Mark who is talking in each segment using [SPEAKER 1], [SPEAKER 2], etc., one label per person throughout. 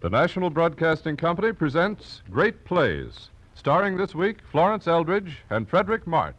[SPEAKER 1] The National Broadcasting Company presents Great Plays, starring this week Florence Eldridge and Frederick March.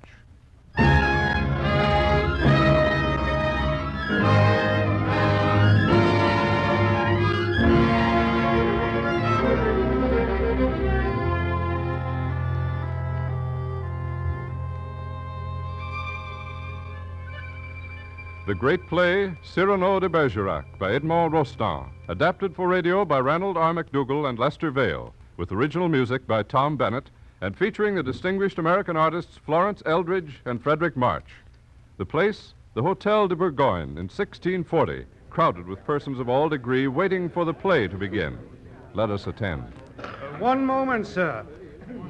[SPEAKER 1] The great play, Cyrano de Bergerac, by Edmond Rostand, adapted for radio by Ranald R. McDougall and Lester Vale, with original music by Tom Bennett, and featuring the distinguished American artists Florence Eldridge and Frederick March. The place, the Hotel de Bourgogne in 1640, crowded with persons of all degree waiting for the play to begin. Let us attend.
[SPEAKER 2] One moment, sir.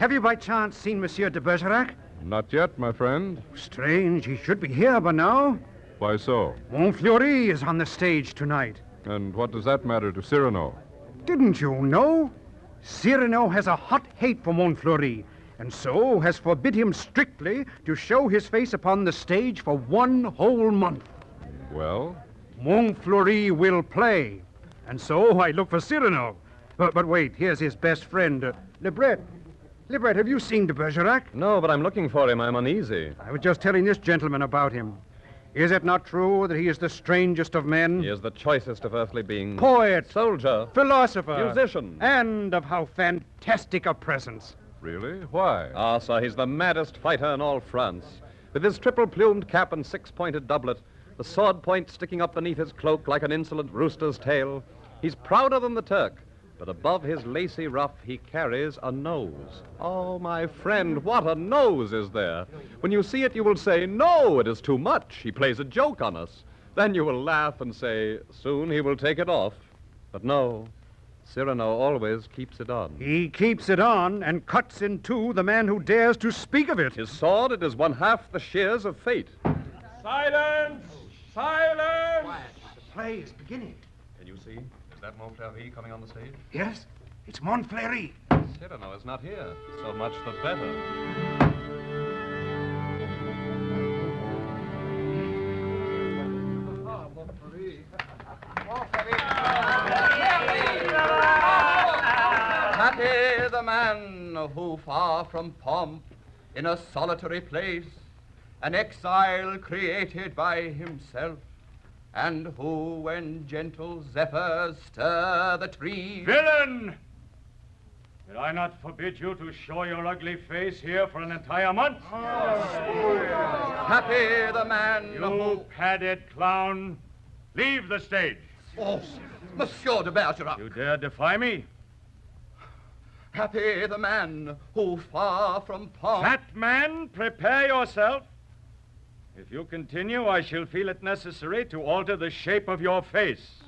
[SPEAKER 2] Have you by chance seen Monsieur de Bergerac?
[SPEAKER 1] Not yet, my friend.
[SPEAKER 2] Strange, he should be here by now.
[SPEAKER 1] Why so?
[SPEAKER 2] Montfleury is on the stage tonight.
[SPEAKER 1] And what does that matter to Cyrano?
[SPEAKER 2] Didn't you know? Cyrano has a hot hate for Montfleury, and so has forbid him strictly to show his face upon the stage for 1 whole month.
[SPEAKER 1] Well?
[SPEAKER 2] Montfleury will play, and so I look for Cyrano. But wait, here's his best friend, Lebret. Lebret, have you seen de Bergerac?
[SPEAKER 3] No, but I'm looking for him. I'm uneasy.
[SPEAKER 2] I was just telling this gentleman about him. Is it not true that he is the strangest of men?
[SPEAKER 3] He is the choicest of earthly beings.
[SPEAKER 2] Poet,
[SPEAKER 3] Soldier,
[SPEAKER 2] philosopher,
[SPEAKER 3] musician,
[SPEAKER 2] and of how fantastic a presence.
[SPEAKER 1] Really? Why?
[SPEAKER 3] Ah, sir, he's the maddest fighter in all France. With his triple-plumed cap and six-pointed doublet, the sword point sticking up beneath his cloak like an insolent rooster's tail, he's prouder than the Turk. But above his lacy ruff, he carries a nose. Oh, my friend, what a nose is there. When you see it, you will say, no, it is too much. He plays a joke on us. Then you will laugh and say, soon he will take it off. But no, Cyrano always keeps it on.
[SPEAKER 2] He keeps it on and cuts in two the man who dares to speak of it.
[SPEAKER 3] His sword, it is 1/2 the shears of fate.
[SPEAKER 4] Silence! Silence!
[SPEAKER 2] Quiet. The play is beginning.
[SPEAKER 3] Can you see? Is that Montfleury coming on the stage?
[SPEAKER 2] Yes, it's Montfleury.
[SPEAKER 3] Cyrano is not here. So much the better.
[SPEAKER 5] Happy the man who, far from pomp, in a solitary place, an exile created by himself, and who, when gentle zephyrs stir the trees...
[SPEAKER 4] Villain! Did I not forbid you to show your ugly face here for an entire month?
[SPEAKER 5] Happy the man
[SPEAKER 4] You
[SPEAKER 5] who...
[SPEAKER 4] padded clown, leave the stage.
[SPEAKER 5] Oh, Monsieur de Bergerac.
[SPEAKER 4] You dare defy me?
[SPEAKER 5] Happy the man who, far from pomp...
[SPEAKER 4] Fat man, prepare yourself. If you continue, I shall feel it necessary to alter the shape of your face.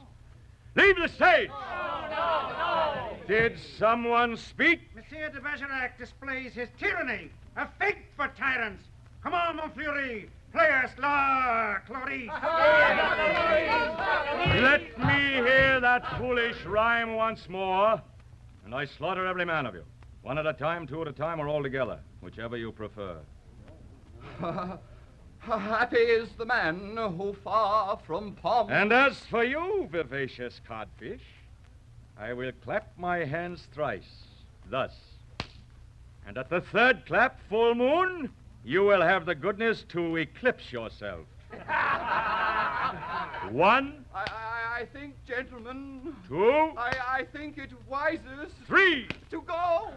[SPEAKER 4] Leave the stage! No! Did someone speak?
[SPEAKER 2] Monsieur de Bergerac displays his tyranny, a fate for tyrants. Come on, Montfleury. Players, la, Clory.
[SPEAKER 4] Let me hear that foolish rhyme once more, and I slaughter every man of you. 1 at a time, 2 at a time, or all together, whichever you prefer.
[SPEAKER 5] Happy is the man who, far from pomp...
[SPEAKER 4] And as for you, vivacious codfish, I will clap my hands thrice, thus. And at the 3rd clap, full moon, you will have the goodness to eclipse yourself. 1,
[SPEAKER 5] I think, gentlemen...
[SPEAKER 4] 2,
[SPEAKER 5] I think it wisest...
[SPEAKER 4] 3.
[SPEAKER 5] to go.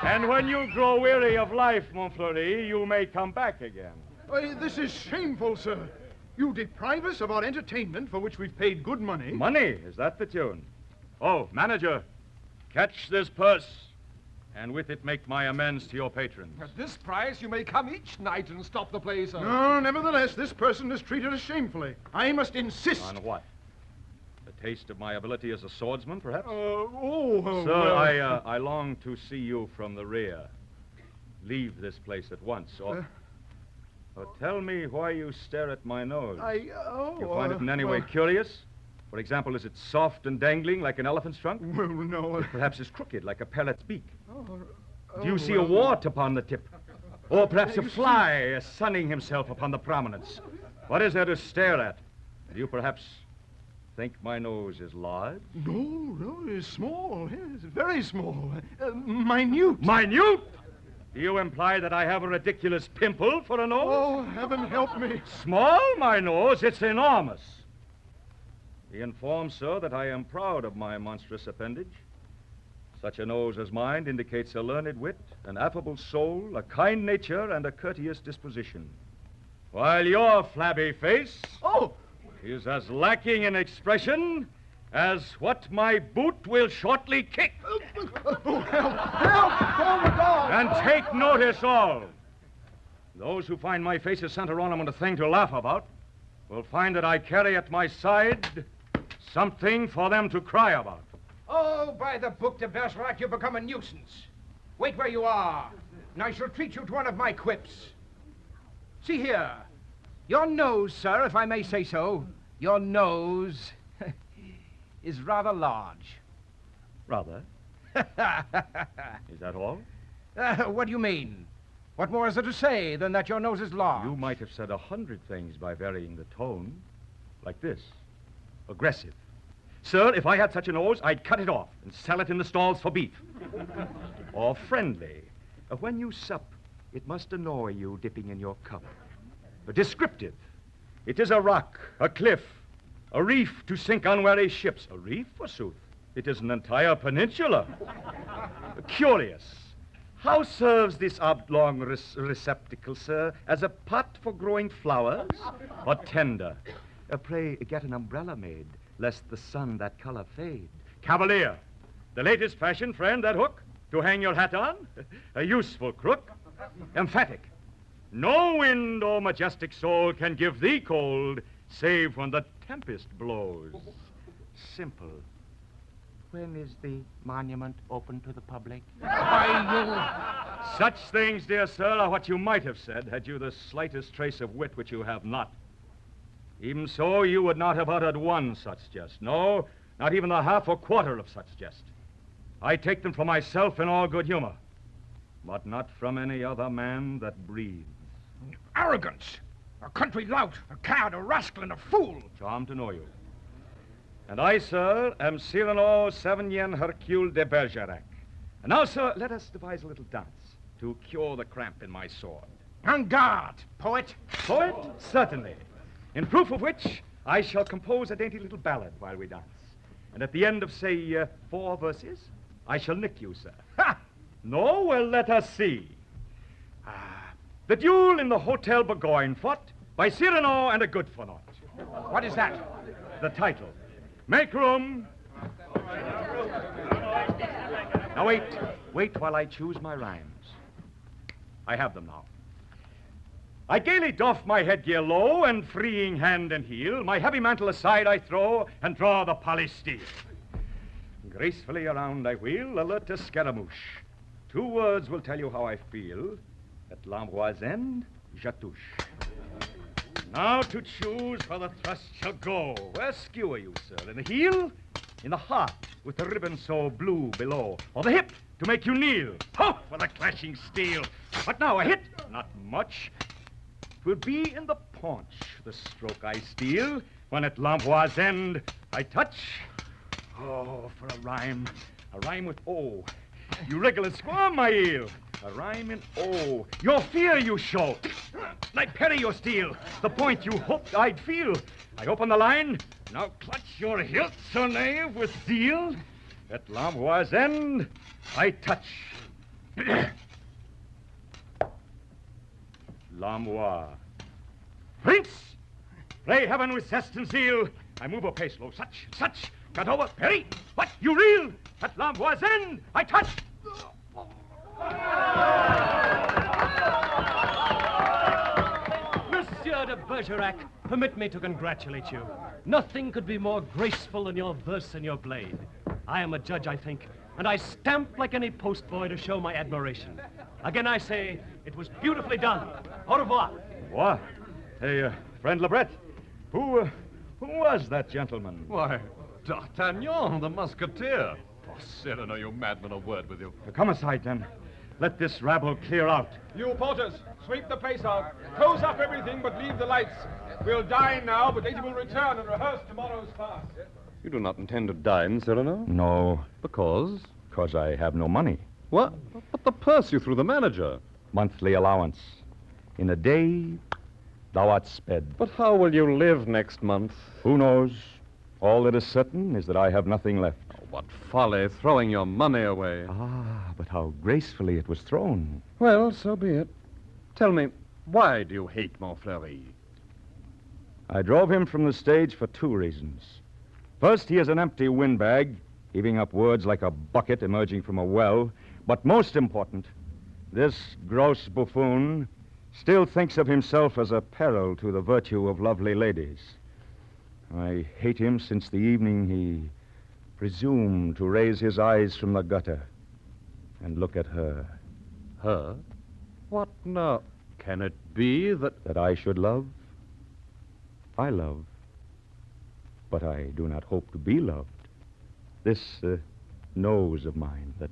[SPEAKER 4] And when you grow weary of life, Montfleury, you may come back again.
[SPEAKER 6] This is shameful, sir. You deprive us of our entertainment for which we've paid good money.
[SPEAKER 4] Money, is that the tune? Oh, manager, catch this purse, and with it make my amends to your patrons.
[SPEAKER 7] At this price, you may come each night and stop the play, sir.
[SPEAKER 6] No, nevertheless, this person has treated us shamefully. I must insist.
[SPEAKER 4] On what? The taste of my ability as a swordsman, perhaps?
[SPEAKER 6] Sir,
[SPEAKER 4] Sir, I long to see you from the rear. Leave this place at once, or tell me why you stare at my nose. You find it in any way curious? For example, is it soft and dangling like an elephant's trunk?
[SPEAKER 6] Well, no.
[SPEAKER 4] Perhaps it's crooked like a parrot's beak. Do you see a wart upon the tip? Or perhaps a fly sunning himself upon the prominence? What is there to stare at? Do you perhaps Think my nose is large?
[SPEAKER 6] No, it's small. Yes, very small. Minute.
[SPEAKER 4] Minute? Do you imply that I have a ridiculous pimple for a nose?
[SPEAKER 6] Oh, heaven help me.
[SPEAKER 4] Small, my nose? It's enormous. Be informed, sir, that I am proud of my monstrous appendage. Such a nose as mine indicates a learned wit, an affable soul, a kind nature, and a courteous disposition. While your flabby face is as lacking in expression as what my boot will shortly kick.
[SPEAKER 6] Help! Oh, my God!
[SPEAKER 4] And take notice all. Those who find my face a center ornament a thing to laugh about will find that I carry at my side something for them to cry about.
[SPEAKER 7] Oh, by the book de Bergerac, you've become a nuisance. Wait where you are, and I shall treat you to one of my quips. See here. Your nose, sir, if I may say so, your nose is rather large.
[SPEAKER 4] Rather? Is that all?
[SPEAKER 7] What do you mean? What more is there to say than that your nose is large?
[SPEAKER 4] You might have said 100 things by varying the tone. Like this. Aggressive. Sir, if I had such a nose, I'd cut it off and sell it in the stalls for beef. Or friendly. When you sup, it must annoy you dipping in your cup. Descriptive. It is a rock, a cliff, a reef to sink unwary ships. A reef, forsooth? It is an entire peninsula. Curious. How serves this oblong receptacle, sir, as a pot for growing flowers? Or tender? Pray, get an umbrella made, lest the sun that color fade. Cavalier. The latest fashion, friend, that hook? To hang your hat on? A useful crook. Emphatic. No wind, O majestic soul, can give thee cold, save when the tempest blows. Simple. When is the monument open to the public? Such things, dear sir, are what you might have said had you the slightest trace of wit, which you have not. Even so, you would not have uttered one such jest. No, not even the half or quarter of such jest. I take them for myself in all good humor, but not from any other man that breathes.
[SPEAKER 7] Arrogance! A country lout, a cad, a rascal, and a fool!
[SPEAKER 4] Charmed to know you. And I, sir, am Cyrano Savigny Hercule de Bergerac. And now, sir, let us devise a little dance to cure the cramp in my sword.
[SPEAKER 7] En garde, poet!
[SPEAKER 4] Poet? Certainly. In proof of which, I shall compose a dainty little ballad while we dance. And at the end of, say, 4 verses, I shall nick you, sir. Ha! No? Well, let us see. The duel in the Hotel Burgoyne fought by Cyrano and a good for naught.
[SPEAKER 7] What is that?
[SPEAKER 4] The title. Make room. Now wait while I choose my rhymes. I have them now. I gaily doff my headgear low, and freeing hand and heel, my heavy mantle aside I throw, and draw the polished steel. Gracefully around I wheel, alert as Scaramouche. 2 words will tell you how I feel. At l'Ambroise end, Jatouche. Now to choose where the thrust shall go. Where skewer you, sir? In the heel? In the heart, with the ribbon so blue below? Or the hip, to make you kneel? Ho, for the clashing steel! But now a hit, not much. 'Twill be in the paunch, the stroke I steal, when at l'Ambroise end I touch. Oh, for a rhyme with O. You wriggle and squirm, my eel. A rhyme in O. Your fear you show. Like Perry your steel. The point you hoped I'd feel. I open the line. Now clutch your hilt, Sir Knave, with zeal. At l'Ambroise end, I touch. L'Ambroise. Prince! Pray heaven with zest and zeal. I move apace, low, such. Got over, Perry. What, you reel? At l'Ambroise end, I touch.
[SPEAKER 8] Monsieur de Bergerac, permit me to congratulate you. Nothing could be more graceful than your verse and your blade. I am a judge, I think, and I stamp like any postboy to show my admiration. Again, I say, it was beautifully done. Au revoir.
[SPEAKER 4] What? Hey, friend Lebret, who was that gentleman?
[SPEAKER 3] Why, D'Artagnan, the Musketeer. Oh, Cyrano, you madman, a word with you.
[SPEAKER 4] Come aside, then. Let this rabble clear out.
[SPEAKER 6] You porters, sweep the place out. Close up everything but leave the lights. We'll dine now, but later we'll return and rehearse tomorrow's farce.
[SPEAKER 3] You do not intend to dine, Cyrano?
[SPEAKER 4] No,
[SPEAKER 3] Because?
[SPEAKER 4] because I have no money.
[SPEAKER 3] What? But the purse you threw the manager.
[SPEAKER 4] Monthly allowance. In a day, thou art sped.
[SPEAKER 3] But how will you live next month?
[SPEAKER 4] Who knows? All that is certain is that I have nothing left.
[SPEAKER 3] Oh, what folly, throwing your money away.
[SPEAKER 4] Ah, but how gracefully it was thrown.
[SPEAKER 3] Well, so be it. Tell me, why do you hate Montfleury?
[SPEAKER 4] I drove him from the stage for 2 reasons. First, he is an empty windbag, heaving up words like a bucket emerging from a well. But most important, this gross buffoon still thinks of himself as a peril to the virtue of lovely ladies. I hate him since the evening he presumed to raise his eyes from the gutter and look at her.
[SPEAKER 3] Her? What now? Can it be that...
[SPEAKER 4] I should love? I love. But I do not hope to be loved. This nose of mine that,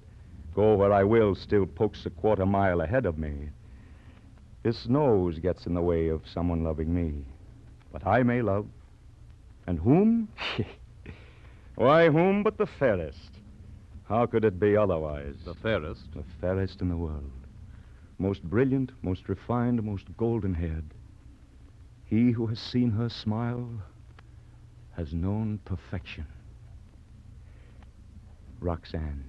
[SPEAKER 4] go where I will, still pokes a 1/4 mile ahead of me. This nose gets in the way of someone loving me. But I may love. And whom? Why, whom but the fairest? How could it be otherwise?
[SPEAKER 3] The fairest?
[SPEAKER 4] The fairest in the world. Most brilliant, most refined, most golden-haired. He who has seen her smile has known perfection. Roxanne.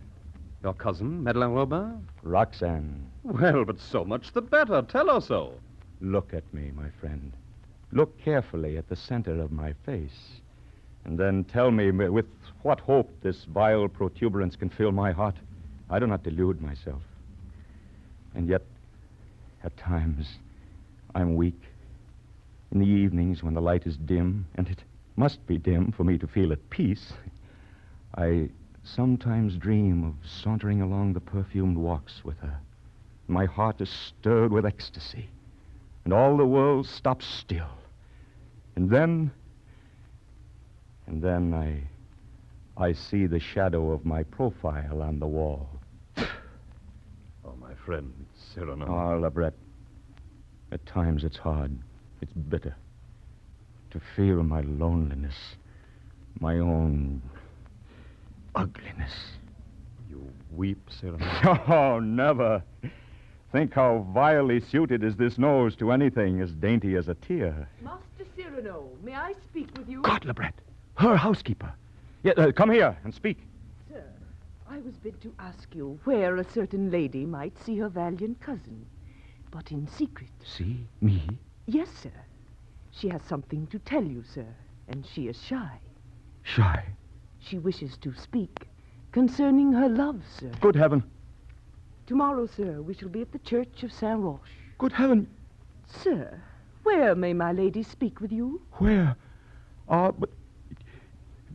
[SPEAKER 3] Your cousin, Madeleine Robin?
[SPEAKER 4] Roxanne.
[SPEAKER 3] Well, but so much the better. Tell her so.
[SPEAKER 4] Look at me, my friend. Look carefully at the center of my face. And then tell me with what hope this vile protuberance can fill my heart. I do not delude myself. And yet, at times, I'm weak. In the evenings when the light is dim, and it must be dim for me to feel at peace, I sometimes dream of sauntering along the perfumed walks with her. My heart is stirred with ecstasy, and all the world stops still. And then I see the shadow of my profile on the wall.
[SPEAKER 3] Oh, my friend, Cyrano.
[SPEAKER 4] Ah, Labret, at times it's hard. It's bitter. To feel my loneliness, my own ugliness.
[SPEAKER 3] You weep, Cyrano.
[SPEAKER 4] Oh, never. Think how vilely suited is this nose to anything as dainty as a tear.
[SPEAKER 9] Master Cyrano, may I speak with you?
[SPEAKER 4] God, Labret, her housekeeper. Yeah, come here and speak.
[SPEAKER 9] Sir, I was bid to ask you where a certain lady might see her valiant cousin, but in secret.
[SPEAKER 4] See? Me?
[SPEAKER 9] Yes, sir. She has something to tell you, sir, and she is shy.
[SPEAKER 4] Shy?
[SPEAKER 9] She wishes to speak concerning her love, sir.
[SPEAKER 4] Good heaven.
[SPEAKER 9] Tomorrow, sir, we shall be at the church of Saint Roch.
[SPEAKER 4] Good heaven.
[SPEAKER 9] Sir, where may my lady speak with you?
[SPEAKER 4] Where? But...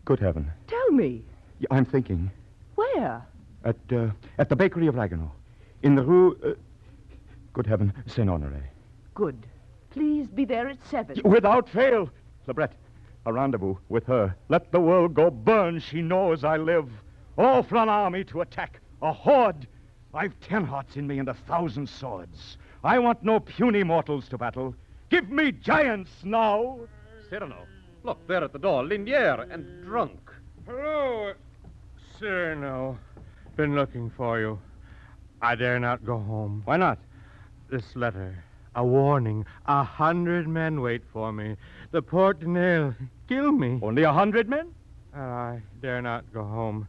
[SPEAKER 4] Good heaven.
[SPEAKER 9] Tell me.
[SPEAKER 4] Yeah, I'm thinking.
[SPEAKER 9] Where?
[SPEAKER 4] At the bakery of Ragueneau. In the rue... good heaven, Saint Honoré.
[SPEAKER 9] Good. Please be there at 7.
[SPEAKER 4] Without fail. Labret, a rendezvous with her. Let the world go burn. She knows I live. All for an army to attack. A horde. I've 10 hearts in me and 1,000 swords. I want no puny mortals to battle. Give me giants now.
[SPEAKER 3] Cyrano, look, there at the door, Linière, and drunk.
[SPEAKER 10] Hello, Cyrano. Been looking for you. I dare not go home.
[SPEAKER 4] Why not?
[SPEAKER 10] This letter, a warning. 100 men wait for me. The Porte de Nesle kill me.
[SPEAKER 4] Only 100 men?
[SPEAKER 10] I dare not go home.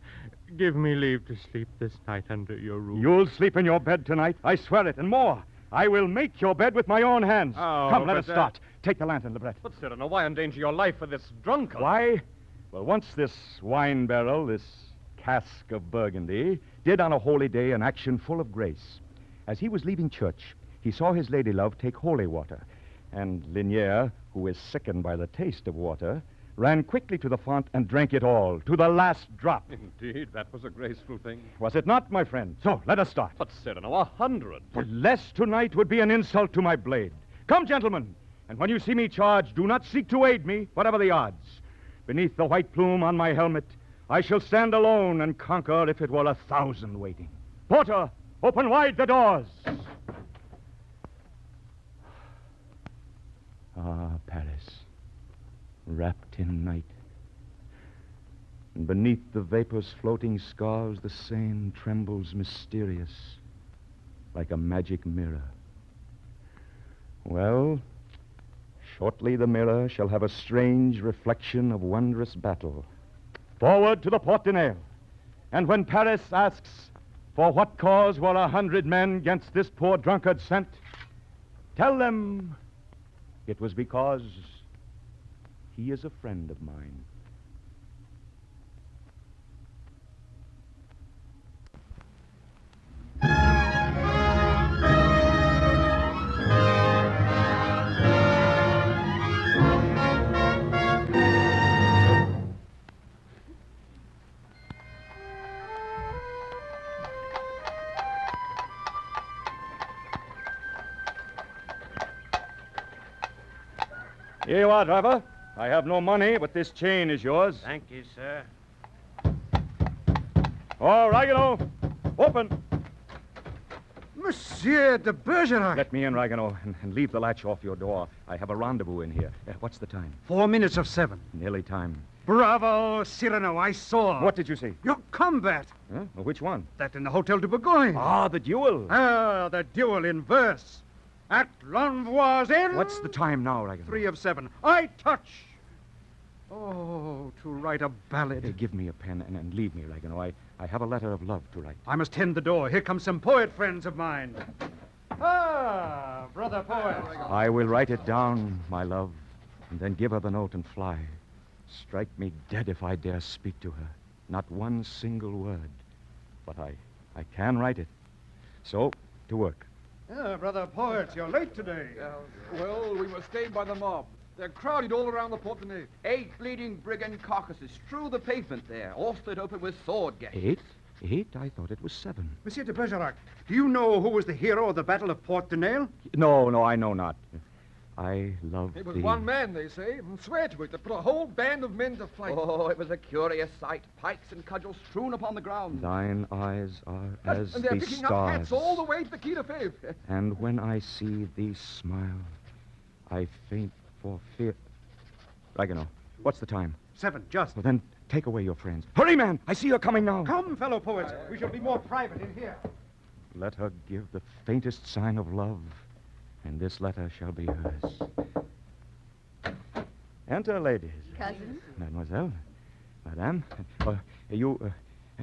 [SPEAKER 10] Give me leave to sleep this night under your roof.
[SPEAKER 4] You'll sleep in your bed tonight. I swear it, and more. I will make your bed with my own hands.
[SPEAKER 10] Oh,
[SPEAKER 4] come, let
[SPEAKER 10] but
[SPEAKER 4] us start. Take the lantern, Labret.
[SPEAKER 3] But, Cyrano, why endanger your life for this drunkard?
[SPEAKER 4] Why? Well, once this wine barrel, this cask of Burgundy, did on a holy day an action full of grace. As he was leaving church, he saw his lady love take holy water, and Linière, who is sickened by the taste of water, ran quickly to the font and drank it all, to the last drop.
[SPEAKER 3] Indeed, that was a graceful thing.
[SPEAKER 4] Was it not, my friend? So, let us start.
[SPEAKER 3] But, Cyrano, 100.
[SPEAKER 4] Less tonight would be an insult to my blade. Come, gentlemen, and when you see me charge, do not seek to aid me, whatever the odds. Beneath the white plume on my helmet, I shall stand alone and conquer if it were 1,000 waiting. Porter,
[SPEAKER 10] Open wide the doors. Ah, Paris, wrapped in night. And beneath the vapor's floating scars, the Seine trembles mysterious, like a magic mirror. Well, shortly the mirror shall have a strange reflection of wondrous battle. Forward to the Porte de Nesle. And when Paris asks, for what cause were 100 men against this poor drunkard sent, tell them it was because he is a friend of mine. Here you are, driver. I have no money, but this chain is yours.
[SPEAKER 8] Thank you, sir.
[SPEAKER 10] Oh, Ragueneau, open.
[SPEAKER 2] Monsieur de Bergerac.
[SPEAKER 10] Let me in, Ragueneau, and leave the latch off your door. I have a rendezvous in here. What's the time?
[SPEAKER 2] 4 minutes of 7.
[SPEAKER 10] Nearly time.
[SPEAKER 2] Bravo, Cyrano, I saw.
[SPEAKER 10] What did you see?
[SPEAKER 2] Your combat.
[SPEAKER 10] Huh? Well, which one?
[SPEAKER 2] That in the Hotel de Bourgogne.
[SPEAKER 10] Ah, the duel.
[SPEAKER 2] Ah, the duel in verse. At L'Envoisin.
[SPEAKER 10] What's the time now, Ragueneau?
[SPEAKER 2] 3 of 7. I touch. Oh, to write a ballad.
[SPEAKER 10] Hey, give me a pen and leave me, Ragueneau. I have a letter of love to write.
[SPEAKER 2] I must tend the door. Here come some poet friends of mine. Ah, brother poet.
[SPEAKER 10] I will write it down, my love, and then give her the note and fly. Strike me dead if I dare speak to her. Not one single word. But I can write it. So, to work.
[SPEAKER 2] Yeah, brother poet, you're late today.
[SPEAKER 6] Well, we were stayed by the mob. They're crowded all around the Porte de Nesle.
[SPEAKER 5] 8 bleeding brigand carcasses strew the pavement there, all split open with sword gashes.
[SPEAKER 10] 8? 8? I thought it was 7.
[SPEAKER 2] Monsieur de Bergerac, do you know who was the hero of the Battle of Porte de Nesle?
[SPEAKER 10] No, I know not. I love
[SPEAKER 6] It was
[SPEAKER 10] thee.
[SPEAKER 6] one man, they say, and swear to it, that put a whole band of men to flight.
[SPEAKER 5] Oh, it was a curious sight. Pikes and cudgels strewn upon the ground.
[SPEAKER 10] Thine eyes are as
[SPEAKER 6] and they're
[SPEAKER 10] the
[SPEAKER 6] picking
[SPEAKER 10] stars.
[SPEAKER 6] up hats all the way to the Quai de Fèvre.
[SPEAKER 10] And when I see thee smile, I faint for fear. Ragueneau, what's the time?
[SPEAKER 2] 7, just.
[SPEAKER 10] Well, then take away your friends. Hurry, man! I see her coming now.
[SPEAKER 2] Come, fellow poets. We shall be more private in here.
[SPEAKER 10] Let her give the faintest sign of love, and this letter shall be hers. Enter, ladies.
[SPEAKER 9] Cousin?
[SPEAKER 10] Mademoiselle. Madame.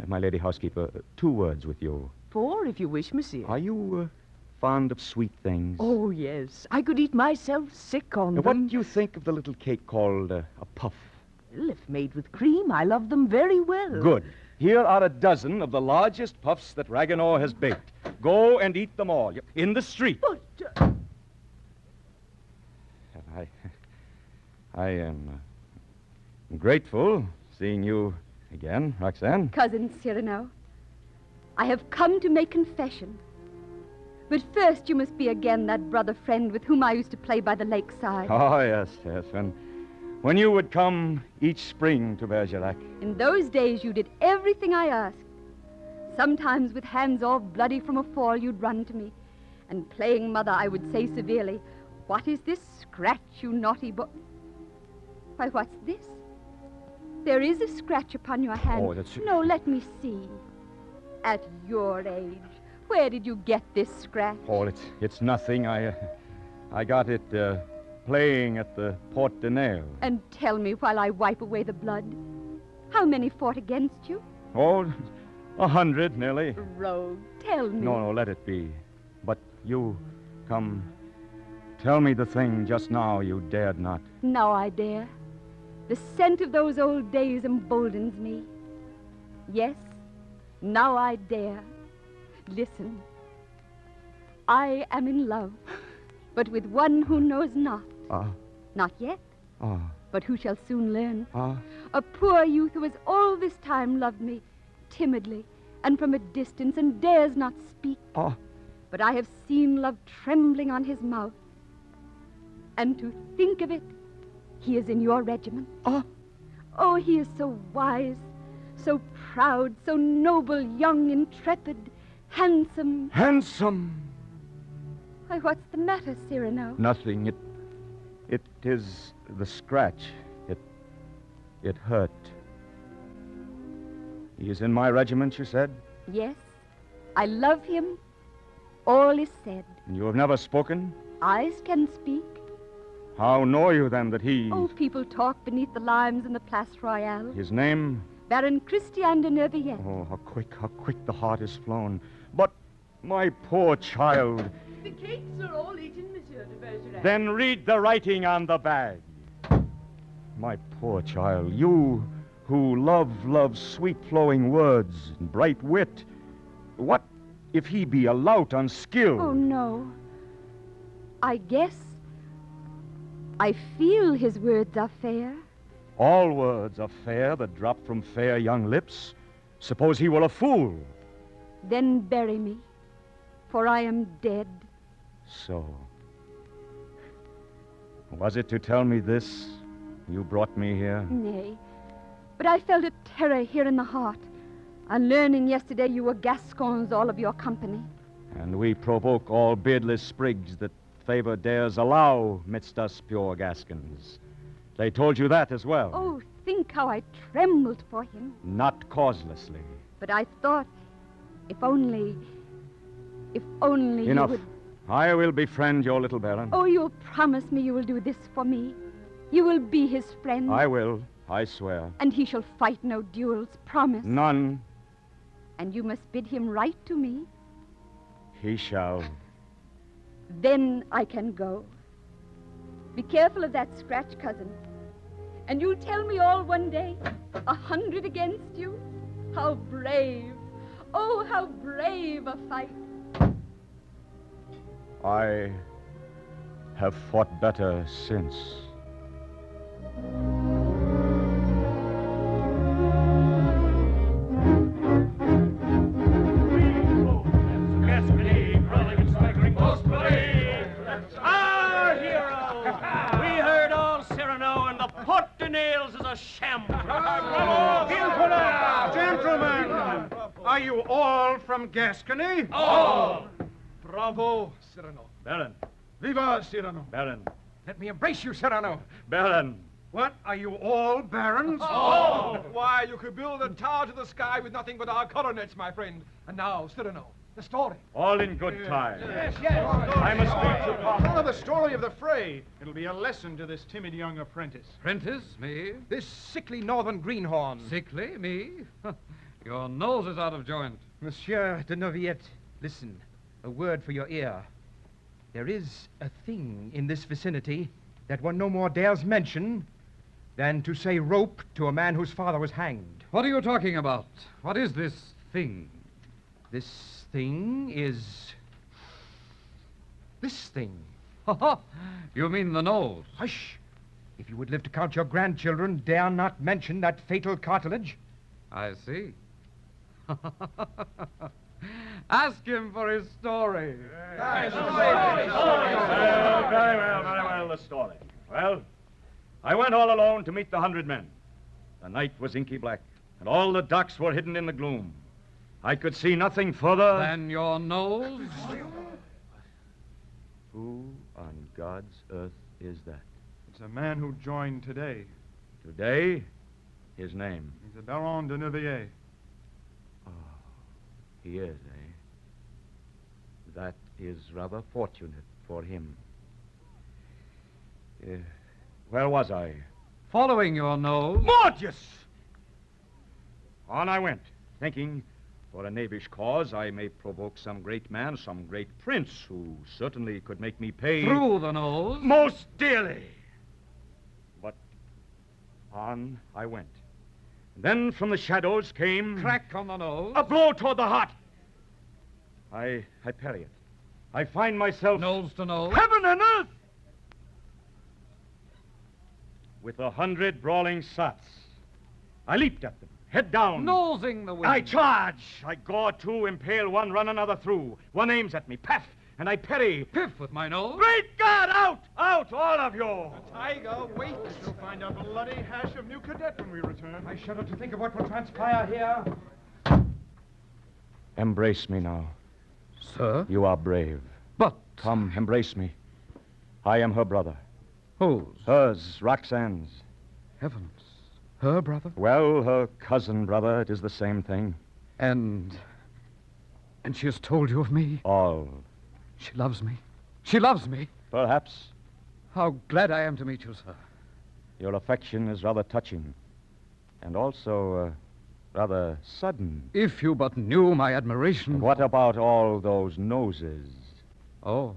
[SPEAKER 10] My lady housekeeper, 2 words with you.
[SPEAKER 9] 4, if you wish, monsieur.
[SPEAKER 10] Are you fond of sweet things?
[SPEAKER 9] Oh, yes. I could eat myself sick on them.
[SPEAKER 10] What do you think of the little cake called a puff?
[SPEAKER 9] Well, if made with cream, I love them very well.
[SPEAKER 10] Good. Here are a dozen of the largest puffs that Ragueneau has baked. Go and eat them all. In the street.
[SPEAKER 9] But,
[SPEAKER 10] I am grateful seeing you again, Roxanne.
[SPEAKER 11] Cousin Cyrano, I have come to make confession. But first you must be again that brother friend with whom I used to play by the lakeside.
[SPEAKER 10] Oh, yes. When you would come each spring to Bergerac.
[SPEAKER 11] In those days you did everything I asked. Sometimes with hands all bloody from a fall you'd run to me. And playing mother I would say severely, "What is this scratch, you naughty boy?" Why, what's this? There is a scratch upon your hand.
[SPEAKER 10] Oh, that's...
[SPEAKER 11] No, let me see. At your age, where did you get this scratch?
[SPEAKER 10] Oh, it's nothing. I got it playing at the Porte de Nesle.
[SPEAKER 11] And tell me while I wipe away the blood, how many fought against you?
[SPEAKER 10] Oh, 100 nearly.
[SPEAKER 11] Rogue, tell me.
[SPEAKER 10] No, let it be. But you, come, tell me the thing just now you dared not.
[SPEAKER 11] Now I dare. The scent of those old days emboldens me. Yes, now I dare. Listen. I am in love, but with one who knows not. Not yet, but who shall soon learn. A poor youth who has all this time loved me, timidly and from a distance, and dares not speak. But I have seen love trembling on his mouth. And to think of it, he is in your regiment. Oh, he is so wise, so proud, so noble, young, intrepid, handsome.
[SPEAKER 10] Handsome.
[SPEAKER 11] Why, what's the matter, Cyrano?
[SPEAKER 10] Nothing. It is the scratch. It hurt. He is in my regiment, you said?
[SPEAKER 11] Yes, I love him. All is said.
[SPEAKER 10] And you have never spoken?
[SPEAKER 11] Eyes can speak.
[SPEAKER 10] How know you, then, that he...
[SPEAKER 11] Oh, people talk beneath the limes in the Place Royale.
[SPEAKER 10] His name?
[SPEAKER 11] Baron Christian de Neuvillette.
[SPEAKER 10] Oh, how quick the heart is flown. But my poor child...
[SPEAKER 9] The cakes are all eaten, Monsieur de Bergerac.
[SPEAKER 10] Then read the writing on the bag. My poor child, you who love sweet flowing words and bright wit, what if he be a lout unskilled?
[SPEAKER 11] Oh, no. I guess I feel his words are fair.
[SPEAKER 10] All words are fair that drop from fair young lips. Suppose he were a fool.
[SPEAKER 11] Then bury me, for I am dead.
[SPEAKER 10] So, was it to tell me this you brought me here?
[SPEAKER 11] Nay, but I felt a terror here in the heart on learning yesterday you were Gascons, all of your company.
[SPEAKER 10] And we provoke all beardless sprigs that favor dares allow midst us pure Gascons. They told you that as well.
[SPEAKER 11] Oh, think how I trembled for him.
[SPEAKER 10] Not causelessly.
[SPEAKER 11] But I thought, if only
[SPEAKER 10] Enough.
[SPEAKER 11] you would...
[SPEAKER 10] I will befriend your little Baron.
[SPEAKER 11] Oh, you'll promise me you will do this for me. You will be his friend.
[SPEAKER 10] I will, I swear.
[SPEAKER 11] And he shall fight no duels, promise.
[SPEAKER 10] None.
[SPEAKER 11] And you must bid him write to me.
[SPEAKER 10] He shall.
[SPEAKER 11] Then I can go. Be careful of that scratch, cousin. And you'll tell me all one day, 100 against you. How brave. Oh, how brave a fight.
[SPEAKER 10] I have fought better since.
[SPEAKER 8] Our hero! We heard all, Cyrano, and the Porte de Nails is a shambles.
[SPEAKER 2] Gentlemen, are you all from Gascony?
[SPEAKER 8] All!
[SPEAKER 6] Bravo, Cyrano.
[SPEAKER 4] Baron.
[SPEAKER 6] Viva, Cyrano.
[SPEAKER 4] Baron.
[SPEAKER 6] Let me embrace you, Cyrano.
[SPEAKER 4] Baron.
[SPEAKER 2] What, are you all barons?
[SPEAKER 6] Oh! Why, you could build a tower to the sky with nothing but our coronets, my friend. And now, Cyrano, the story.
[SPEAKER 4] All in good time.
[SPEAKER 6] Yes.
[SPEAKER 4] I must speak to Papa.
[SPEAKER 6] Tell the story of the fray. It'll be a lesson to this timid young apprentice.
[SPEAKER 5] Apprentice, me?
[SPEAKER 6] This sickly northern greenhorn.
[SPEAKER 5] Sickly, me? Your nose is out of joint.
[SPEAKER 7] Monsieur de Neuvillette, listen. A word for your ear. There is a thing in this vicinity that one no more dares mention than to say rope to a man whose father was hanged.
[SPEAKER 5] What are you talking about? What is this thing?
[SPEAKER 7] This thing is... this thing.
[SPEAKER 5] You mean the nose?
[SPEAKER 7] Hush! If you would live to count your grandchildren, dare not mention that fatal cartilage.
[SPEAKER 5] I see. Ask him for his story.
[SPEAKER 4] Very well, the story. Well, I went all alone to meet the 100 men. The night was inky black, and all the docks were hidden in the gloom. I could see nothing further
[SPEAKER 5] than your nose.
[SPEAKER 10] Who on God's earth is that?
[SPEAKER 6] It's a man who joined today.
[SPEAKER 10] Today, his name.
[SPEAKER 6] He's the Baron de Neuvillette.
[SPEAKER 10] Oh, he is, eh? That is rather fortunate for him. Where was I?
[SPEAKER 5] Following your nose.
[SPEAKER 10] Mordius! On I went, thinking, for a knavish cause, I may provoke some great man, some great prince, who certainly could make me pay...
[SPEAKER 5] Through the nose.
[SPEAKER 10] Most dearly. But on I went. Then from the shadows came...
[SPEAKER 5] Crack on the nose.
[SPEAKER 10] A blow toward the heart. I parry it. I find myself...
[SPEAKER 5] Nose to nose.
[SPEAKER 10] Heaven and earth! With 100 brawling sots. I leaped at them, head down.
[SPEAKER 5] Nosing the wind.
[SPEAKER 10] I charge. I gore two, impale one, run another through. One aims at me, paff, and I parry.
[SPEAKER 5] Piff with my nose.
[SPEAKER 10] Great God, out! Out, all of you!
[SPEAKER 6] Tiger, wait. You'll find out the bloody hash of new cadet when we return.
[SPEAKER 7] I shudder to think of what will transpire here.
[SPEAKER 10] Embrace me now.
[SPEAKER 2] Sir?
[SPEAKER 10] You are brave.
[SPEAKER 2] But...
[SPEAKER 10] Come, embrace me. I am her brother.
[SPEAKER 2] Whose?
[SPEAKER 10] Hers, Roxanne's.
[SPEAKER 2] Heavens. Her brother?
[SPEAKER 10] Well, her cousin brother. It is the same thing.
[SPEAKER 2] And she has told you of me?
[SPEAKER 10] All.
[SPEAKER 2] She loves me. She loves me.
[SPEAKER 10] Perhaps.
[SPEAKER 2] How glad I am to meet you, sir.
[SPEAKER 10] Your affection is rather touching. And also, rather sudden.
[SPEAKER 2] If you but knew my admiration.
[SPEAKER 10] What about all those noses?
[SPEAKER 2] Oh.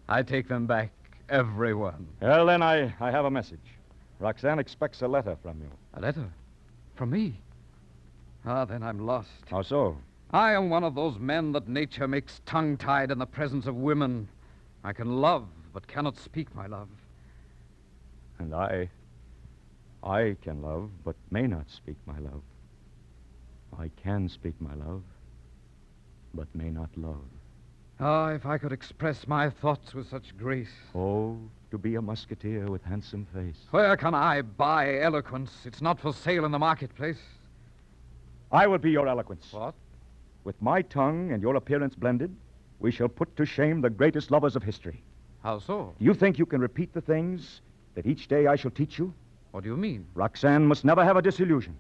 [SPEAKER 2] I take them back, every one.
[SPEAKER 10] Well, then, I have a message. Roxanne expects a letter from you.
[SPEAKER 2] A letter? From me? Ah, then I'm lost.
[SPEAKER 10] How so?
[SPEAKER 2] I am one of those men that nature makes tongue-tied in the presence of women. I can love, but cannot speak my love.
[SPEAKER 10] And I can love, but may not speak my love. I can speak my love, but may not love.
[SPEAKER 2] Ah, if I could express my thoughts with such grace.
[SPEAKER 10] Oh, to be a musketeer with handsome face.
[SPEAKER 2] Where can I buy eloquence? It's not for sale in the marketplace.
[SPEAKER 10] I will be your eloquence.
[SPEAKER 2] What?
[SPEAKER 10] With my tongue and your appearance blended, we shall put to shame the greatest lovers of history.
[SPEAKER 2] How so?
[SPEAKER 10] Do you think you can repeat the things that each day I shall teach you?
[SPEAKER 2] What do you mean?
[SPEAKER 10] Roxanne must never have a disillusion.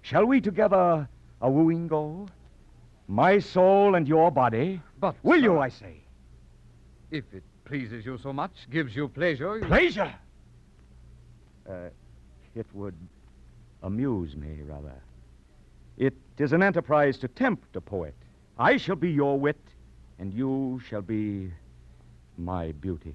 [SPEAKER 10] Shall we together a wooing go? My soul and your body.
[SPEAKER 2] But,
[SPEAKER 10] will
[SPEAKER 2] sir,
[SPEAKER 10] you, I say?
[SPEAKER 2] If it pleases you so much, gives you pleasure...
[SPEAKER 10] Pleasure? It would amuse me, rather. It is an enterprise to tempt a poet. I shall be your wit, and you shall be my beauty.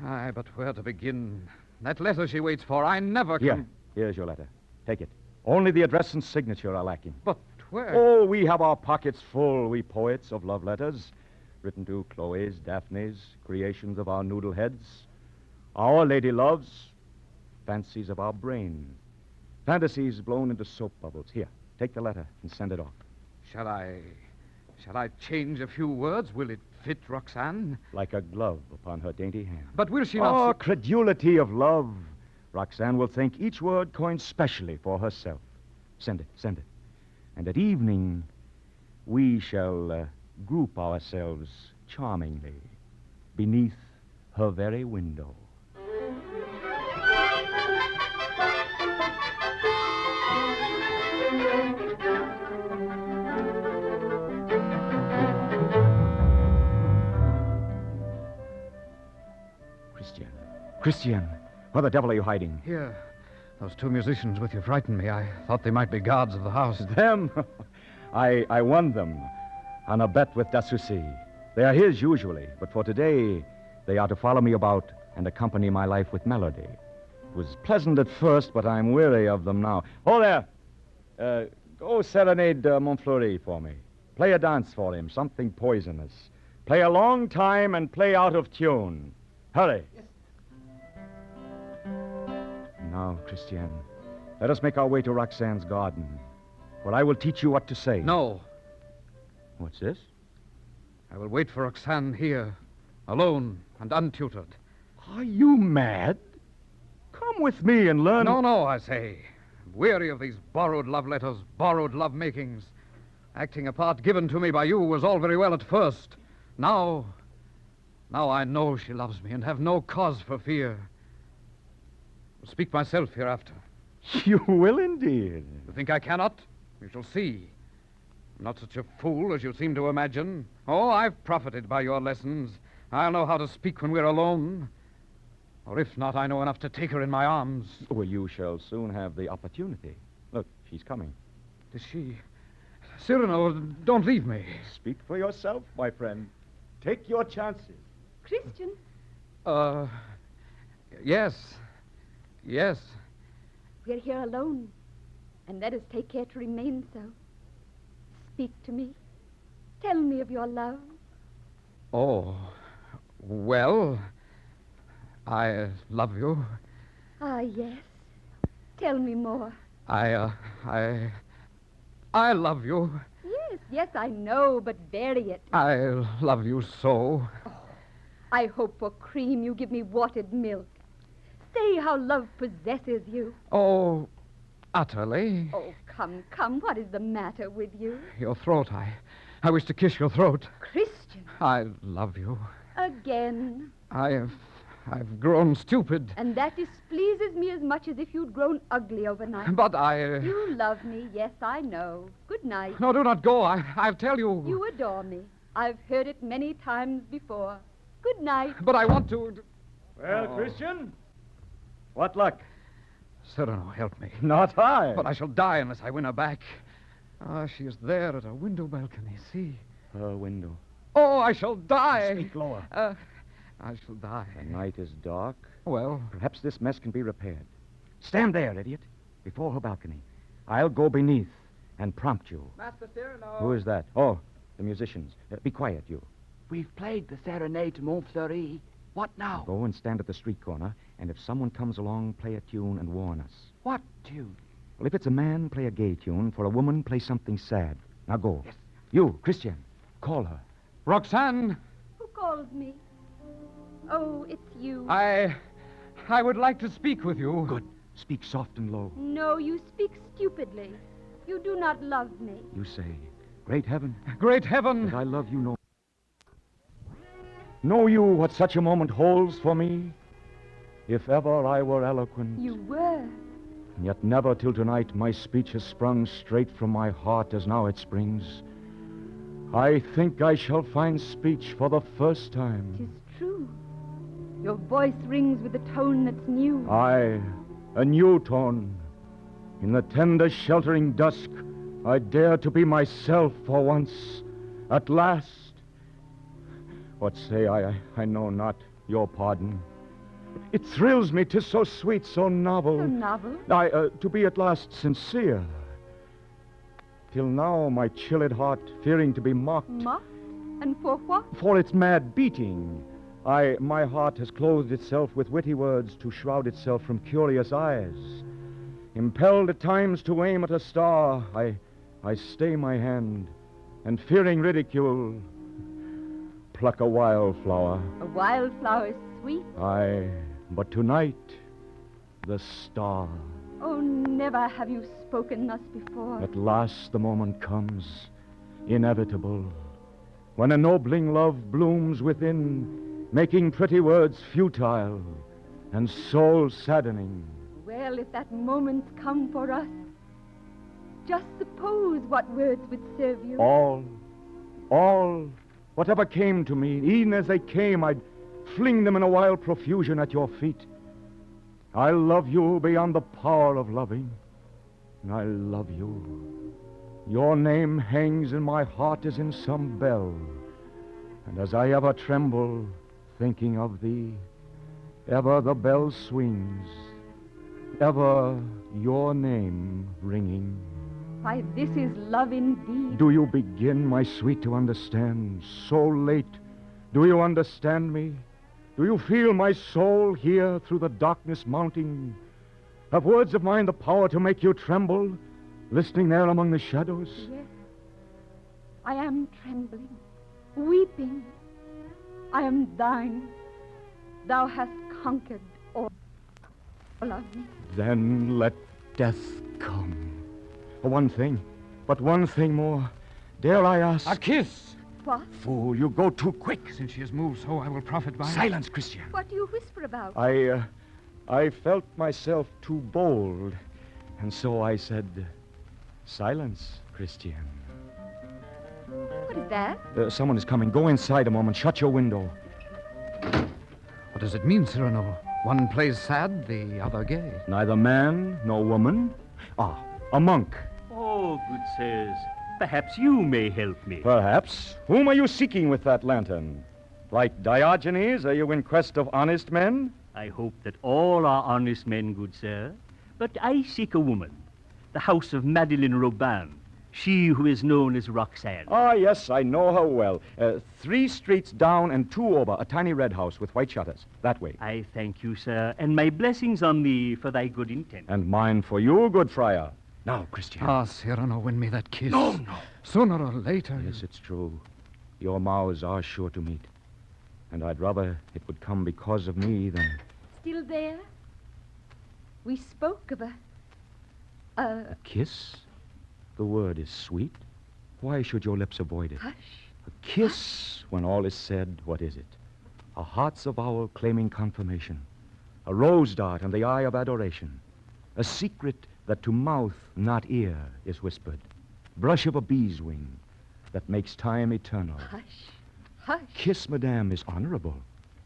[SPEAKER 2] Aye, but where to begin? That letter she waits for, I never can...
[SPEAKER 10] Here's your letter. Take it. Only the address and signature are lacking.
[SPEAKER 2] But where?
[SPEAKER 10] Oh, we have our pockets full, we poets, of love letters, written to Chloe's, Daphne's, creations of our noodle heads, our lady loves, fancies of our brain, fantasies blown into soap bubbles. Here, take the letter and send it off.
[SPEAKER 2] Shall I change a few words? Will it fit Roxanne?
[SPEAKER 10] Like a glove upon her dainty hand.
[SPEAKER 2] But will she not...
[SPEAKER 10] Oh, credulity of love. Roxanne will think each word coined specially for herself. Send it, send it. And at evening, we shall group ourselves charmingly beneath her very window. Christian, where the devil are you hiding?
[SPEAKER 2] Here. Those two musicians with you frightened me. I thought they might be guards of the house.
[SPEAKER 10] Them? I won them on a bet with Dasusi. They are his usually, but for today, they are to follow me about and accompany my life with melody. It was pleasant at first, but I'm weary of them now. Oh, there. Go serenade Montfleury for me. Play a dance for him, something poisonous. Play a long time and play out of tune. Hurry. Yes. Now, Christian, let us make our way to Roxanne's garden, where I will teach you what to say.
[SPEAKER 2] No.
[SPEAKER 10] What's this?
[SPEAKER 2] I will wait for Roxanne here, alone and untutored.
[SPEAKER 10] Are you mad? Come with me and learn...
[SPEAKER 2] No, I say. I'm weary of these borrowed love letters, borrowed love makings. Acting a part given to me by you was all very well at first. Now I know she loves me and have no cause for fear. I'll speak myself hereafter.
[SPEAKER 10] You will indeed.
[SPEAKER 2] You think I cannot? You shall see. I'm not such a fool as you seem to imagine. Oh, I've profited by your lessons. I'll know how to speak when we're alone. Or if not, I know enough to take her in my arms.
[SPEAKER 10] Well, you shall soon have the opportunity. Look, she's coming.
[SPEAKER 2] Is she... Cyrano, don't leave me.
[SPEAKER 10] Speak for yourself, my friend. Take your chances.
[SPEAKER 11] Christian?
[SPEAKER 2] Yes. Yes.
[SPEAKER 11] We're here alone, and let us take care to remain so. Speak to me. Tell me of your love.
[SPEAKER 2] Oh, well, I love you.
[SPEAKER 11] Ah, yes. Tell me more.
[SPEAKER 2] I love you.
[SPEAKER 11] Yes, I know, but vary it.
[SPEAKER 2] I love you so.
[SPEAKER 11] Oh, I hope for cream you give me watered milk. Say how love possesses you.
[SPEAKER 2] Oh, utterly.
[SPEAKER 11] Oh, come, what is the matter with you?
[SPEAKER 2] Your throat, I wish to kiss your throat.
[SPEAKER 11] Christian.
[SPEAKER 2] I love you.
[SPEAKER 11] Again.
[SPEAKER 2] I've I've grown stupid.
[SPEAKER 11] And that displeases me as much as if you'd grown ugly overnight.
[SPEAKER 2] But I...
[SPEAKER 11] You love me, yes, I know. Good night.
[SPEAKER 2] No, do not go. I'll tell you.
[SPEAKER 11] You adore me. I've heard it many times before. Good night.
[SPEAKER 2] But I want to...
[SPEAKER 10] Well, Christian, what luck?
[SPEAKER 2] Cyrano, help me.
[SPEAKER 10] Not I.
[SPEAKER 2] But I shall die unless I win her back. Ah, she is there at a window balcony. See?
[SPEAKER 10] Her window.
[SPEAKER 2] Oh, I shall die.
[SPEAKER 10] Speak lower.
[SPEAKER 2] I shall die.
[SPEAKER 10] The night is dark.
[SPEAKER 2] Well...
[SPEAKER 10] Perhaps this mess can be repaired. Stand there, idiot, before her balcony. I'll go beneath and prompt you.
[SPEAKER 7] Master Cyrano.
[SPEAKER 10] Who is that? Oh, the musicians. Be quiet, you.
[SPEAKER 7] We've played the serenade to Montfleury. What now?
[SPEAKER 10] Go and stand at the street corner, and if someone comes along, play a tune and warn us.
[SPEAKER 7] What tune?
[SPEAKER 10] Well, if it's a man, play a gay tune. For a woman, play something sad. Now go.
[SPEAKER 7] Yes.
[SPEAKER 10] You, Christian, call her.
[SPEAKER 2] Roxanne!
[SPEAKER 11] Who calls me? Oh, it's you.
[SPEAKER 2] I would like to speak with you.
[SPEAKER 10] Good. Speak soft and low.
[SPEAKER 11] No, you speak stupidly. You do not love me.
[SPEAKER 10] You say, great heaven.
[SPEAKER 2] Great heaven!
[SPEAKER 10] That I love you no. Know you what such a moment holds for me? If ever I were eloquent.
[SPEAKER 11] You were.
[SPEAKER 10] Yet never till tonight my speech has sprung straight from my heart as now it springs. I think I shall find speech for the first time.
[SPEAKER 11] 'Tis true. Your voice rings with a tone that's new.
[SPEAKER 10] Aye, a new tone. In the tender sheltering dusk, I dare to be myself for once. At last. What say I know not. Your pardon. It thrills me, 'tis so sweet, so novel.
[SPEAKER 11] So novel?
[SPEAKER 10] To be at last sincere. Till now, my chilled heart, fearing to be mocked.
[SPEAKER 11] Mocked? And for what?
[SPEAKER 10] For its mad beating. My heart has clothed itself with witty words to shroud itself from curious eyes. Impelled at times to aim at a star, I stay my hand, and fearing ridicule, pluck a wildflower.
[SPEAKER 11] A wildflower is sweet.
[SPEAKER 10] Aye, but tonight, the star.
[SPEAKER 11] Oh, never have you spoken thus before.
[SPEAKER 10] At last the moment comes, inevitable, when ennobling love blooms within, making pretty words futile and soul-saddening.
[SPEAKER 11] Well, if that moment's come for us, just suppose what words would serve you.
[SPEAKER 10] All, whatever came to me, even as they came, I'd fling them in a wild profusion at your feet. I love you beyond the power of loving. I love you. Your name hangs in my heart as in some bell. And as I ever tremble, thinking of thee, ever the bell swings, ever your name ringing.
[SPEAKER 11] Why, this is love indeed.
[SPEAKER 10] Do you begin, my sweet, to understand? So late. Do you understand me? Do you feel my soul here through the darkness mounting? Have words of mine the power to make you tremble, listening there among the shadows?
[SPEAKER 11] Yes. I am trembling, weeping. I am thine. Thou hast conquered all of me.
[SPEAKER 10] Then let death come. One thing, but one thing more. Dare I ask?
[SPEAKER 2] A kiss!
[SPEAKER 11] What?
[SPEAKER 10] Fool, you go too quick.
[SPEAKER 2] Since she has moved so, I will profit by it.
[SPEAKER 10] Silence, Christian.
[SPEAKER 11] What do you whisper about?
[SPEAKER 10] I felt myself too bold, and so I said, silence, Christian.
[SPEAKER 11] What is that?
[SPEAKER 10] Someone is coming. Go inside a moment. Shut your window.
[SPEAKER 2] What does it mean, Cyrano? One plays sad, the other gay.
[SPEAKER 10] Neither man nor woman. Ah, a monk.
[SPEAKER 12] Oh, good sirs, perhaps you may help me.
[SPEAKER 10] Perhaps. Whom are you seeking with that lantern? Like Diogenes, are you in quest of honest men?
[SPEAKER 12] I hope that all are honest men, good sir. But I seek a woman. The house of Madeleine Robin. She who is known as Roxanne.
[SPEAKER 10] Ah, yes, I know her well. 3 streets down and 2 over. A tiny red house with white shutters. That way.
[SPEAKER 12] I thank you, sir, and my blessings on thee for thy good intent.
[SPEAKER 10] And mine for you, good friar. Now, Christian.
[SPEAKER 2] Ah, Cyrano, win me that kiss.
[SPEAKER 10] No.
[SPEAKER 2] Sooner or later.
[SPEAKER 10] Yes, it's true. Your mouths are sure to meet. And I'd rather it would come because of me than...
[SPEAKER 11] Still there? We spoke of a
[SPEAKER 10] kiss? The word is sweet. Why should your lips avoid it?
[SPEAKER 11] Hush.
[SPEAKER 10] A kiss, when all is said, what is it? A heart's avowal claiming confirmation. A rose dart in the eye of adoration. A secret that to mouth, not ear, is whispered. Brush of a bee's wing that makes time eternal.
[SPEAKER 11] Hush. Hush.
[SPEAKER 10] Kiss, madame, is honorable.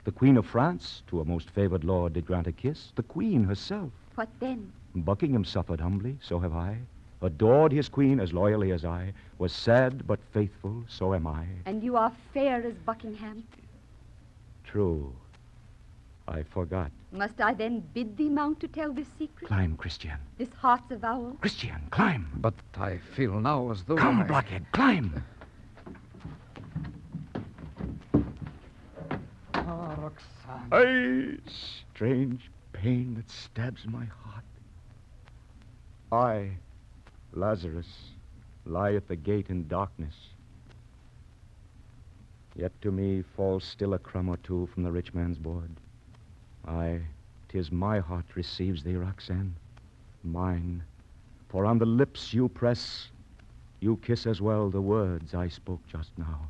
[SPEAKER 10] The Queen of France, to a most favored lord, did grant a kiss. The Queen herself.
[SPEAKER 11] What then?
[SPEAKER 10] Buckingham suffered humbly, so have I. Adored his queen as loyally as I. Was sad but faithful, so am I.
[SPEAKER 11] And you are fair as Buckingham.
[SPEAKER 10] True. I forgot.
[SPEAKER 11] Must I then bid thee mount to tell this secret?
[SPEAKER 10] Climb, Christian.
[SPEAKER 11] This heart's avowal?
[SPEAKER 10] Christian, climb.
[SPEAKER 2] But I feel now as though
[SPEAKER 10] Come,
[SPEAKER 2] I...
[SPEAKER 10] blockhead, climb.
[SPEAKER 2] Ah, Roxanne.
[SPEAKER 10] Ay, strange pain that stabs my heart. I, Lazarus, lie at the gate in darkness. Yet to me falls still a crumb or two from the rich man's board. Aye, 'tis my heart receives thee, Roxanne, mine. For on the lips you press, you kiss as well the words I spoke just now.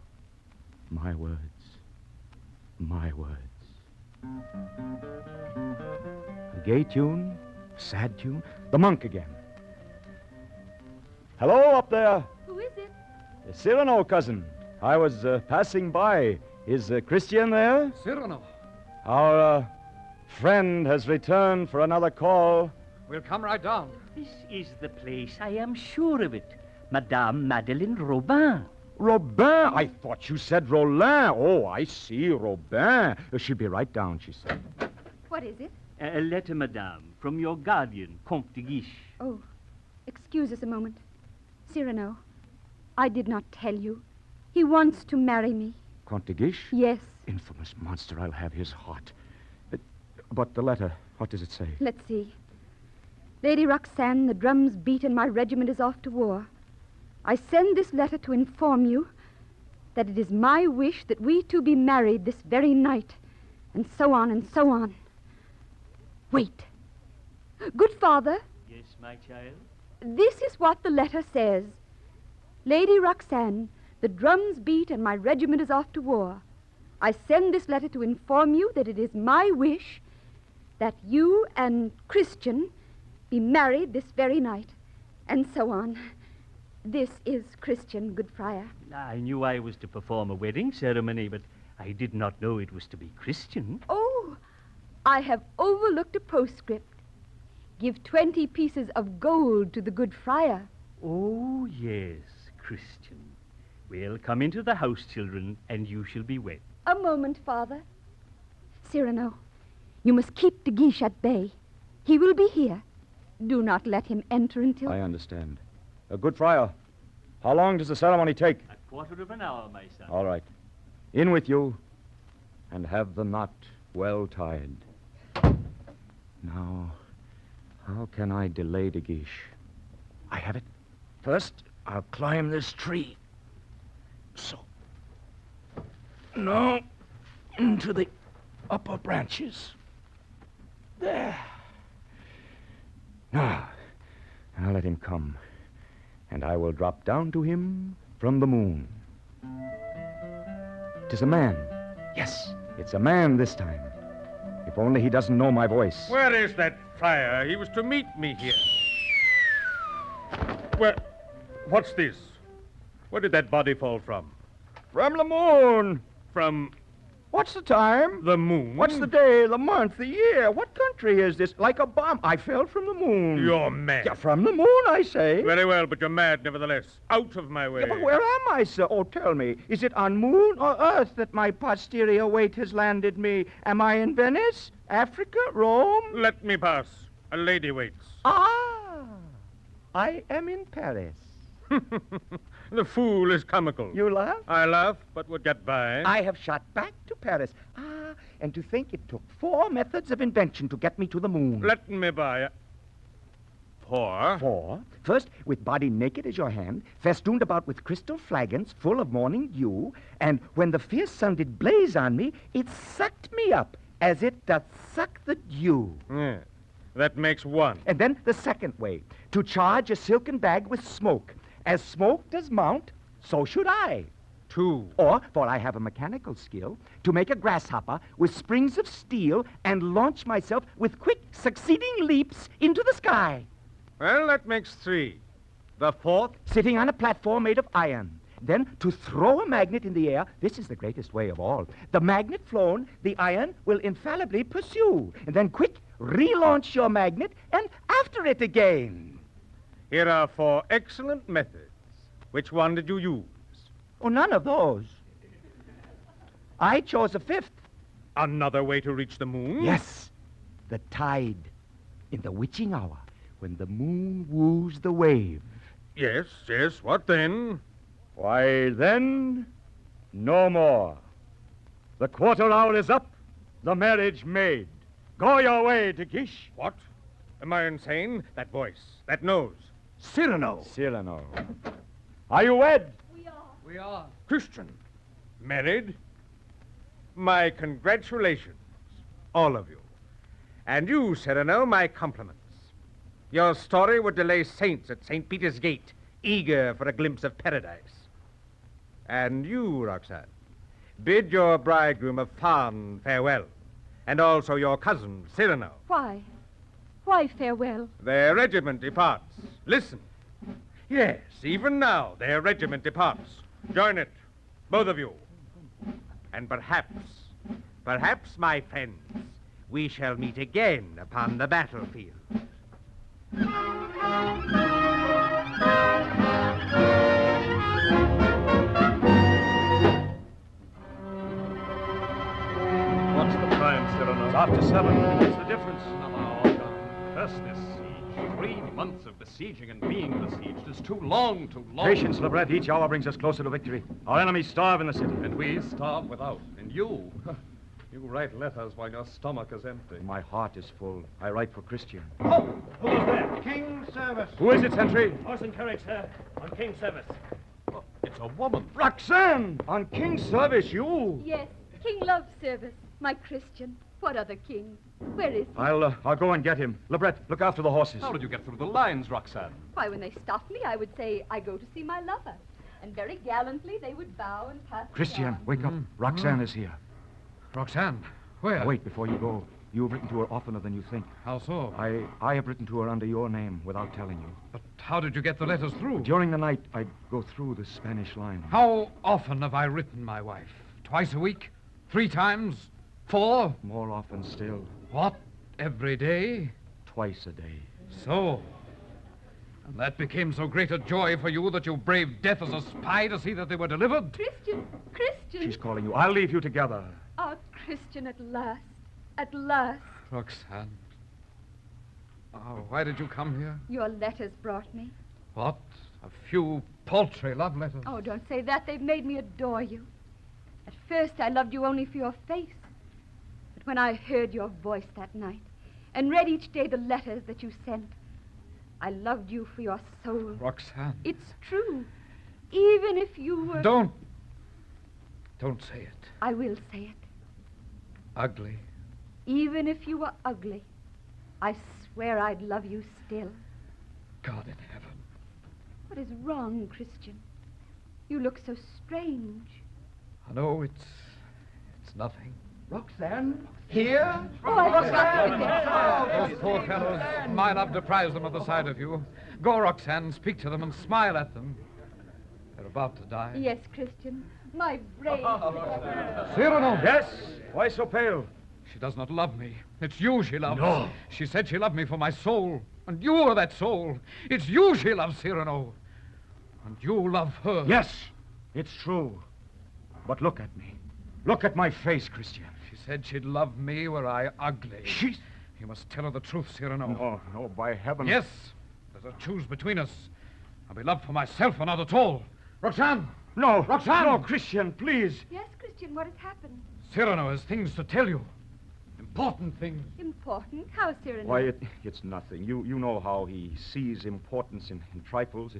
[SPEAKER 10] My words, my words. A gay tune, a sad tune, the monk again. Hello, up there.
[SPEAKER 11] Who is it?
[SPEAKER 10] Cyrano, cousin. I was passing by. Is Christian there?
[SPEAKER 2] Cyrano.
[SPEAKER 10] Our friend has returned for another call.
[SPEAKER 2] We'll come right down.
[SPEAKER 12] This is the place, I am sure of it. Madame Madeleine Robin.
[SPEAKER 10] Robin? I thought you said Rollin. Oh, I see, Robin. She'll be right down, she said.
[SPEAKER 11] What is it?
[SPEAKER 12] A letter, madame, from your guardian, Comte de Guiche.
[SPEAKER 11] Oh, excuse us a moment. Cyrano, I did not tell you. He wants to marry me.
[SPEAKER 10] Comte de Guiche?
[SPEAKER 11] Yes.
[SPEAKER 10] Infamous monster, I'll have his heart. But the letter, what does it say?
[SPEAKER 11] Let's see. Lady Roxanne, the drums beat and my regiment is off to war. I send this letter to inform you that it is my wish that we two be married this very night, and so on and so on. Wait. Good father.
[SPEAKER 12] Yes, my child?
[SPEAKER 11] This is what the letter says. Lady Roxanne, the drums beat and my regiment is off to war. I send this letter to inform you that it is my wish that you and Christian be married this very night, and so on. This is Christian, good friar.
[SPEAKER 12] I knew I was to perform a wedding ceremony, but I did not know it was to be Christian.
[SPEAKER 11] Oh, I have overlooked a postscript. Give 20 pieces of gold to the good friar.
[SPEAKER 12] Oh, yes, Christian. Well, come into the house, children, and you shall be wed.
[SPEAKER 11] A moment, father. Cyrano, you must keep de Guiche at bay. He will be here. Do not let him enter until...
[SPEAKER 10] I understand. Good friar, how long does the ceremony take?
[SPEAKER 12] A quarter of an hour, my son.
[SPEAKER 10] All right. In with you, and have the knot well tied. Now, how can I delay de Guiche? I have it. First, I'll climb this tree. So. Now, into the upper branches. There. Now, I'll let him come, and I will drop down to him from the moon. 'Tis a man. Yes, it's a man this time. If only he doesn't know my voice.
[SPEAKER 6] Where is that friar? He was to meet me here. What's this? Where did that body fall from?
[SPEAKER 10] From the moon.
[SPEAKER 6] From
[SPEAKER 10] What's the time?
[SPEAKER 6] the moon?
[SPEAKER 10] What's the day, the month, the year? What country is this? Like a bomb. I fell from the moon.
[SPEAKER 6] You're mad.
[SPEAKER 10] Yeah, from the moon, I say.
[SPEAKER 6] Very well, but you're mad nevertheless. Out of my way.
[SPEAKER 10] Yeah, but where am I, sir? Oh, tell me. Is it on moon or earth that my posterior weight has landed me? Am I in Venice? Africa? Rome?
[SPEAKER 6] Let me pass. A lady waits.
[SPEAKER 10] Ah, I am in Paris.
[SPEAKER 6] The fool is comical.
[SPEAKER 10] You laugh?
[SPEAKER 6] I laugh, but would get by.
[SPEAKER 10] I have shot back to Paris. Ah, and to think it took 4 methods of invention to get me to the moon.
[SPEAKER 6] Let me by. 4?
[SPEAKER 10] 4. First, with body naked as your hand, festooned about with crystal flagons full of morning dew, and when the fierce sun did blaze on me, it sucked me up as it doth suck the dew.
[SPEAKER 6] Yeah. That makes 1.
[SPEAKER 10] And then the second way, to charge a silken bag with smoke. As smoke does mount,
[SPEAKER 13] So should I.
[SPEAKER 2] 2.
[SPEAKER 13] Or, for I have a mechanical skill, to make a grasshopper with springs of steel and launch myself with quick, succeeding leaps into the sky.
[SPEAKER 6] Well, that makes 3. The 4th?
[SPEAKER 13] Sitting on a platform made of iron. Then, to throw a magnet in the air, this is the greatest way of all. The magnet flown, the iron will infallibly pursue. And then, quick, relaunch your magnet and after it again.
[SPEAKER 6] Here are 4 excellent methods. Which one did you use?
[SPEAKER 13] Oh, none of those. I chose a 5th.
[SPEAKER 6] Another way to reach the moon?
[SPEAKER 13] Yes, the tide. In the witching hour, when the moon woos the wave.
[SPEAKER 6] Yes, what then?
[SPEAKER 10] Why, then, no more. The quarter hour is up, the marriage made. Go your way, De Guiche.
[SPEAKER 6] What? Am I insane? That voice, that nose.
[SPEAKER 2] Cyrano.
[SPEAKER 10] Cyrano. Are you wed?
[SPEAKER 2] We are.
[SPEAKER 6] Christian. Married? My congratulations, all of you. And you, Cyrano, my compliments. Your story would delay saints at St. Peter's Gate, eager for a glimpse of paradise. And you, Roxanne, bid your bridegroom a fond farewell, and also your cousin, Cyrano.
[SPEAKER 11] Why? Why farewell?
[SPEAKER 6] Their regiment departs. Listen. Yes, even now their regiment departs. Join it, both of you. And perhaps, my friends, we shall meet again upon the battlefield.
[SPEAKER 4] What's the time, Cyrano?
[SPEAKER 10] It's after 7.
[SPEAKER 4] What's the difference? Curse this siege. 3 months of besieging and being besieged is too long.
[SPEAKER 10] Patience, Lebret. Each hour brings us closer to victory. Our enemies starve in the city.
[SPEAKER 3] And we starve without. And you write letters while your stomach is empty.
[SPEAKER 10] My heart is full. I write for Christian.
[SPEAKER 8] Oh, who's there?
[SPEAKER 7] King's service.
[SPEAKER 10] Who is it, sentry?
[SPEAKER 8] Horse and carriage, sir. On King's service.
[SPEAKER 3] It's a woman.
[SPEAKER 10] Roxanne! On King's service, you!
[SPEAKER 11] Yes, King loves service. My Christian. What other king? Where is he?
[SPEAKER 10] I'll go and get him. Lebret, look after the horses.
[SPEAKER 3] How did you get through the lines, Roxanne?
[SPEAKER 11] Why, when they stopped me, I would say, I go to see my lover. And very gallantly, they would bow and pass me
[SPEAKER 10] Christian,
[SPEAKER 11] on.
[SPEAKER 10] wake up. Roxanne is here.
[SPEAKER 2] Roxanne, where?
[SPEAKER 10] Wait, before you go. You have written to her oftener than you think.
[SPEAKER 2] How so?
[SPEAKER 10] I have written to her under your name without telling you.
[SPEAKER 2] But how did you get the letters through?
[SPEAKER 10] During the night, I'd go through the Spanish line.
[SPEAKER 2] How often have I written my wife? Twice a week? 3 times? 4?
[SPEAKER 10] More often still.
[SPEAKER 2] What? Every day?
[SPEAKER 10] Twice a day.
[SPEAKER 2] So. And that became so great a joy for you that you braved death as a spy to see that they were delivered?
[SPEAKER 11] Christian!
[SPEAKER 10] She's calling you. I'll leave you together.
[SPEAKER 11] Ah, Christian, at last. At last.
[SPEAKER 2] Roxanne. Oh, why did you come here?
[SPEAKER 11] Your letters brought me.
[SPEAKER 2] What? A few paltry love letters?
[SPEAKER 11] Oh, don't say that. They've made me adore you. At first, I loved you only for your face. But when I heard your voice that night and read each day the letters that you sent, I loved you for your soul.
[SPEAKER 2] Roxanne.
[SPEAKER 11] It's true. Even if you were...
[SPEAKER 2] Don't say it.
[SPEAKER 11] I will say it.
[SPEAKER 2] Ugly.
[SPEAKER 11] Even if you were ugly, I swear I'd love you still.
[SPEAKER 2] God in heaven.
[SPEAKER 11] What is wrong, Christian? You look so strange.
[SPEAKER 2] I know it's nothing.
[SPEAKER 7] Roxanne? Here?
[SPEAKER 11] Oh, Roxanne!
[SPEAKER 2] Those poor fellows. My love deprives them of the sight of you. Go, Roxanne, speak to them and smile at them. They're about to die.
[SPEAKER 11] Yes, Christian. My brave.
[SPEAKER 2] Cyrano!
[SPEAKER 10] Yes? Why so pale?
[SPEAKER 2] She does not love me. It's you she loves.
[SPEAKER 10] No.
[SPEAKER 2] She said she loved me for my soul. And you are that soul. It's you she loves, Cyrano. And you love her.
[SPEAKER 10] Yes, it's true. But look at me. Look at my face, Christian.
[SPEAKER 2] She said she'd love me were I ugly. You must tell her the truth, Cyrano.
[SPEAKER 10] No, by heaven.
[SPEAKER 2] Yes. There's a choose between us. I'll be loved for myself or not at all. Roxanne!
[SPEAKER 10] No.
[SPEAKER 2] Roxanne!
[SPEAKER 10] No, Christian, please.
[SPEAKER 11] Yes, Christian, what has happened?
[SPEAKER 2] Cyrano has things to tell you. Important things.
[SPEAKER 11] Important? How, Cyrano?
[SPEAKER 10] Why, it's nothing. You know how he sees importance in trifles.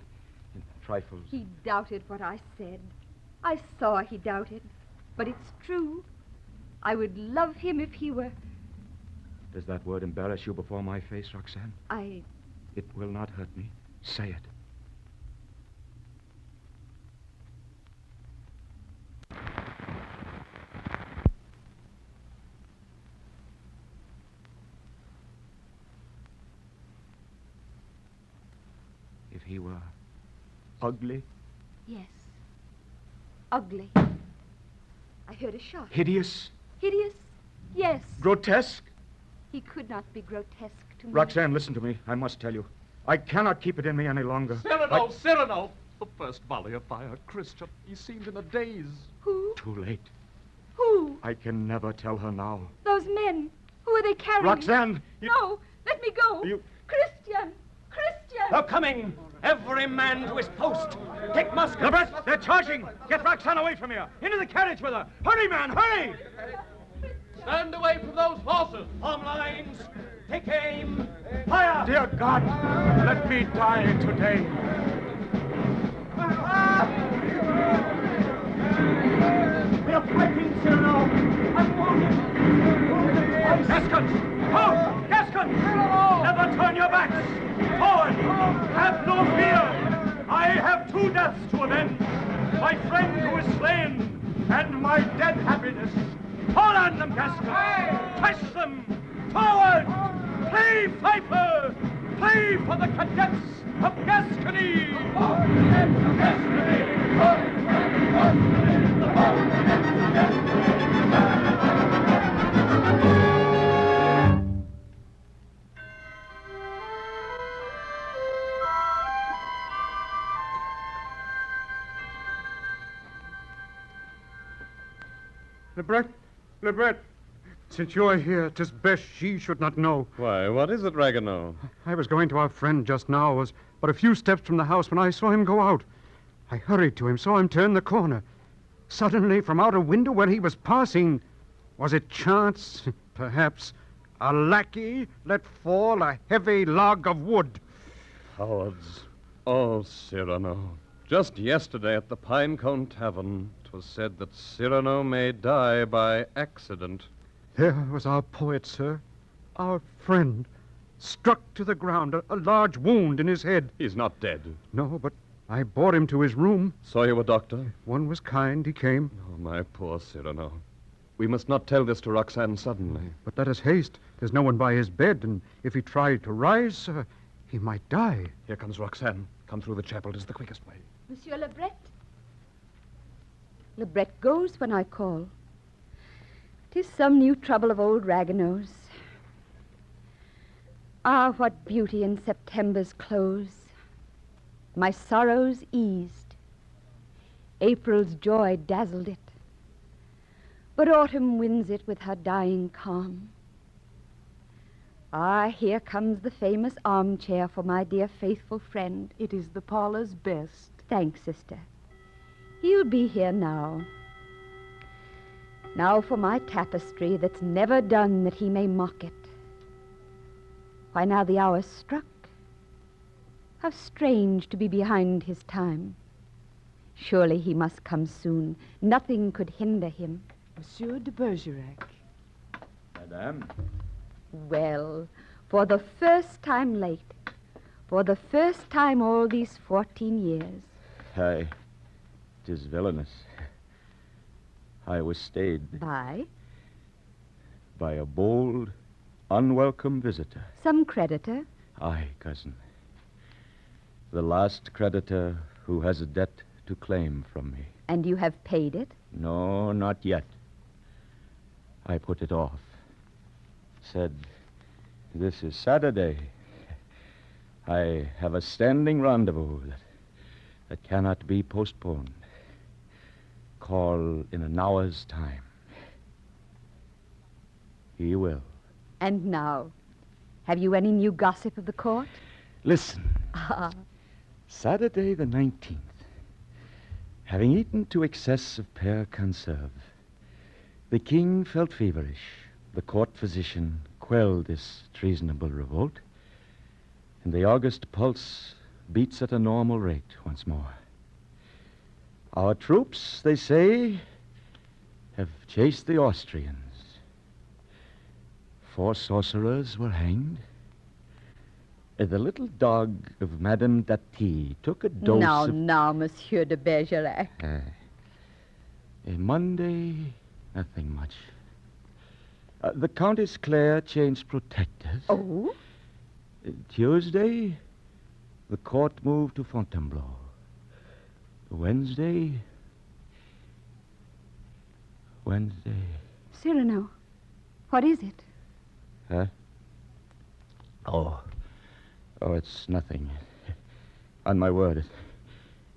[SPEAKER 10] In trifles.
[SPEAKER 11] He doubted what I said. I saw he doubted. But it's true. I would love him if he were...
[SPEAKER 10] Does that word embarrass you before my face, Roxanne? It will not hurt me. Say it.
[SPEAKER 13] he were ugly,
[SPEAKER 11] Yes. Ugly. I heard a shot.
[SPEAKER 13] hideous,
[SPEAKER 11] Hideous? Yes.
[SPEAKER 13] grotesque?
[SPEAKER 11] He could not be grotesque to me.
[SPEAKER 10] Roxanne, listen to me. I must tell you. I cannot keep it in me any longer.
[SPEAKER 3] Cyrano, Cyrano! The first volley of fire, Christian. He seemed in a daze.
[SPEAKER 11] Who?
[SPEAKER 10] Too late.
[SPEAKER 11] Who?
[SPEAKER 10] I can never tell her now.
[SPEAKER 11] Those men. Who are they carrying?
[SPEAKER 10] Roxanne!
[SPEAKER 11] No, let me go.
[SPEAKER 10] You-
[SPEAKER 11] Christian! Christian!
[SPEAKER 8] They're coming! Every man to his post! Take muskets!
[SPEAKER 10] Lebret, they're charging! Get Roxanne away from here! Into the carriage with her! Hurry, man, hurry!
[SPEAKER 3] Stand away from those horses!
[SPEAKER 8] Form lines! Take aim!
[SPEAKER 10] Fire! Dear God, let me die today.
[SPEAKER 8] They're fighting, Cyrano! I'm wounded!
[SPEAKER 10] Gascons! Ho! Gascons! Never turn your backs! Forward! Have no fear! I have two deaths to avenge. My friend who is slain, and my dead happiness. Fall on them, Gascons! Touch them! Forward! Play, Pfeiffer! Play for the cadets of Gascony!
[SPEAKER 2] Lebret, since you are here, 'tis best she should not know.
[SPEAKER 3] Why, what is it, Ragueneau?
[SPEAKER 2] I was going to our friend just now, was but a few steps from the house when I saw him go out. I hurried to him, saw him turn the corner. Suddenly, from out a window where he was passing, was it chance, perhaps, a lackey let fall a heavy log of wood.
[SPEAKER 3] Cowards. Oh, Cyrano. Just yesterday at the Pinecone Tavern, 'twas said that Cyrano may die by accident.
[SPEAKER 2] There was our poet, sir, our friend, struck to the ground, a large wound in his head.
[SPEAKER 3] He's not dead.
[SPEAKER 2] No, but I bore him to his room.
[SPEAKER 3] Saw you a doctor?
[SPEAKER 2] One was kind, he came.
[SPEAKER 3] Oh, my poor Cyrano. We must not tell this to Roxanne suddenly.
[SPEAKER 2] But let us haste. There's no one by his bed, and if he tried to rise, sir, he might die.
[SPEAKER 3] Here comes Roxanne. Come through the chapel. 'Tis the quickest way.
[SPEAKER 11] Monsieur Lebret? Lebret goes when I call. 'Tis some new trouble of old Ragueneau's. Ah, what beauty in September's close. My sorrows eased. April's joy dazzled it. But autumn wins it with her dying calm. Ah, here comes the famous armchair for my dear faithful friend.
[SPEAKER 9] It is the parlor's best.
[SPEAKER 11] Thanks, sister. He'll be here now. Now for my tapestry that's never done that he may mock it. Why, now the hour's struck. How strange to be behind his time. Surely he must come soon. Nothing could hinder him.
[SPEAKER 9] Monsieur de Bergerac.
[SPEAKER 10] Madame.
[SPEAKER 11] Well, for the first time late. For the first time all these 14 years.
[SPEAKER 10] Aye, 'tis villainous. I was stayed
[SPEAKER 11] By
[SPEAKER 10] by a bold, unwelcome visitor.
[SPEAKER 11] some creditor.
[SPEAKER 10] Aye, cousin. The last creditor who has a debt to claim from me.
[SPEAKER 11] And you have paid it?
[SPEAKER 10] No, not yet. I put it off. Said, this is Saturday. I have a standing rendezvous that cannot be postponed. Call in an hour's time. He will.
[SPEAKER 11] And now, have you any new gossip of the court?
[SPEAKER 10] Listen.
[SPEAKER 11] Ah,
[SPEAKER 10] Saturday the 19th. Having eaten to excess of Père Conserve, the king felt feverish. The court physician quelled this treasonable revolt, and the August pulse beats at a normal rate once more. Our troops, they say, have chased the Austrians. 4 sorcerers were hanged. The little dog of Madame Dati took a dose of...
[SPEAKER 11] now, Monsieur de Bergerac.
[SPEAKER 10] Monday, nothing much. The Countess Claire changed protectors.
[SPEAKER 11] Oh?
[SPEAKER 10] Tuesday, The court moved to Fontainebleau. Wednesday.
[SPEAKER 11] Cyrano, what is it?
[SPEAKER 10] Huh? Oh, it's nothing. On my word,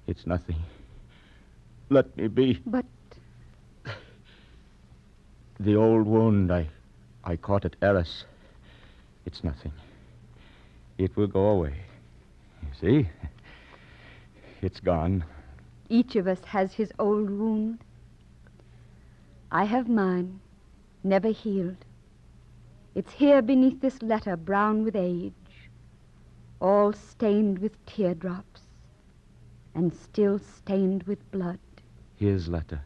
[SPEAKER 10] it's nothing. Let me be.
[SPEAKER 11] But...
[SPEAKER 10] The old wound I caught at Arras. It's nothing. It will go away. You see? It's gone.
[SPEAKER 11] Each of us has his old wound. I have mine, never healed. It's here beneath this letter, brown with age, all stained with teardrops, and still stained with blood.
[SPEAKER 10] His letter.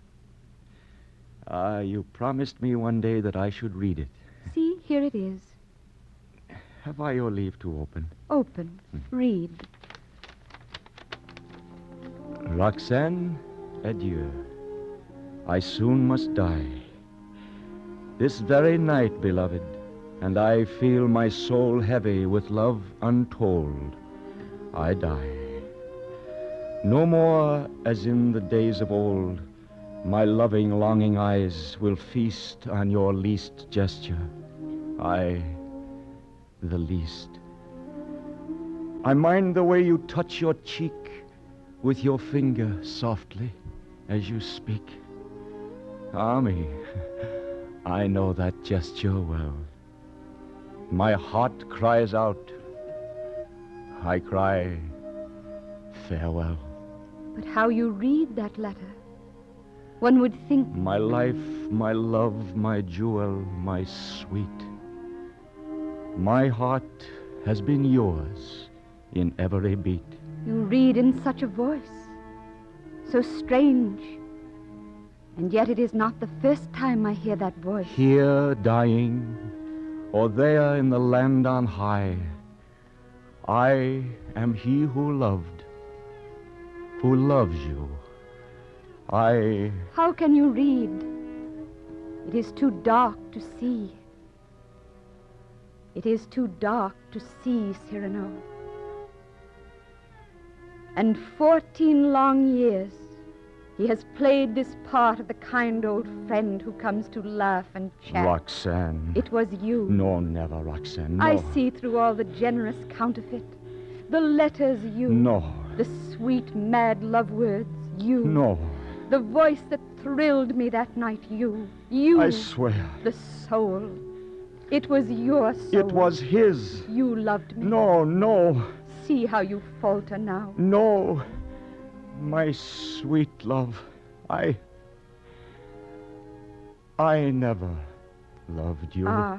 [SPEAKER 10] You promised me one day that I should read it.
[SPEAKER 11] See, here it is.
[SPEAKER 10] Have I your leave to open?
[SPEAKER 11] Open. Read.
[SPEAKER 10] Roxane, adieu. I soon must die. This very night, beloved, and I feel my soul heavy with love untold. I die. No more as in the days of old, my loving, longing eyes will feast on your least gesture. The least. I mind the way you touch your cheek with your finger softly as you speak. Ah, me, I know that gesture well. My heart cries out. I cry, farewell.
[SPEAKER 11] But how you read that letter, one would think...
[SPEAKER 10] My life, my love, my jewel, my sweet. My heart has been yours in every beat.
[SPEAKER 11] You read in such a voice, so strange. And yet it is not the first time I hear that voice.
[SPEAKER 10] Here dying, or there in the land on high, I am he who loved, who loves you.
[SPEAKER 11] How can you read? It is too dark to see. It is too dark to see, Cyrano. And 14 long years he has played this part of the kind old friend who comes to laugh and chat.
[SPEAKER 10] Roxane.
[SPEAKER 11] It was you.
[SPEAKER 10] No, never, Roxane, no.
[SPEAKER 11] I see through all the generous counterfeit. The letters, you.
[SPEAKER 10] No.
[SPEAKER 11] The sweet, mad love words, you.
[SPEAKER 10] No.
[SPEAKER 11] The voice that thrilled me that night, you. You.
[SPEAKER 10] I swear.
[SPEAKER 11] The soul. It was your soul.
[SPEAKER 10] It was his.
[SPEAKER 11] You loved me.
[SPEAKER 10] No, no.
[SPEAKER 11] See how you falter now.
[SPEAKER 10] No. My sweet love, I never loved you.
[SPEAKER 11] Ah.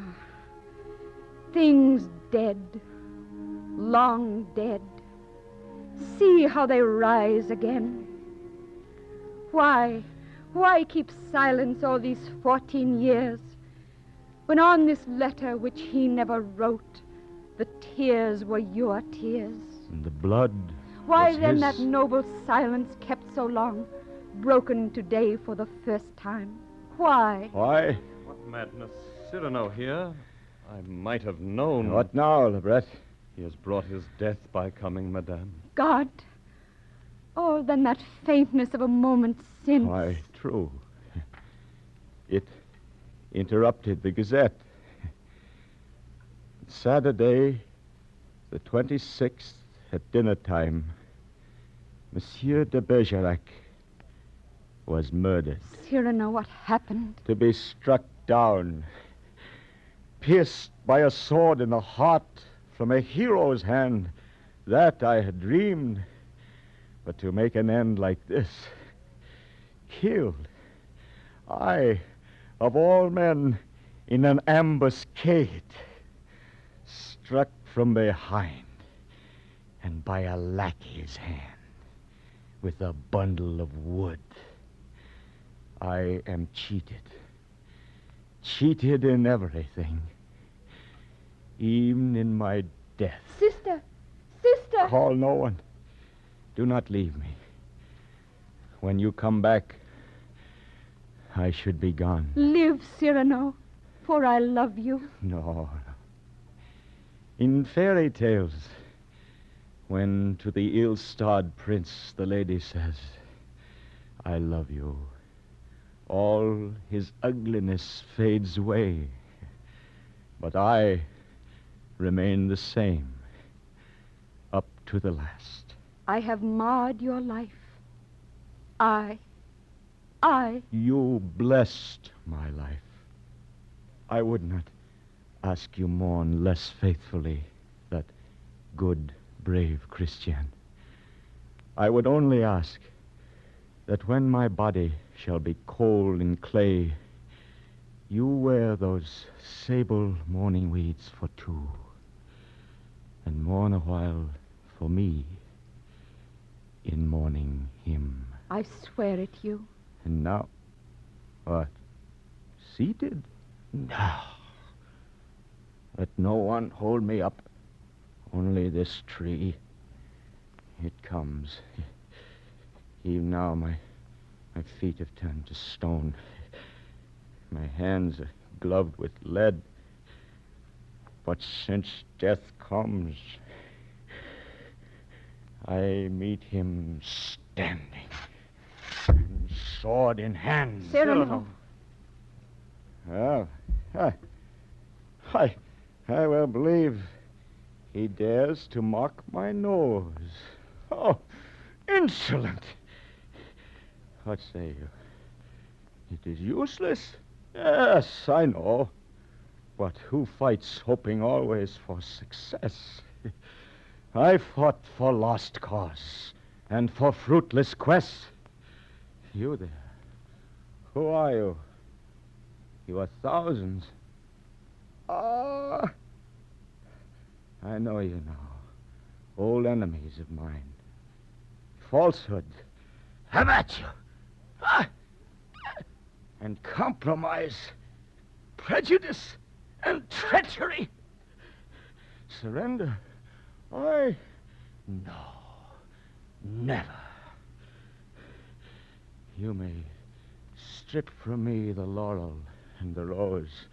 [SPEAKER 11] Things dead. Long dead. See how they rise again. Why keep silence all these 14 years, when on this letter which he never wrote, the tears were your tears?
[SPEAKER 10] And the blood.
[SPEAKER 11] Why
[SPEAKER 10] was
[SPEAKER 11] then
[SPEAKER 10] his.
[SPEAKER 11] that noble silence kept so long, broken today for the first time? Why?
[SPEAKER 10] Why?
[SPEAKER 3] What madness. Cyrano here. I might have known.
[SPEAKER 10] What now, Lebret?
[SPEAKER 3] He has brought his death by coming, madame.
[SPEAKER 11] God. Oh, then that faintness of a moment since.
[SPEAKER 10] Why, true. It interrupted the Gazette. Saturday, the 26th, at dinner time, Monsieur de Bergerac was murdered.
[SPEAKER 11] Cyrano, what happened?
[SPEAKER 10] To be struck down, pierced by a sword in the heart from a hero's hand, that I had dreamed. But to make an end like this, killed, I, of all men, in an ambuscade, struck from behind, and by a lackey's hand, with a bundle of wood. I am cheated. Cheated in everything, even in my death.
[SPEAKER 11] Sister!
[SPEAKER 10] Call no one. Do not leave me. When you come back, I should be gone.
[SPEAKER 11] Live, Cyrano, for I love you.
[SPEAKER 10] No. In fairy tales, When to the ill-starred prince the lady says, I love you, all his ugliness fades away, but I remain the same up to the last.
[SPEAKER 11] I have marred your life. I.
[SPEAKER 10] You blessed my life. I would not ask you mourn less faithfully that good, brave Christian. I would only ask that when my body shall be cold in clay, you wear those sable mourning weeds for two, and mourn a while for me in mourning him.
[SPEAKER 11] I swear it you.
[SPEAKER 10] And now, what? Seated? No. Let no one hold me up. Only this tree. It comes. Even now my feet have turned to stone. My hands are gloved with lead. But since death comes, I meet him standing, and sword in hand.
[SPEAKER 11] Cyrano.
[SPEAKER 10] Well, I well believe he dares to mock my nose. Oh, insolent! What say you? It is useless? Yes, I know. But who fights hoping always for success? I fought for lost cause and for fruitless quest. You there, who are you? You are thousands. Ah, I know you now. Old enemies of mine. Falsehood. Have at you. Ah! And compromise. Prejudice and treachery. Surrender. No. Never. You may strip from me the laurel and the rose.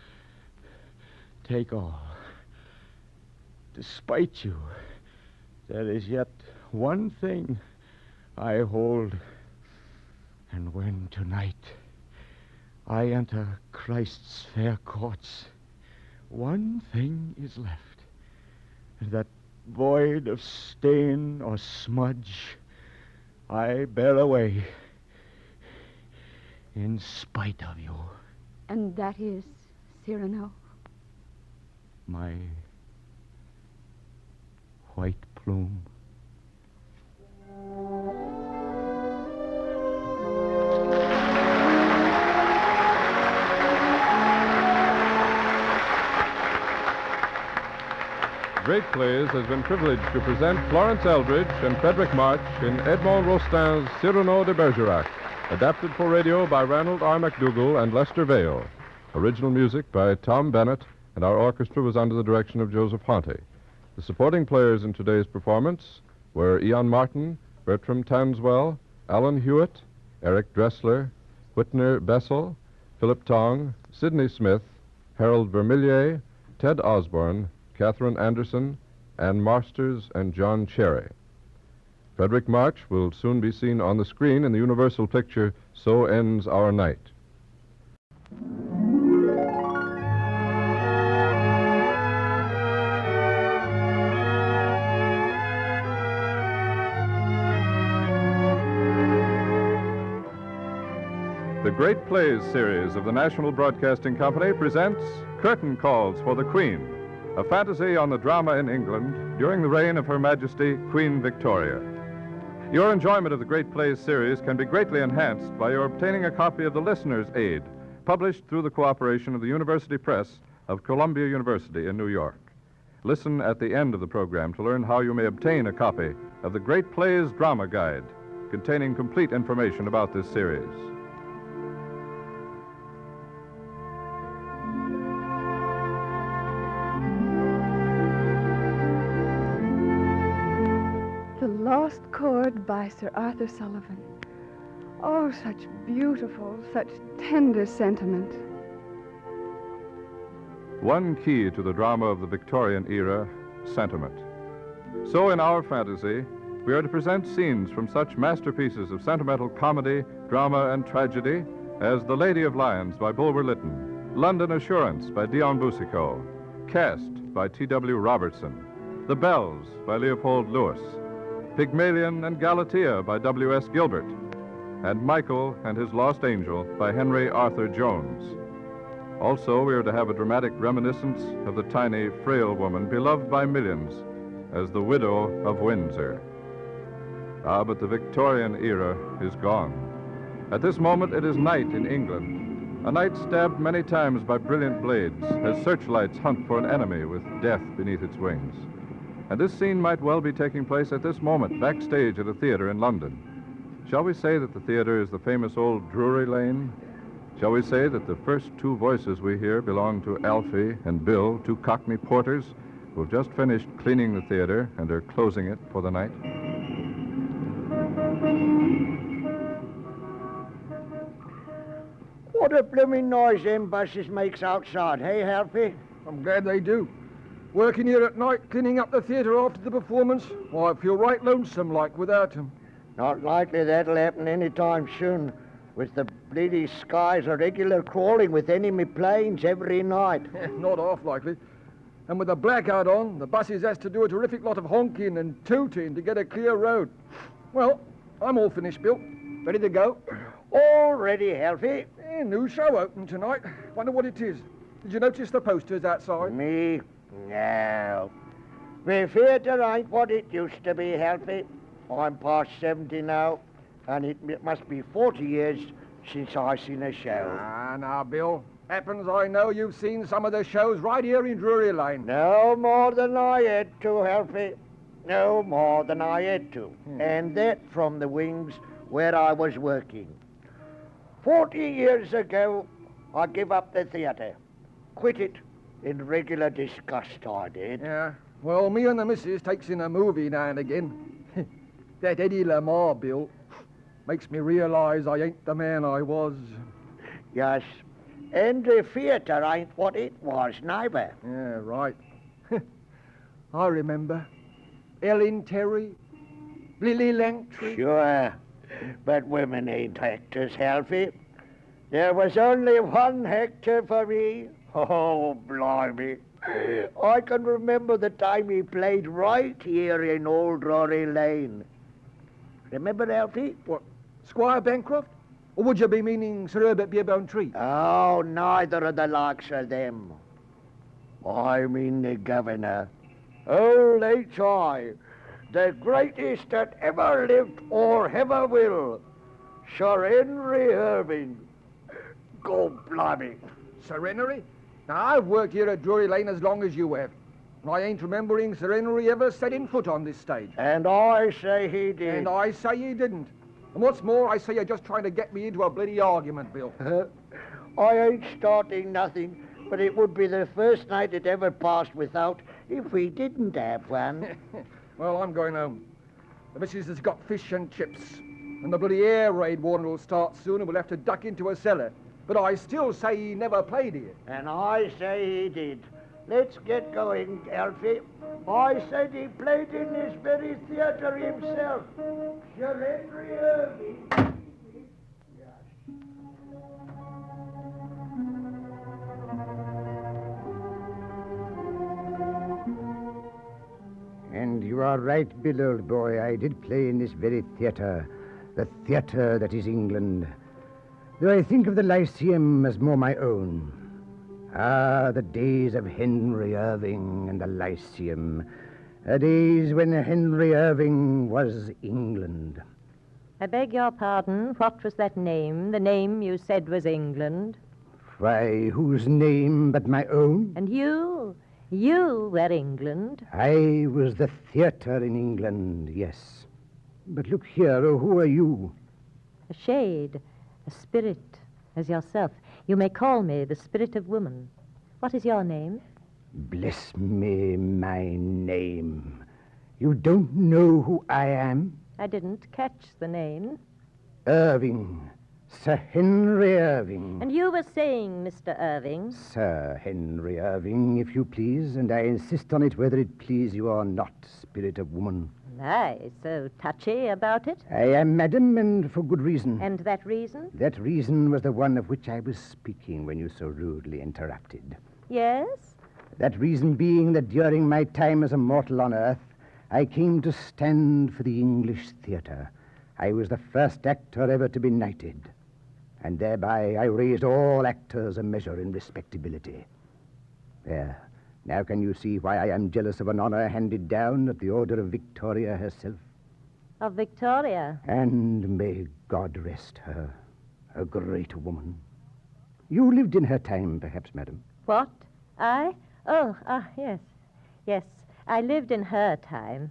[SPEAKER 10] Take all. Despite you, there is yet one thing I hold. And when tonight I enter Christ's fair courts, one thing is left. That void of stain or smudge I bear away in spite of you.
[SPEAKER 11] And that is, Cyrano?
[SPEAKER 10] My white plume.
[SPEAKER 1] Great Plays has been privileged to present Florence Eldridge and Frederick March in Edmond Rostan's Cyrano de Bergerac, adapted for radio by Ranald R. McDougall and Lester Vale. Original music by Tom Bennett, and our orchestra was under the direction of Joseph Honte. The supporting players in today's performance were Ian Martin, Bertram Tanswell, Alan Hewitt, Eric Dressler, Whitner Bessel, Philip Tong, Sidney Smith, Harold Vermillier, Ted Osborne, Catherine Anderson, Ann Marsters, and John Cherry. Frederick March will soon be seen on the screen in the Universal picture So Ends Our Night. The Great Plays series of the National Broadcasting Company presents Curtain Calls for the Queen, a fantasy on the drama in England during the reign of Her Majesty Queen Victoria. Your enjoyment of the Great Plays series can be greatly enhanced by your obtaining a copy of The Listener's Aid, published through the cooperation of the University Press of Columbia University in New York. Listen at the end of the program to learn how you may obtain a copy of the Great Plays Drama Guide, containing complete information about this series.
[SPEAKER 14] Lost Chord by Sir Arthur Sullivan. Oh, such beautiful, such tender sentiment.
[SPEAKER 1] One key to the drama of the Victorian era, sentiment. So in our fantasy, we are to present scenes from such masterpieces of sentimental comedy, drama, and tragedy as The Lady of Lions by Bulwer Lytton, London Assurance by Dion Boucicault, Cast by T.W. Robertson, The Bells by Leopold Lewis, Pygmalion and Galatea by W.S. Gilbert, and Michael and His Lost Angel by Henry Arthur Jones. Also, we are to have a dramatic reminiscence of the tiny, frail woman beloved by millions as the Widow of Windsor. Ah, but the Victorian era is gone. At this moment, it is night in England, a night stabbed many times by brilliant blades as searchlights hunt for an enemy with death beneath its wings. And this scene might well be taking place at this moment backstage at a theater in London. Shall we say that the theater is the famous old Drury Lane? Shall we say that the first two voices we hear belong to Alfie and Bill, two Cockney porters who have just finished cleaning the theater and are closing it for the night?
[SPEAKER 15] What a blooming noise them buses makes outside, hey, Alfie?
[SPEAKER 16] I'm glad they do. Working here at night, cleaning up the theatre after the performance, why, I feel right lonesome like without them.
[SPEAKER 15] Not likely that'll happen any time soon. With the bleedy skies are regular crawling with enemy planes every night.
[SPEAKER 16] Not half likely. And with the blackout on, the buses has to do a terrific lot of honking and tooting to get a clear road. Well, I'm all finished, Bill. Ready to go?
[SPEAKER 15] All ready, Alfie.
[SPEAKER 16] New show open tonight. Wonder what it is. Did you notice the posters outside?
[SPEAKER 15] Me? No. The theatre ain't what it used to be, Alfie. I'm past 70 now, and it must be 40 years since I seen a show.
[SPEAKER 16] Ah, now, Bill. Happens I know you've seen some of the shows right here in Drury Lane.
[SPEAKER 15] No more than I had to, Alfie. No more than I had to. And that from the wings where I was working. 40 years ago, I give up the theatre. Quit it in regular disgust, I did.
[SPEAKER 16] Yeah. Well, me and the missus takes in a movie now and again. That Eddie Lamar, Bill, makes me realize I ain't the man I was.
[SPEAKER 15] Yes. And the theatre ain't what it was, neither.
[SPEAKER 16] Yeah, right. I remember. Ellen Terry, Lily Langtry.
[SPEAKER 15] Sure. But women ain't actors, Alfie. There was only one actor for me. Oh, blimey. I can remember the time he played right here in Old Drury Lane. Remember, Alfie?
[SPEAKER 16] What, Squire Bancroft? Or would you be meaning Sir Herbert Beerbone Tree?
[SPEAKER 15] Oh, neither of the likes of them. I mean the governor. Old H.I., the greatest that ever lived or ever will. Sir Henry Irving. God blimey.
[SPEAKER 16] Sir Henry? Now, I've worked here at Drury Lane as long as you have. And I ain't remembering Sir Henry ever setting foot on this stage.
[SPEAKER 15] And I say he did.
[SPEAKER 16] And I say he didn't. And what's more, I say you're just trying to get me into a bloody argument, Bill.
[SPEAKER 15] I ain't starting nothing, but it would be the first night it ever passed without if we didn't have one.
[SPEAKER 16] Well, I'm going home. The missus has got fish and chips. And the bloody air raid warning will start soon and we'll have to duck into a cellar. But I still say he never played here.
[SPEAKER 15] And I say he did. Let's get going, Alfie. I said he played in this very theatre himself. Sir Henry Irving.
[SPEAKER 17] And you are right, Bill, old boy. I did play in this very theatre. The theatre that is England. Though I think of the Lyceum as more my own. Ah, the days of Henry Irving and the Lyceum. The days when Henry Irving was England.
[SPEAKER 18] I beg your pardon. What was that name? The name you said was England?
[SPEAKER 17] Why, whose name but my own?
[SPEAKER 18] And you? You were England.
[SPEAKER 17] I was the theatre in England, yes. But look here, who are you?
[SPEAKER 18] A shade, a spirit, as yourself. You may call me the Spirit of Woman. What is your name?
[SPEAKER 17] Bless me, my name. You don't know who I am?
[SPEAKER 18] I didn't catch the name.
[SPEAKER 17] Irving, Sir Henry Irving.
[SPEAKER 18] And you were saying, Mr. Irving?
[SPEAKER 17] Sir Henry Irving, if you please, and I insist on it whether it please you or not, spirit of woman.
[SPEAKER 18] Aye, so touchy about it?
[SPEAKER 17] I am, madam, and for good reason.
[SPEAKER 18] And that reason?
[SPEAKER 17] That reason was the one of which I was speaking when you so rudely interrupted.
[SPEAKER 18] Yes?
[SPEAKER 17] That reason being that during my time as a mortal on earth, I came to stand for the English theatre. I was the first actor ever to be knighted, and thereby I raised all actors a measure in respectability. There. Now can you see why I am jealous of an honor handed down at the order of Victoria herself?
[SPEAKER 18] Of Victoria?
[SPEAKER 17] And may God rest her, a great woman. You lived in her time, perhaps, madam.
[SPEAKER 18] What? I? Oh, yes. Yes, I lived in her time.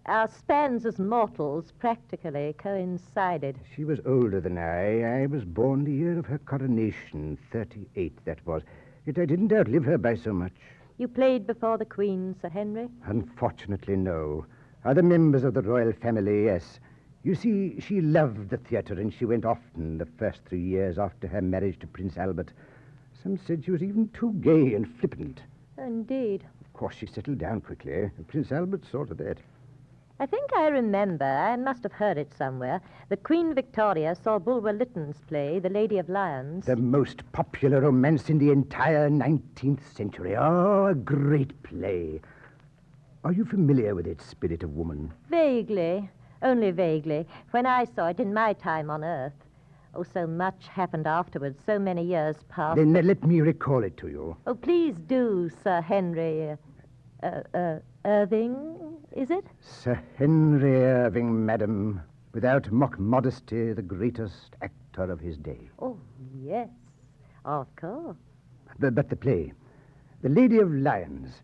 [SPEAKER 18] Our spans as mortals practically coincided.
[SPEAKER 17] She was older than I. I was born the year of her coronation, 38, that was. Yet I didn't outlive her by so much.
[SPEAKER 18] You played before the Queen, Sir Henry?
[SPEAKER 17] Unfortunately, no. Other members of the royal family, yes. You see, she loved the theatre, and she went often the first 3 years after her marriage to Prince Albert. Some said she was even too gay and flippant.
[SPEAKER 18] Indeed.
[SPEAKER 17] Of course, she settled down quickly. Prince Albert saw to that.
[SPEAKER 18] I think I remember, I must have heard it somewhere, that Queen Victoria saw Bulwer Lytton's play, The Lady of Lyons.
[SPEAKER 17] The most popular romance in the entire 19th century. Oh, a great play. Are you familiar with it, Spirit of Woman?
[SPEAKER 18] Vaguely, only vaguely. When I saw it in my time on Earth. Oh, so much happened afterwards, so many years passed.
[SPEAKER 17] Then let me recall it to you.
[SPEAKER 18] Oh, please do, Sir Henry... Irving, is it?
[SPEAKER 17] Sir Henry Irving, madam. Without mock modesty, the greatest actor of his day.
[SPEAKER 18] Oh, yes, of course.
[SPEAKER 17] But the play. The Lady of Lyons.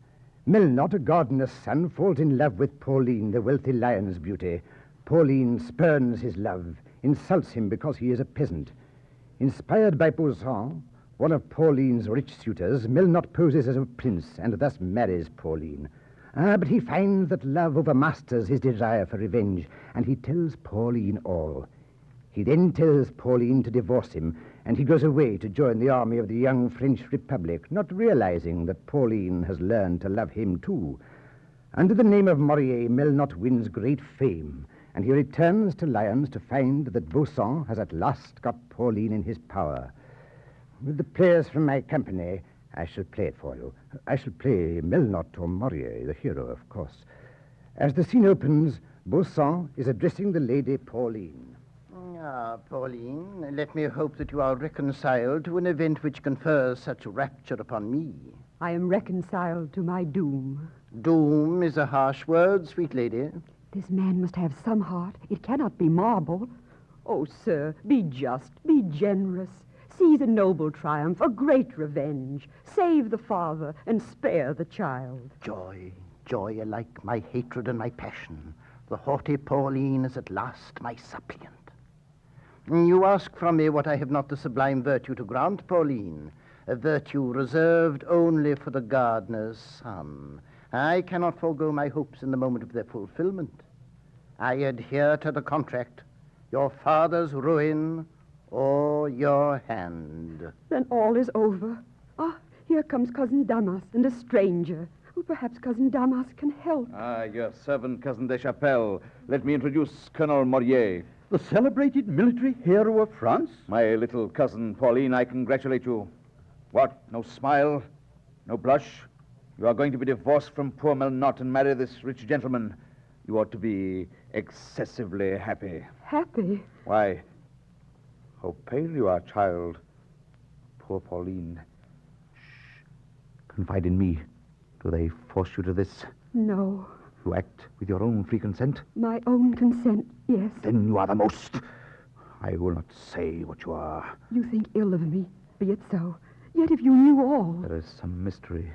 [SPEAKER 17] Melnot, a gardener's son, falls in love with Pauline, the wealthy lion's beauty. Pauline spurns his love, insults him because he is a peasant. Inspired by Beauchamp, one of Pauline's rich suitors, Melnot poses as a prince and thus marries Pauline. But he finds that love overmasters his desire for revenge, and he tells Pauline all. He then tells Pauline to divorce him, and he goes away to join the army of the young French Republic, not realizing that Pauline has learned to love him too. Under the name of Morier, Melnot wins great fame, and he returns to Lyons to find that Beauchamp has at last got Pauline in his power. With the players from my company, I shall play it for you. I shall play Melnot or Morier, the hero, of course. As the scene opens, Beauchamp is addressing the Lady Pauline.
[SPEAKER 15] Pauline, let me hope that you are reconciled to an event which confers such rapture upon me.
[SPEAKER 9] I am reconciled to my doom.
[SPEAKER 15] Doom is a harsh word, sweet lady.
[SPEAKER 9] This man must have some heart. It cannot be marble. Oh, sir, be just, be generous. Seize a noble triumph, a great revenge. Save the father and spare the child.
[SPEAKER 15] Joy alike my hatred and my passion. The haughty Pauline is at last my suppliant. You ask from me what I have not the sublime virtue to grant, Pauline, a virtue reserved only for the gardener's son. I cannot forego my hopes in the moment of their fulfillment. I adhere to the contract, your father's ruin or your hand.
[SPEAKER 9] Then all is over. Here comes Cousin Damas and a stranger. Oh, perhaps Cousin Damas can help.
[SPEAKER 19] Your servant, Cousin Deschapelles. Let me introduce Colonel Morier.
[SPEAKER 20] The celebrated military hero of France?
[SPEAKER 19] My little cousin, Pauline, I congratulate you. What? No smile? No blush? You are going to be divorced from poor Melnot and marry this rich gentleman. You ought to be excessively happy.
[SPEAKER 9] Happy?
[SPEAKER 19] Why? How pale you are, child. Poor Pauline. Shh. Confide in me. Do they force you to this?
[SPEAKER 9] No.
[SPEAKER 19] You act with your own free consent?
[SPEAKER 9] My own consent, yes.
[SPEAKER 19] Then you are the most. I will not say what you are.
[SPEAKER 9] You think ill of me. Be it so. Yet if you knew all...
[SPEAKER 19] There is some mystery.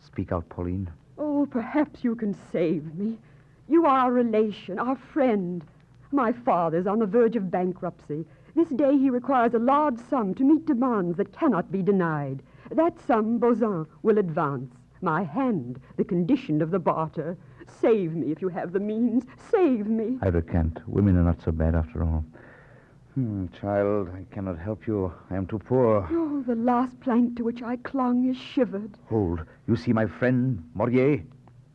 [SPEAKER 19] Speak out, Pauline.
[SPEAKER 9] Oh, perhaps you can save me. You are our relation, our friend. My father's on the verge of bankruptcy. This day he requires a large sum to meet demands that cannot be denied. That sum Beauchamp will advance. My hand, the condition of the barter. Save me if you have the means. Save me.
[SPEAKER 19] I recant. Women are not so bad after all. Child, I cannot help you. I am too poor.
[SPEAKER 9] Oh, the last plank to which I clung is shivered.
[SPEAKER 19] Hold. You see my friend, Morier?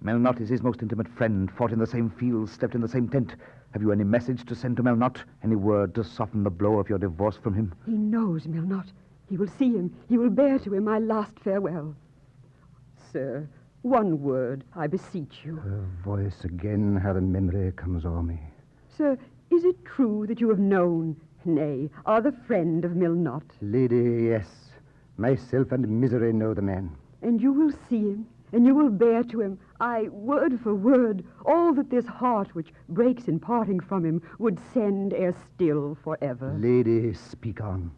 [SPEAKER 19] Melnot is his most intimate friend, fought in the same fields, slept in the same tent. Have you any message to send to Melnot? Any word to soften the blow of your divorce from him?
[SPEAKER 9] He knows Melnot. He will see him. He will bear to him my last farewell. Sir, one word, I beseech you.
[SPEAKER 17] Her voice again, how the memory comes o'er me.
[SPEAKER 9] Sir, is it true that you have known, nay, are the friend of Melnot?
[SPEAKER 17] Lady, yes. Myself and Misery know the man.
[SPEAKER 9] And you will see him, and you will bear to him, aye, word for word, all that this heart which breaks in parting from him would send ere still forever.
[SPEAKER 17] Lady, speak on.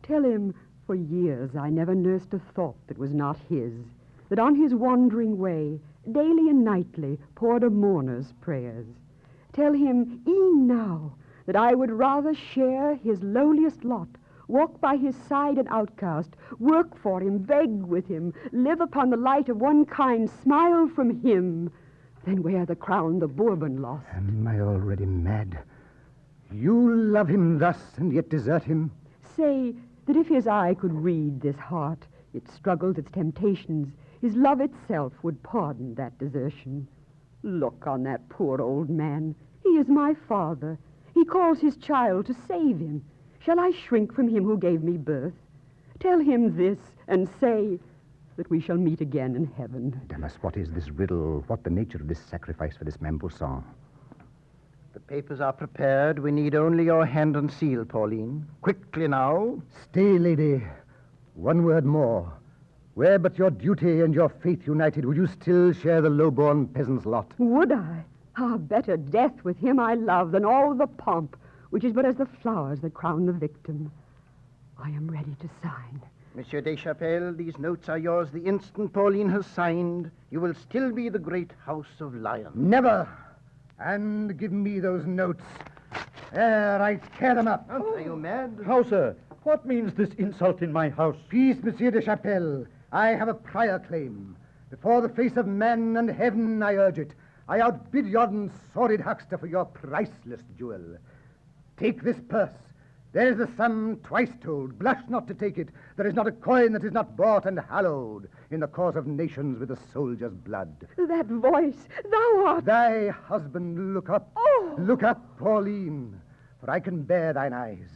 [SPEAKER 9] Tell him, for years I never nursed a thought that was not his, that on his wandering way, daily and nightly, poured a mourner's prayers. Tell him, e'en now, that I would rather share his lowliest lot, walk by his side an outcast, work for him, beg with him, live upon the light of one kind, smile from him, than wear the crown the Bourbon lost.
[SPEAKER 17] Am I already mad? You love him thus, and yet desert him?
[SPEAKER 9] Say that if his eye could read this heart, its struggles, its temptations, his love itself would pardon that desertion. Look on that poor old man. He is my father. He calls his child to save him. Shall I shrink from him who gave me birth? Tell him this, and say that we shall meet again in heaven.
[SPEAKER 17] Damas, what is this riddle? What the nature of this sacrifice for this man Bousson?
[SPEAKER 15] The papers are prepared. We need only your hand and seal, Pauline. Quickly now.
[SPEAKER 17] Stay, lady. One word more. Were but your duty and your faith united, would you still share the low-born peasant's lot?
[SPEAKER 9] Would I? Ah, better death with him I love than all the pomp, which is but as the flowers that crown the victim. I am ready to sign.
[SPEAKER 15] Monsieur Deschapelles, these notes are yours the instant Pauline has signed. You will still be the great House of Lion.
[SPEAKER 17] Never! And give me those notes. There, I tear them up.
[SPEAKER 15] Are you mad?
[SPEAKER 20] How, sir? What means this insult in my house?
[SPEAKER 17] Peace, Monsieur Deschapelles. I have a prior claim. Before the face of man and heaven, I urge it. I outbid yon sordid huckster for your priceless jewel. Take this purse. There is the sum twice told. Blush not to take it. There is not a coin that is not bought and hallowed in the cause of nations with a soldier's blood.
[SPEAKER 9] That voice, thou art...
[SPEAKER 17] Thy husband, look up.
[SPEAKER 9] Oh!
[SPEAKER 17] Look up, Pauline, for I can bear thine eyes.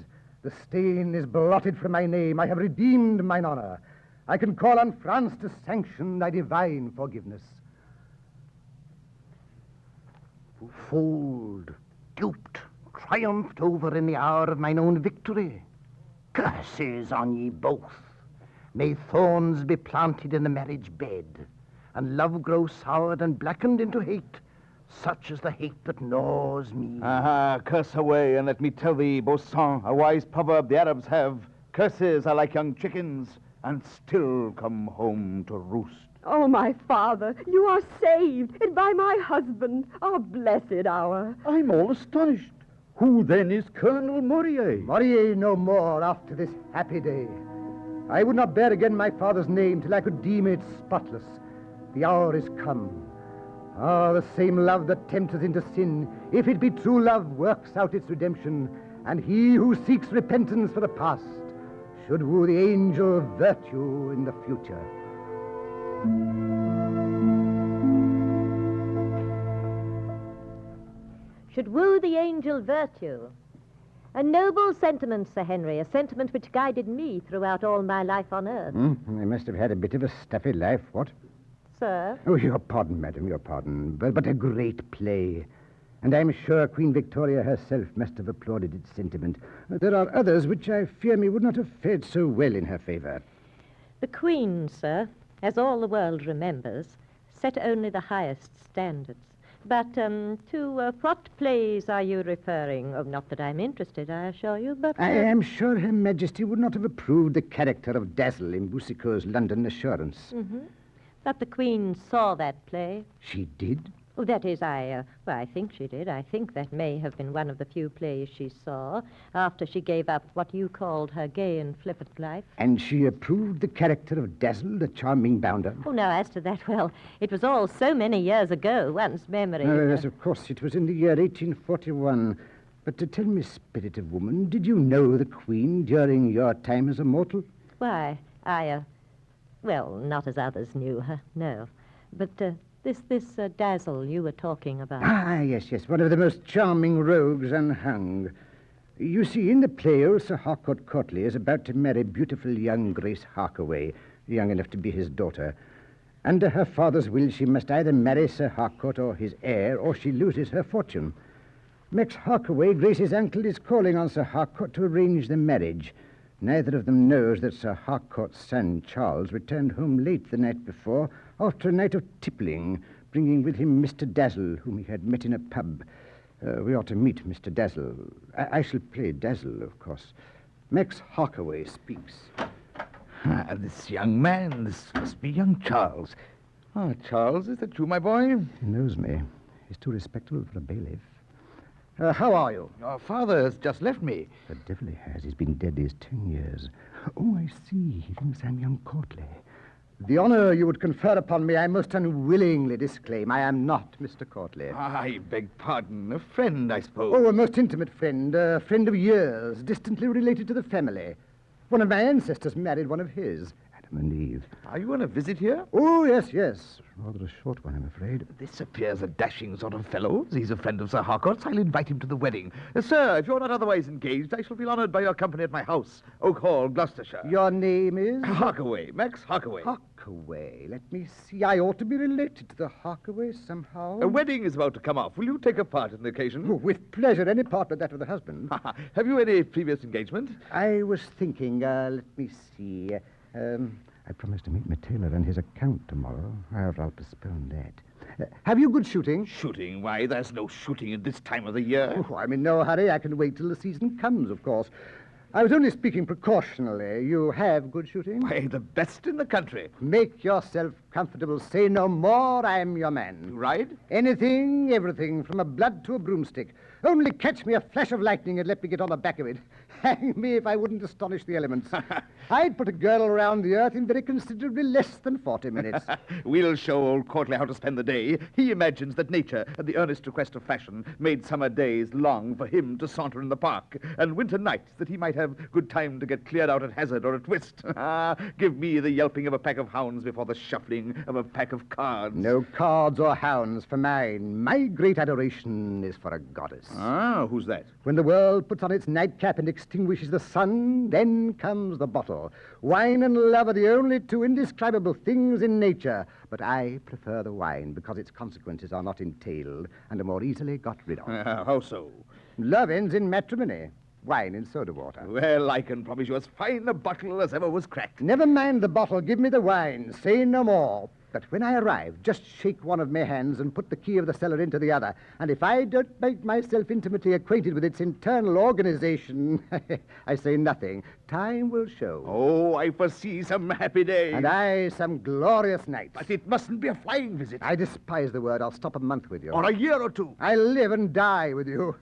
[SPEAKER 17] The stain is blotted from my name. I have redeemed mine honor. I can call on France to sanction thy divine forgiveness.
[SPEAKER 15] Fooled, duped, triumphed over in the hour of mine own victory. Curses on ye both. May thorns be planted in the marriage bed, and love grow soured and blackened into hate, such as the hate that gnaws me.
[SPEAKER 19] Aha, curse away, and let me tell thee, Bousson, a wise proverb the Arabs have. Curses are like young chickens, and still come home to roost.
[SPEAKER 9] Oh, my father, you are saved, and by my husband, our blessed hour.
[SPEAKER 20] I'm all astonished. Who then is Colonel Morier?
[SPEAKER 17] Morier no more after this happy day. I would not bear again my father's name till I could deem it spotless. The hour is come. Ah, the same love that tempteth into sin, if it be true love, works out its redemption, and he who seeks repentance for the past should woo the angel virtue in the future.
[SPEAKER 18] Should woo the angel virtue. A noble sentiment, Sir Henry, a sentiment which guided me throughout all my life on earth.
[SPEAKER 17] I must have had a bit of a stuffy life, what?
[SPEAKER 18] Sir?
[SPEAKER 17] Oh, your pardon, madam, your pardon. But a great play. And I'm sure Queen Victoria herself must have applauded its sentiment. There are others which I fear me would not have fared so well in her favor.
[SPEAKER 18] The Queen, sir, as all the world remembers, set only the highest standards. But to what plays are you referring? Oh, not that I'm interested, I assure you, but...
[SPEAKER 17] I am sure Her Majesty would not have approved the character of Dazzle in Boucicault's London Assurance.
[SPEAKER 18] Mm-hmm. But the Queen saw that play.
[SPEAKER 17] She did?
[SPEAKER 18] Oh, that is, I think she did. I think that may have been one of the few plays she saw after she gave up what you called her gay and flippant life.
[SPEAKER 17] And she approved the character of Dazzle, the charming bounder?
[SPEAKER 18] Oh, no, as to that, well, it was all so many years ago, once memory...
[SPEAKER 17] Yes, of course, it was in the year 1841. But to tell me, spirit of woman, did you know the Queen during your time as a mortal?
[SPEAKER 18] Why, well, not as others knew her, no. But this Dazzle you were talking about.
[SPEAKER 17] Ah, yes, one of the most charming rogues unhung. You see, in the play, old Sir Harcourt Courtleigh is about to marry beautiful young Grace Harkaway, young enough to be his daughter. Under her father's will, she must either marry Sir Harcourt or his heir, or she loses her fortune. Max Harkaway, Grace's uncle, is calling on Sir Harcourt to arrange the marriage. Neither of them knows that Sir Harcourt's son, Charles, returned home late the night before after a night of tippling, bringing with him Mr. Dazzle, whom he had met in a pub. We ought to meet Mr. Dazzle. I shall play Dazzle, of course. Max Harkaway speaks.
[SPEAKER 19] This young man, this must be young Charles. Ah, Charles, is that you, my boy?
[SPEAKER 17] He knows me. He's too respectable for a bailiff. How are you?
[SPEAKER 19] Your father has just left me.
[SPEAKER 17] The devil he has. He's been dead these 10 years. Oh, I see. He thinks I'm young Courtleigh. The honor you would confer upon me, I most unwillingly disclaim. I am not Mr. Courtleigh.
[SPEAKER 19] I beg pardon. A friend, I suppose.
[SPEAKER 17] Oh, a most intimate friend. A friend of years, distantly related to the family. One of my ancestors married one of his. Adam and Eve.
[SPEAKER 19] Are you on a visit here?
[SPEAKER 17] Oh, yes. Rather a short one, I'm afraid.
[SPEAKER 19] This appears a dashing sort of fellow. He's a friend of Sir Harcourt's. I'll invite him to the wedding. Sir, if you're not otherwise engaged, I shall feel honored by your company at my house, Oak Hall, Gloucestershire.
[SPEAKER 17] Your name is?
[SPEAKER 19] Harkaway, Max Harkaway.
[SPEAKER 17] Harkaway. Let me see. I ought to be related to the Harkaways somehow.
[SPEAKER 19] A wedding is about to come off. Will you take a part in the occasion?
[SPEAKER 17] Oh, with pleasure. Any part but that of the husband.
[SPEAKER 19] Have you any previous engagement?
[SPEAKER 17] I was thinking, let me see. I promised to meet my tailor and his account tomorrow. I'll postpone that. Have you good shooting?
[SPEAKER 19] Shooting? Why, there's no shooting at this time of the year.
[SPEAKER 17] Oh, I'm in no hurry. I can wait till the season comes, of course. I was only speaking precautionally. You have good shooting?
[SPEAKER 19] Why, the best in the country.
[SPEAKER 17] Make yourself comfortable. Say no more. I'm your man.
[SPEAKER 19] You ride?
[SPEAKER 17] Anything, everything, from a blood to a broomstick. Only catch me a flash of lightning and let me get on the back of it. Hang me if I wouldn't astonish the elements. I'd put a girl around the earth in very considerably less than 40 minutes.
[SPEAKER 19] We'll show old Courtleigh how to spend the day. He imagines that nature, at the earnest request of fashion, made summer days long for him to saunter in the park, and winter nights that he might have good time to get cleared out at hazard or at whist. Give me the yelping of a pack of hounds before the shuffling of a pack of cards.
[SPEAKER 17] No cards or hounds for mine. My great adoration is for a goddess.
[SPEAKER 19] Ah, who's that?
[SPEAKER 17] When the world puts on its nightcap and extinguishes the sun, then comes the bottle. Wine and love are the only two indescribable things in nature. But I prefer the wine because its consequences are not entailed and are more easily got rid of.
[SPEAKER 19] How so?
[SPEAKER 17] Love ends in matrimony. Wine in soda water.
[SPEAKER 19] Well, I can promise you as fine a bottle as ever was cracked.
[SPEAKER 17] Never mind the bottle. Give me the wine. Say no more. But when I arrive, just shake one of my hands and put the key of the cellar into the other. And if I don't make myself intimately acquainted with its internal organization, I say nothing. Time will show.
[SPEAKER 19] Oh, I foresee some happy days.
[SPEAKER 17] And I some glorious nights.
[SPEAKER 19] But it mustn't be a flying visit.
[SPEAKER 17] I despise the word. I'll stop a month with you.
[SPEAKER 19] Or a year or two.
[SPEAKER 17] I'll live and die with you.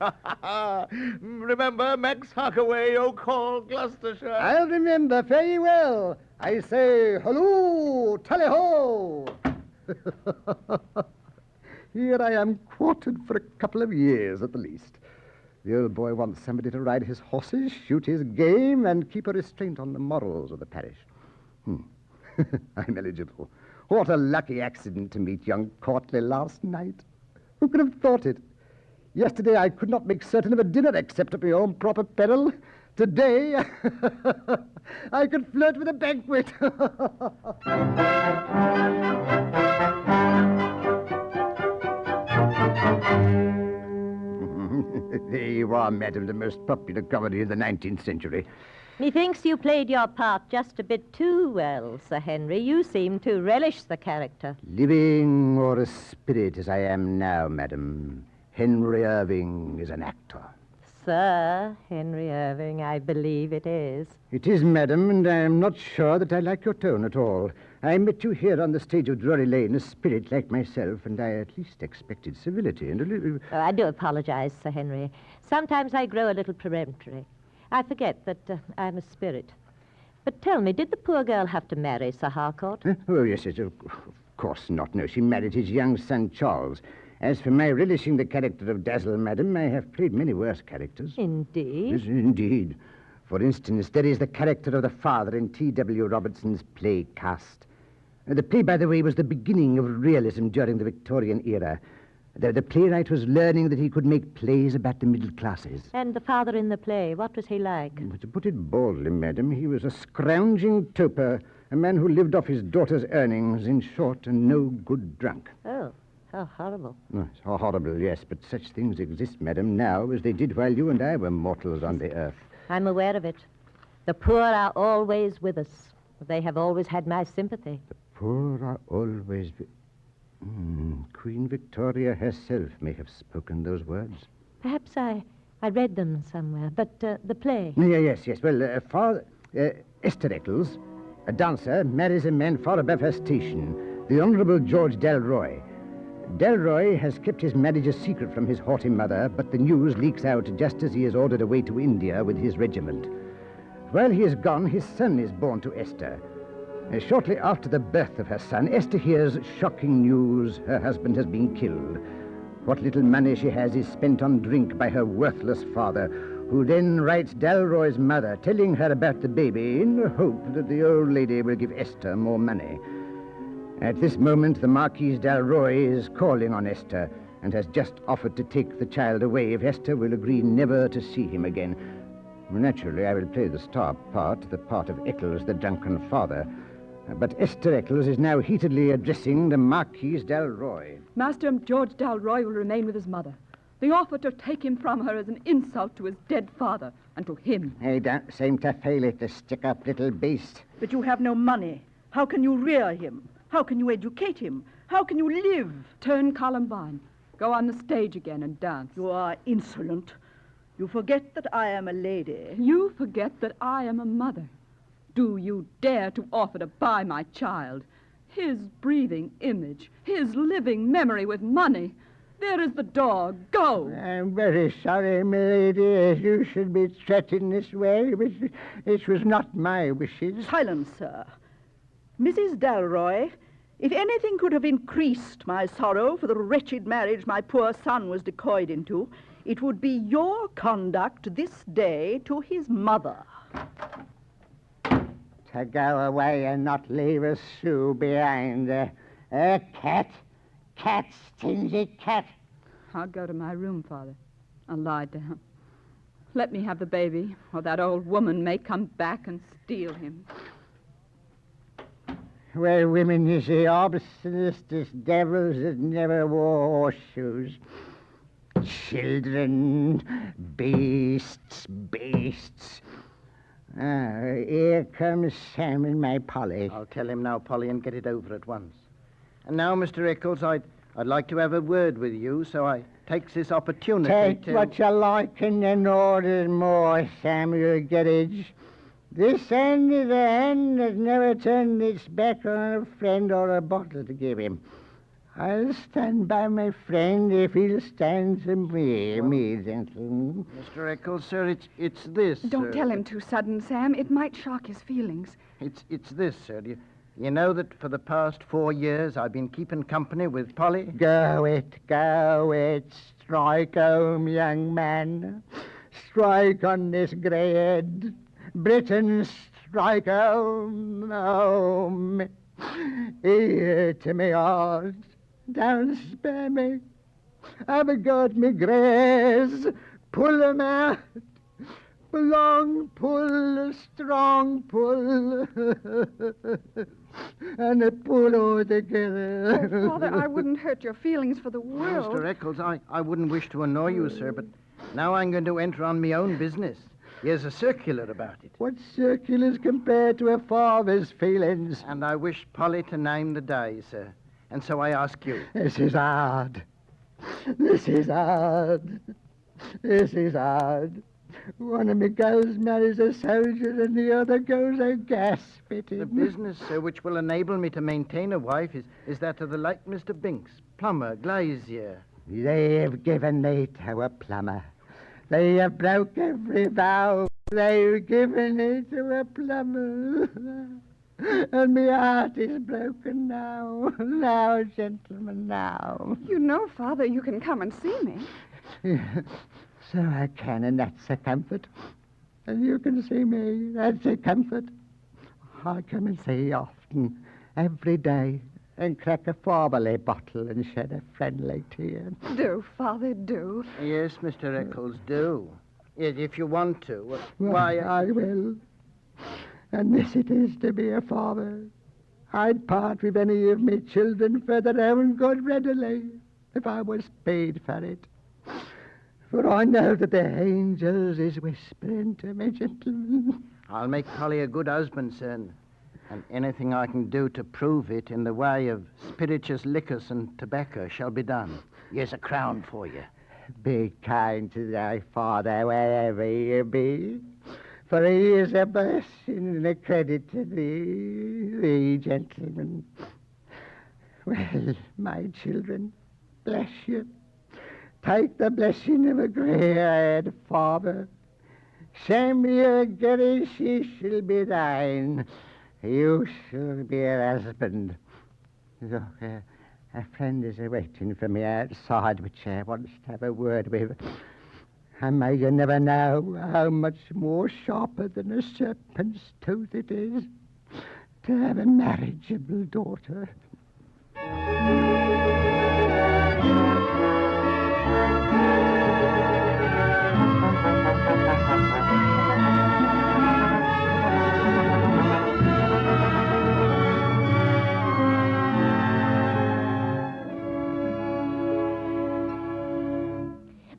[SPEAKER 19] Remember Max Harkaway, Oak Hall, Gloucestershire.
[SPEAKER 17] I'll remember. Fare ye well. I say, halloo, tally-ho! Here I am quartered for a couple of years at the least. The old boy wants somebody to ride his horses, shoot his game, and keep a restraint on the morals of the parish. I'm eligible. What a lucky accident to meet young Courtleigh last night. Who could have thought it? Yesterday I could not make certain of a dinner except at my own proper peril. Today, I could flirt with a banquet. There you are, madam, the most popular comedy of the 19th century.
[SPEAKER 18] Methinks you played your part just a bit too well, Sir Henry. You seem to relish the character.
[SPEAKER 17] Living or a spirit as I am now, madam, Henry Irving is an actor.
[SPEAKER 18] Sir Henry Irving, I believe it is.
[SPEAKER 17] It is, madam, and I am not sure that I like your tone at all. I met you here on the stage of Drury Lane, a spirit like myself, and I at least expected civility and a little...
[SPEAKER 18] Oh, I do apologize, Sir Henry. Sometimes I grow a little peremptory. I forget that I'm a spirit. But tell me, did the poor girl have to marry Sir Harcourt?
[SPEAKER 17] Oh, yes, of course not. No, she married his young son, Charles. As for my relishing the character of Dazzle, madam, I have played many worse characters.
[SPEAKER 18] Indeed?
[SPEAKER 17] Yes, indeed. For instance, there is the character of the father in T.W. Robertson's play Cast. The play, by the way, was the beginning of realism during the Victorian era. The playwright was learning that he could make plays about the middle classes.
[SPEAKER 18] And the father in the play, what was he like?
[SPEAKER 17] To put it baldly, madam, he was a scrounging toper, a man who lived off his daughter's earnings, in short, a no-good drunk.
[SPEAKER 18] Oh, how horrible.
[SPEAKER 17] Oh, how horrible, yes, but such things exist, madam, now as they did while you and I were mortals on the earth.
[SPEAKER 18] I'm aware of it. The poor are always with us. They have always had my sympathy.
[SPEAKER 17] The poor are always... Queen Victoria herself may have spoken those words.
[SPEAKER 18] Perhaps I read them somewhere, but the play...
[SPEAKER 17] Yes. Well, Esther Eccles, a dancer, marries a man far above her station, the Honourable George Dalroy. Dalroy has kept his marriage a secret from his haughty mother, but the news leaks out just as he is ordered away to India with his regiment. While he is gone, his son is born to Esther. Shortly after the birth of her son, Esther hears shocking news. Her husband has been killed. What little money she has is spent on drink by her worthless father, who then writes Dalroy's mother, telling her about the baby in the hope that the old lady will give Esther more money. At this moment, the Marquis Dalroy is calling on Esther and has just offered to take the child away if Esther will agree never to see him again. Naturally, I will play the star part, the part of Eccles, the drunken father. But Esther Eccles is now heatedly addressing the Marquis Dalroy.
[SPEAKER 9] Master George Dalroy will remain with his mother. The offer to take him from her is an insult to his dead father and to him.
[SPEAKER 17] I don't seem to feel it, the stick-up little beast.
[SPEAKER 21] But you have no money. How can you rear him? How can you educate him? How can you live?
[SPEAKER 9] Turn Columbine. Go on the stage again and dance.
[SPEAKER 21] You are insolent. You forget that I am a lady.
[SPEAKER 9] You forget that I am a mother. Do you dare to offer to buy my child? His breathing image, his living memory with money. There is the door. Go.
[SPEAKER 17] I'm very sorry, milady, you should be treated this way. It was not my wishes.
[SPEAKER 21] Silence, sir. Mrs. Dalroy, if anything could have increased my sorrow for the wretched marriage my poor son was decoyed into, it would be your conduct this day to his mother.
[SPEAKER 17] To go away and not leave a sou behind. A cat, stingy cat.
[SPEAKER 9] I'll go to my room, Father. I'll lie down. Let me have the baby, or that old woman may come back and steal him.
[SPEAKER 17] Well, women, you see, obstinatest devils that never wore horseshoes. Children, beasts. Here comes Sam and my Polly.
[SPEAKER 22] I'll tell him now, Polly, and get it over at once. And now, Mr. Eccles, I'd like to have a word with you, so I takes this opportunity
[SPEAKER 17] Take what you like and then order more, Samuel Gettridge. This end is the hand that never turned its back on a friend or a bottle to give him. I'll stand by my friend if he'll stand to me, gentlemen.
[SPEAKER 22] Mr. Eccles, sir, it's this.
[SPEAKER 14] Don't tell him too sudden, Sam. It might shock his feelings.
[SPEAKER 22] It's this, sir. You know that for the past 4 years I've been keeping company with Polly?
[SPEAKER 17] Go it. Strike home, young man. Strike on this grey head. Britain, strike home. Here to me heart. Don't spare me. I've got me grays. Pull them out. Long pull, strong pull. And a pull all together.
[SPEAKER 14] Oh, Father, I wouldn't hurt your feelings for the world.
[SPEAKER 22] Mr. Eccles, I wouldn't wish to annoy you, sir, but now I'm going to enter on my own business. Here's a circular about it.
[SPEAKER 17] What circulars compared to a father's feelings?
[SPEAKER 22] And I wish Polly to name the day, sir. And so I ask you.
[SPEAKER 17] This is hard. One of me girls marries a soldier and the other goes a gas fitting.
[SPEAKER 22] The business, sir, which will enable me to maintain a wife is that of the late Mr. Binks, plumber, glazier.
[SPEAKER 17] They have given me to a plumber. They have broke every vow. They've given it to a plumber. And my heart is broken now. Now, gentlemen, now.
[SPEAKER 14] You know, Father, you can come and see me.
[SPEAKER 17] So I can, and that's a comfort. And you can see me. That's a comfort. I come and see you often, every day, and crack a Formerly bottle and shed a friendly tear.
[SPEAKER 14] Do, Father, do.
[SPEAKER 22] Yes, Mr. Eccles, do. Yes, if you want to.
[SPEAKER 17] Well,
[SPEAKER 22] Why,
[SPEAKER 17] I will. And this it is to be a father. I'd part with any of me children for their own good readily, if I was paid for it. For I know that the angels is whispering to me, gentlemen.
[SPEAKER 22] I'll make Polly a good husband, son. And anything I can do to prove it in the way of spirituous liquors and tobacco shall be done. Here's a crown for you.
[SPEAKER 17] Be kind to thy father wherever you be, for he is a blessing and a credit to thee, gentlemen. Well, my children, bless you. Take the blessing of a grey-haired father. Send me a girl, she shall be thine. You shall be her husband. Look, a friend is waiting for me outside, which I want to have a word with. And may you never know how much more sharper than a serpent's tooth it is to have a marriageable daughter.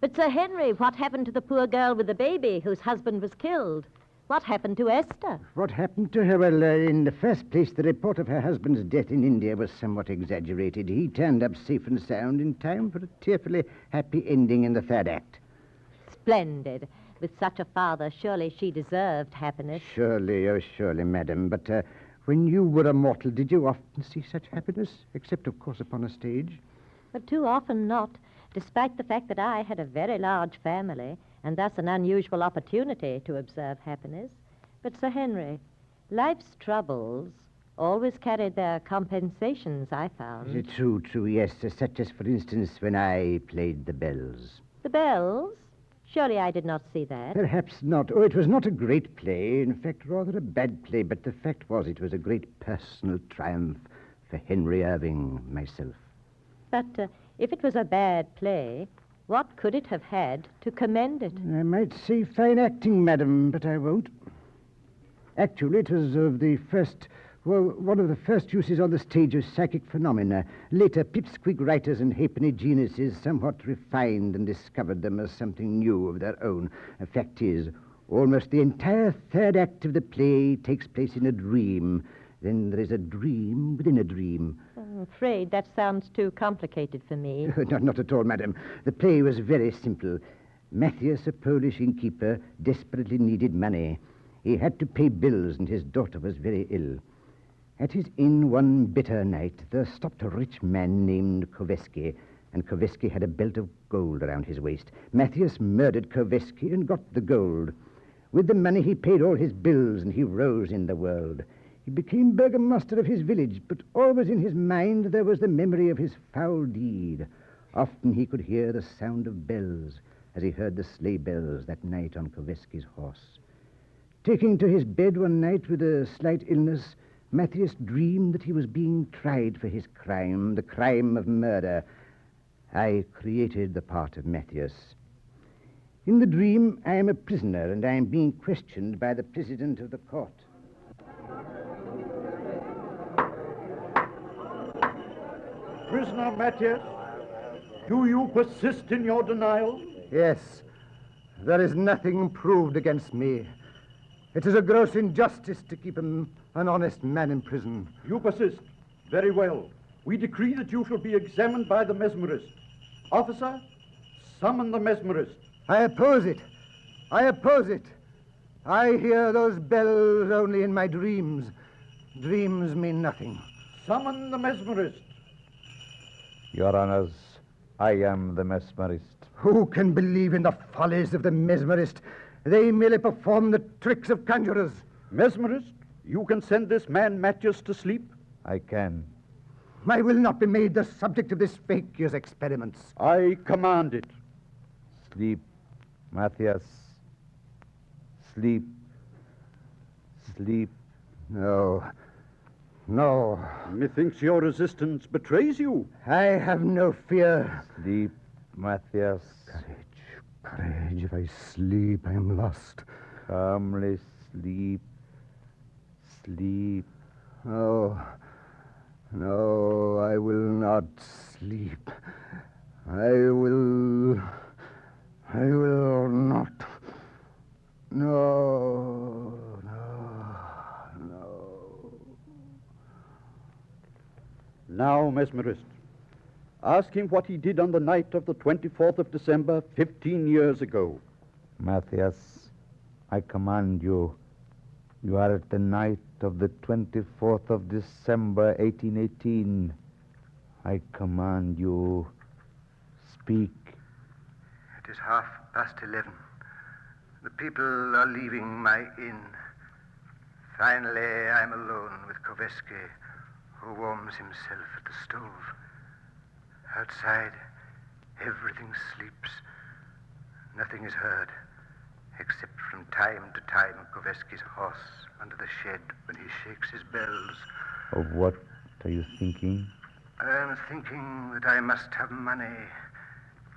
[SPEAKER 18] But, Sir Henry, what happened to the poor girl with the baby whose husband was killed? What happened to Esther?
[SPEAKER 17] What happened to her? Well, in the first place, the report of her husband's death in India was somewhat exaggerated. He turned up safe and sound in time for a tearfully happy ending in the third act.
[SPEAKER 18] Splendid. With such a father, surely she deserved happiness.
[SPEAKER 17] Surely, oh, surely, madam. But when you were a mortal, did you often see such happiness? Except, of course, upon a stage?
[SPEAKER 18] But too often not, despite the fact that I had a very large family and thus an unusual opportunity to observe happiness. But, Sir Henry, life's troubles always carried their compensations, I found.
[SPEAKER 17] True, yes. Such as, for instance, when I played the bells.
[SPEAKER 18] The bells? Surely I did not see that.
[SPEAKER 17] Perhaps not. Oh, it was not a great play. In fact, rather a bad play. But the fact was it was a great personal triumph for Henry Irving, myself.
[SPEAKER 18] But if it was a bad play, what could it have had to commend it?
[SPEAKER 17] I might say fine acting, madam, but I won't. Actually, it was one of the first uses on the stage of psychic phenomena. Later, pipsqueak writers and halfpenny geniuses somewhat refined and discovered them as something new of their own. The fact is, almost the entire third act of the play takes place in a dream. Then there is a dream within a dream.
[SPEAKER 18] I'm afraid that sounds too complicated for me.
[SPEAKER 17] Not at all, madam. The play was very simple. Matthias, a Polish innkeeper, desperately needed money. He had to pay bills, and his daughter was very ill. At his inn one bitter night, there stopped a rich man named Koveski, and Koveski had a belt of gold around his waist. Matthias murdered Koveski and got the gold. With the money, he paid all his bills, and he rose in the world. He became burgomaster of his village, but always in his mind there was the memory of his foul deed. Often he could hear the sound of bells, as he heard the sleigh bells that night on Koveski's horse. Taking to his bed one night with a slight illness, Matthias dreamed that he was being tried for his crime, the crime of murder. I created the part of Matthias. In the dream, I am a prisoner, and I am being questioned by the president of the court.
[SPEAKER 20] Prisoner Matthias, do you persist in your denial?
[SPEAKER 17] Yes. There is nothing proved against me. It is a gross injustice to keep an honest man in prison.
[SPEAKER 20] You persist. Very well. We decree that you shall be examined by the mesmerist. Officer, summon the mesmerist.
[SPEAKER 17] I oppose it. I oppose it. I hear those bells only in my dreams. Dreams mean nothing.
[SPEAKER 20] Summon the mesmerist.
[SPEAKER 19] Your Honors, I am the mesmerist.
[SPEAKER 17] Who can believe in the follies of the mesmerist? They merely perform the tricks of conjurers.
[SPEAKER 20] Mesmerist, You can send this man Matthias to sleep?
[SPEAKER 10] I can.
[SPEAKER 17] I will not be made the subject of this fakir's experiments.
[SPEAKER 20] I command it.
[SPEAKER 10] Sleep, Matthias. Sleep. Sleep.
[SPEAKER 17] No. No.
[SPEAKER 20] Methinks your resistance betrays you.
[SPEAKER 17] I have no fear.
[SPEAKER 10] Sleep, Matthias.
[SPEAKER 17] Courage. If I sleep, I am lost.
[SPEAKER 10] Calmly sleep. Sleep.
[SPEAKER 17] No. No, I will not sleep. I will not. No.
[SPEAKER 20] Now, mesmerist, ask him what he did on the night of the 24th of December, 15 years ago.
[SPEAKER 10] Matthias, I command you. You are at the night of the 24th of December, 1818. I command you. Speak.
[SPEAKER 22] It is 11:30. The people are leaving my inn. Finally, I'm alone with Koveski, who warms himself at the stove. Outside, everything sleeps. Nothing is heard, except from time to time Koveski's horse under the shed when he shakes his bells.
[SPEAKER 10] Of what are you thinking?
[SPEAKER 22] I'm thinking that I must have money.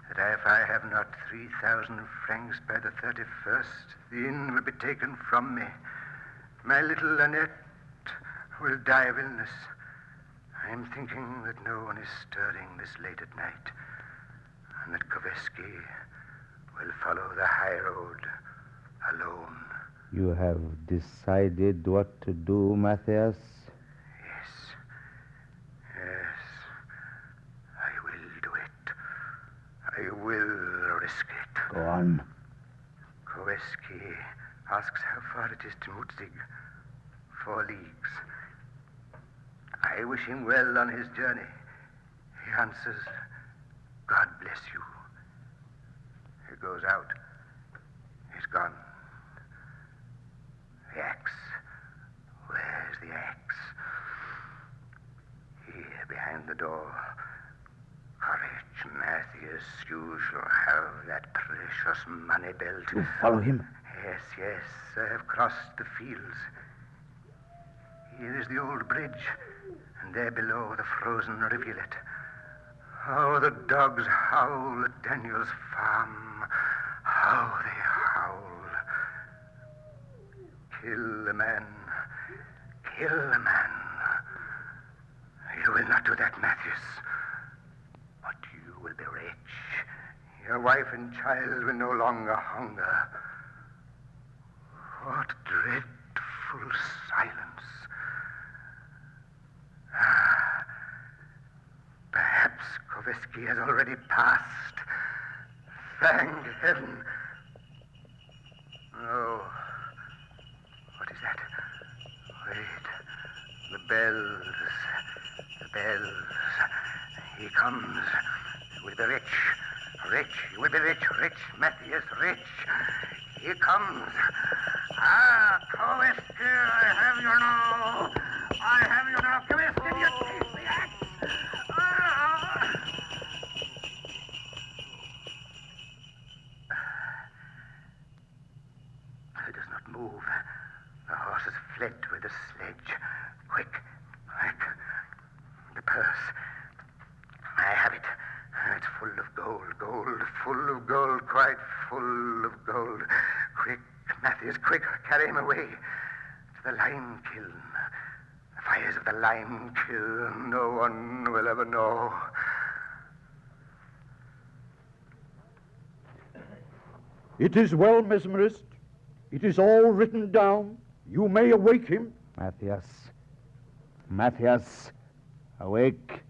[SPEAKER 22] That if I have not 3,000 francs by the 31st, the inn will be taken from me. My little Annette will die of illness. I'm thinking that no one is stirring this late at night, and that Koveski will follow the high road alone.
[SPEAKER 10] You have decided what to do, Matthias?
[SPEAKER 22] Yes, I will do it. I will risk it.
[SPEAKER 10] Go on.
[SPEAKER 22] Koveski asks how far it is to Mutzig. 4 leagues. I wish him well on his journey. He answers, God bless you. He goes out. He's gone. The axe. Where's the axe? Here, behind the door. Courage, Matthias, you shall have that precious money belt.
[SPEAKER 10] You follow him?
[SPEAKER 22] Yes, I have crossed the fields. Here is the old bridge, and there below the frozen rivulet. Oh, the dogs howl at Daniel's farm. How they howl. Kill the man. Kill the man. You will not do that, Matthias. But you will be rich. Your wife and child will no longer hunger. What dreadful silence. Perhaps Koveski has already passed. Thank heaven. Oh, what is that? Wait. The bells. The bells. He comes. He will be rich. Rich. He will be rich. Rich. Matthias, rich. He comes. Ah, Koveski, I have you now. I have you now. Koveski, you take the axe. He does not move. The horse has fled with the sledge. Quick. The purse. I have it. It's full of gold, full of gold, quite full of gold. Quick, Matthias, quick, carry him away to the lime kiln. The fires of the lime kiln, no one will ever know.
[SPEAKER 20] It is well, mesmerist. It is all written down. You may awake him.
[SPEAKER 10] Matthias, awake.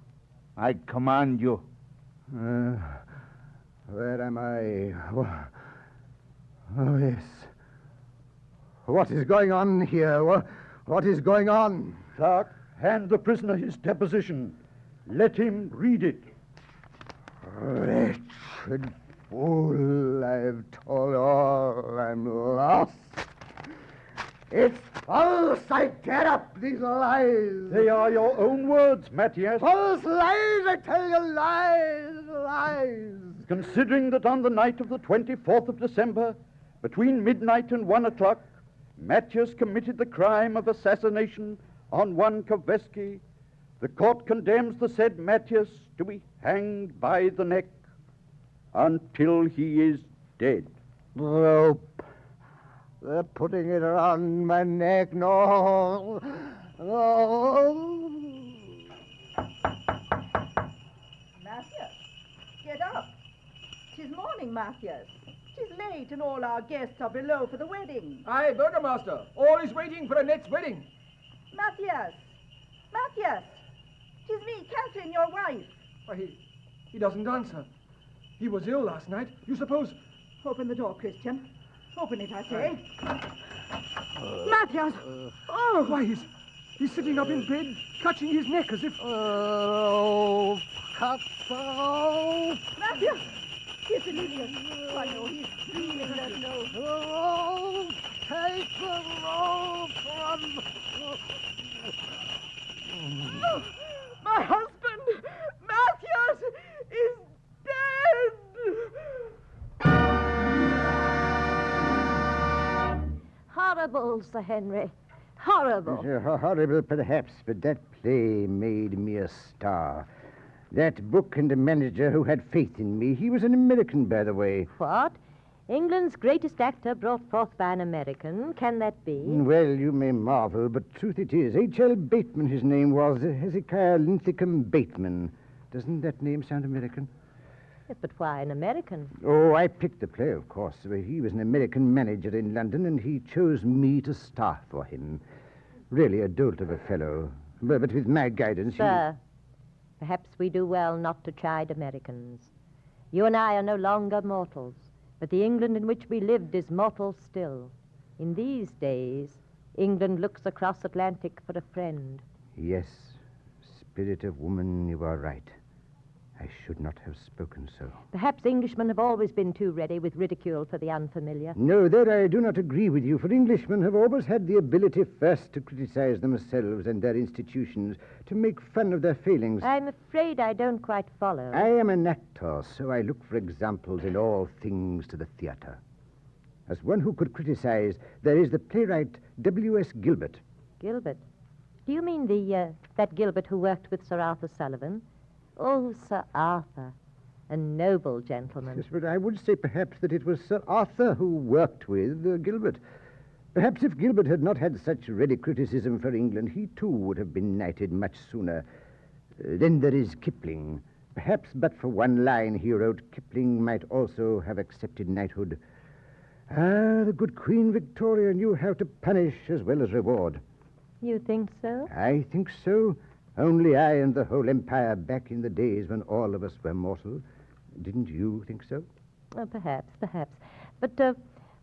[SPEAKER 10] I command you.
[SPEAKER 17] Where am I? Oh, yes. What is going on here? What is going on?
[SPEAKER 20] Clark, hand the prisoner his deposition. Let him read it.
[SPEAKER 17] Wretched fool, I've told all. I'm lost.
[SPEAKER 15] It's false. I tear up these lies.
[SPEAKER 20] They are your own words, Matthias.
[SPEAKER 15] False lies. I tell you, lies, lies.
[SPEAKER 20] Considering that on the night of the 24th of December, between midnight and 1 o'clock, Matthias committed the crime of assassination on one Kowalski, the court condemns the said Matthias to be hanged by the neck until he is dead.
[SPEAKER 15] Rope. They're putting it around my neck. No. No.
[SPEAKER 21] Matthias, get up. 'Tis morning, Matthias. 'Tis late, and all our guests are below for the wedding.
[SPEAKER 16] Aye, Burgomaster. All is waiting for Annette's wedding.
[SPEAKER 21] Matthias! Matthias! 'Tis me, Catherine, your wife.
[SPEAKER 16] Why, he doesn't answer. He was ill last night. You suppose...
[SPEAKER 21] Open the door, Christian. Open it, I say. Matthias!
[SPEAKER 16] Oh! Why, he's sitting up in bed, clutching his neck as if...
[SPEAKER 15] Oh, Cutthroat!
[SPEAKER 21] Matthias! It's Emilius. I know he's screaming, let know.
[SPEAKER 15] Oh, take the rope from...
[SPEAKER 21] Oh, my husband, Matthias, is dead!
[SPEAKER 18] Horrible, Sir Henry. Horrible.
[SPEAKER 17] Horrible, perhaps, but that play made me a star. That book and the manager who had faith in me, he was an American, by the way.
[SPEAKER 18] What? England's greatest actor brought forth by an American. Can that be?
[SPEAKER 17] Well, you may marvel, but truth it is. H.L. Bateman, his name was. Hezekiah Linthicum Bateman. Doesn't that name sound American?
[SPEAKER 18] Yes, but why an American?
[SPEAKER 17] Oh, I picked the play, of course. He was an American manager in London, and he chose me to star for him. Really a dolt of a fellow. But with my guidance...
[SPEAKER 18] Sir, perhaps we do well not to chide Americans. You and I are no longer mortals, but the England in which we lived is mortal still. In these days, England looks across Atlantic for a friend.
[SPEAKER 17] Yes, spirit of woman, you are right. I should not have spoken so.
[SPEAKER 18] Perhaps Englishmen have always been too ready with ridicule for the unfamiliar.
[SPEAKER 17] No, there I do not agree with you, for Englishmen have always had the ability first to criticize themselves and their institutions, to make fun of their failings.
[SPEAKER 18] I'm afraid I don't quite follow.
[SPEAKER 17] I am an actor, so I look for examples in all things to the theater. As one who could criticize, there is the playwright W.S. Gilbert.
[SPEAKER 18] Gilbert? Do you mean that Gilbert who worked with Sir Arthur Sullivan? Oh, Sir Arthur, a noble gentleman.
[SPEAKER 17] Yes, but I would say perhaps that it was Sir Arthur who worked with Gilbert. Perhaps if Gilbert had not had such ready criticism for England, he too would have been knighted much sooner. Then there is Kipling. Perhaps but for one line he wrote, Kipling might also have accepted knighthood. Ah, the good Queen Victoria knew how to punish as well as reward.
[SPEAKER 18] You think so?
[SPEAKER 17] I think so. Only I and the whole empire back in the days when all of us were mortal. Didn't you think so?
[SPEAKER 18] Oh, perhaps. But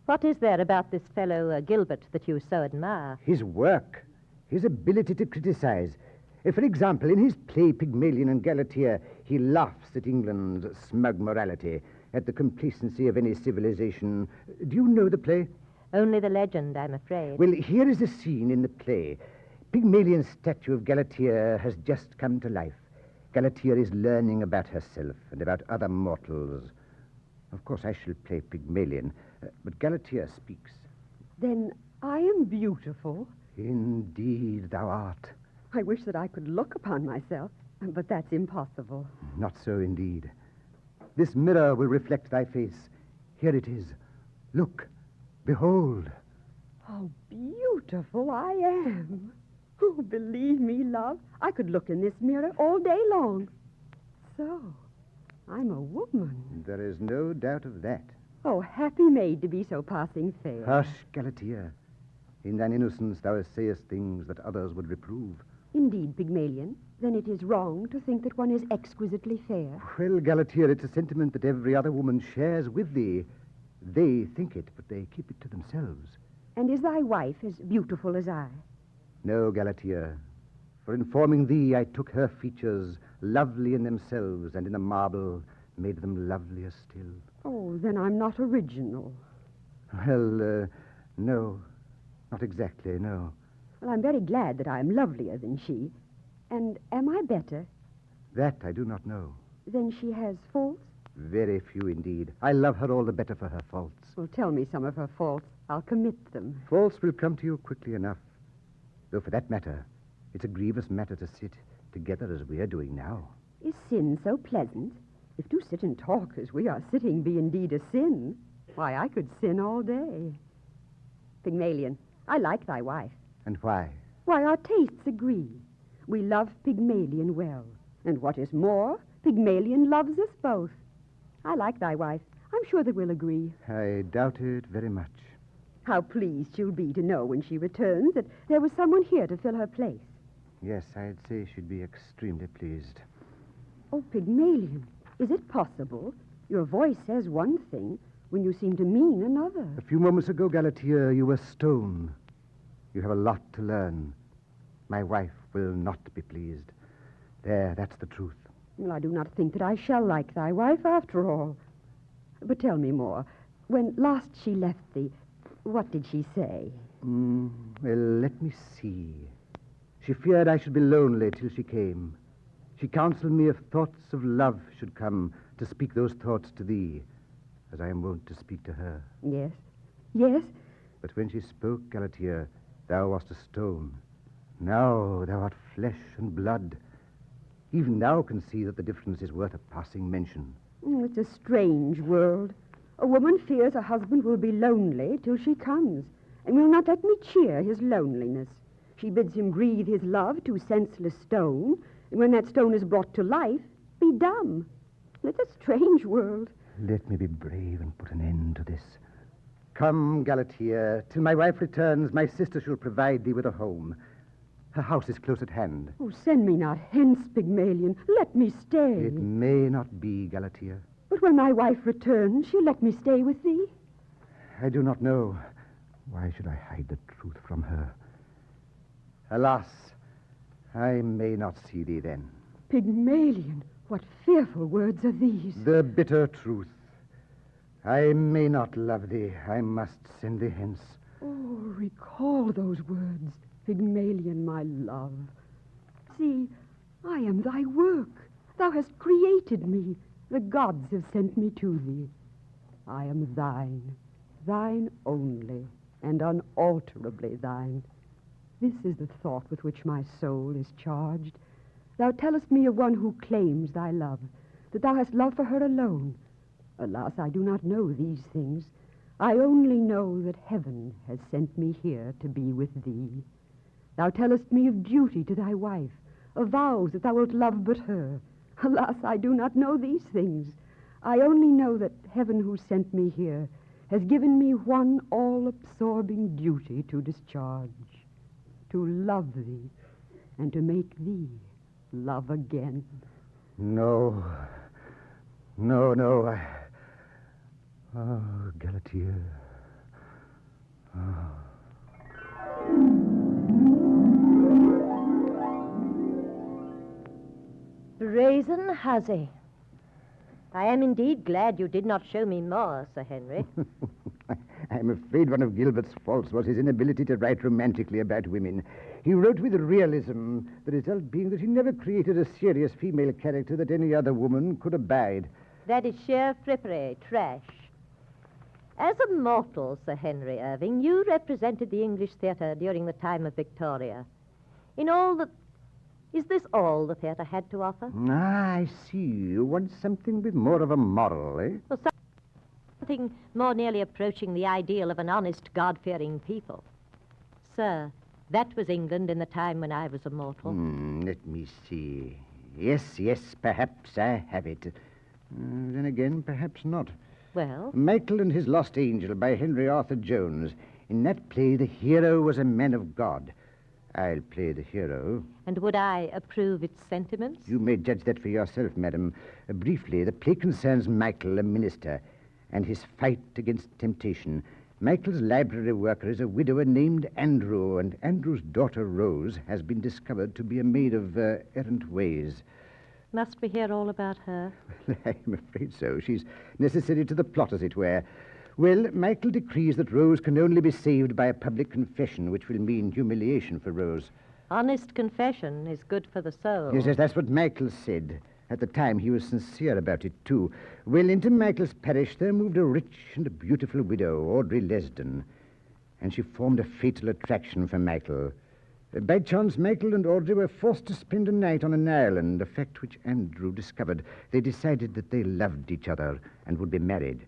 [SPEAKER 18] what is there about this fellow Gilbert that you so admire?
[SPEAKER 17] His work, his ability to criticize. For example, in his play Pygmalion and Galatea, he laughs at England's smug morality, at the complacency of any civilization. Do you know the play?
[SPEAKER 18] Only the legend, I'm afraid.
[SPEAKER 17] Well, here is a scene in the play. Pygmalion's statue of Galatea has just come to life. Galatea is learning about herself and about other mortals. Of course, I shall play Pygmalion, but Galatea speaks.
[SPEAKER 9] Then I am beautiful.
[SPEAKER 17] Indeed, thou art.
[SPEAKER 9] I wish that I could look upon myself, but that's impossible.
[SPEAKER 17] Not so, indeed. This mirror will reflect thy face. Here it is. Look, behold.
[SPEAKER 9] How beautiful I am. Oh, believe me, love, I could look in this mirror all day long. So, I'm a woman.
[SPEAKER 17] There is no doubt of that.
[SPEAKER 9] Oh, happy maid to be so passing fair.
[SPEAKER 17] Hush, Galatea. In thine innocence thou sayest things that others would reprove.
[SPEAKER 9] Indeed, Pygmalion, then it is wrong to think that one is exquisitely fair.
[SPEAKER 17] Well, Galatea, it's a sentiment that every other woman shares with thee. They think it, but they keep it to themselves.
[SPEAKER 9] And is thy wife as beautiful as I?
[SPEAKER 17] No, Galatea. For informing thee, I took her features, lovely in themselves, and in the marble made them lovelier still.
[SPEAKER 9] Oh, then I'm not original.
[SPEAKER 17] Well, no. Not exactly, no.
[SPEAKER 9] Well, I'm very glad that I'm lovelier than she. And am I better?
[SPEAKER 17] That I do not know.
[SPEAKER 9] Then she has faults?
[SPEAKER 17] Very few indeed. I love her all the better for her faults.
[SPEAKER 9] Well, tell me some of her faults. I'll commit them.
[SPEAKER 17] Faults will come to you quickly enough. Though for that matter, it's a grievous matter to sit together as we are doing now.
[SPEAKER 9] Is sin so pleasant? If to sit and talk as we are sitting be indeed a sin, why, I could sin all day. Pygmalion, I like thy wife.
[SPEAKER 17] And why?
[SPEAKER 9] Why, our tastes agree. We love Pygmalion well. And what is more, Pygmalion loves us both. I like thy wife. I'm sure that we'll agree.
[SPEAKER 17] I doubt it very much.
[SPEAKER 9] How pleased she'll be to know when she returns that there was someone here to fill her place.
[SPEAKER 17] Yes, I'd say she'd be extremely pleased.
[SPEAKER 9] Oh, Pygmalion, is it possible? Your voice says one thing when you seem to mean another.
[SPEAKER 17] A few moments ago, Galatea, you were stone. You have a lot to learn. My wife will not be pleased. There, that's the truth.
[SPEAKER 9] Well, I do not think that I shall like thy wife after all. But tell me more. When last she left thee, what did she say?
[SPEAKER 17] Well, let me see. She feared I should be lonely till she came. She counseled me if thoughts of love should come, to speak those thoughts to thee, as I am wont to speak to her.
[SPEAKER 9] Yes, yes.
[SPEAKER 17] But when she spoke, Galatea, thou wast a stone. Now thou art flesh and blood. Even thou can see that the difference is worth a passing mention.
[SPEAKER 9] It's a strange world. A woman fears her husband will be lonely till she comes, and will not let me cheer his loneliness. She bids him breathe his love to senseless stone, and when that stone is brought to life, be dumb. It's a strange world.
[SPEAKER 17] Let me be brave and put an end to this. Come, Galatea, till my wife returns, my sister shall provide thee with a home. Her house is close at hand.
[SPEAKER 9] Oh, send me not hence, Pygmalion. Let me stay.
[SPEAKER 17] It may not be, Galatea.
[SPEAKER 9] But when my wife returns, she'll let me stay with thee.
[SPEAKER 17] I do not know. Why should I hide the truth from her? Alas, I may not see thee then.
[SPEAKER 9] Pygmalion, what fearful words are these?
[SPEAKER 17] The bitter truth. I may not love thee. I must send thee hence.
[SPEAKER 9] Oh, recall those words, Pygmalion, my love. See, I am thy work. Thou hast created me. The gods have sent me to thee. I am thine, thine only, and unalterably thine. This is the thought with which my soul is charged. Thou tellest me of one who claims thy love, that thou hast love for her alone. Alas, I do not know these things. I only know that heaven has sent me here to be with thee. Thou tellest me of duty to thy wife, of vows that thou wilt love but her. Alas, I do not know these things. I only know that heaven who sent me here has given me one all-absorbing duty to discharge, to love thee and to make thee love again.
[SPEAKER 17] No. No. Oh, Galatea. Oh.
[SPEAKER 18] Brazen hussy. I am indeed glad you did not show me more, Sir Henry.
[SPEAKER 17] I'm afraid one of Gilbert's faults was his inability to write romantically about women. He wrote with realism, the result being that he never created a serious female character that any other woman could abide.
[SPEAKER 18] That is sheer frippery, trash. As a mortal, Sir Henry Irving, you represented the English theatre during the time of Victoria. Is this all the theatre had to offer?
[SPEAKER 17] Ah, I see. You want something with more of a moral, eh?
[SPEAKER 18] Well, something more nearly approaching the ideal of an honest, God-fearing people. Sir, that was England in the time when I was a mortal.
[SPEAKER 17] Let me see. Yes, perhaps I have it. Then again, perhaps not.
[SPEAKER 18] Well?
[SPEAKER 17] Michael and His Lost Angel by Henry Arthur Jones. In that play, the hero was a man of God. I'll play the hero.
[SPEAKER 18] And would I approve its sentiments?
[SPEAKER 17] You may judge that for yourself, madam. Briefly, the play concerns Michael, a minister, and his fight against temptation. Michael's library worker is a widower named Andrew, and Andrew's daughter, Rose, has been discovered to be a maid of errant ways.
[SPEAKER 18] Must we hear all about her?
[SPEAKER 17] I'm afraid so. She's necessary to the plot, as it were. Well, Michael decrees that Rose can only be saved by a public confession, which will mean humiliation for Rose.
[SPEAKER 18] Honest confession is good for the soul.
[SPEAKER 17] Yes, that's what Michael said. At the time, he was sincere about it, too. Well, into Michael's parish there moved a rich and a beautiful widow, Audrey Lesden, and she formed a fatal attraction for Michael. By chance, Michael and Audrey were forced to spend a night on an island, a fact which Andrew discovered. They decided that they loved each other and would be married.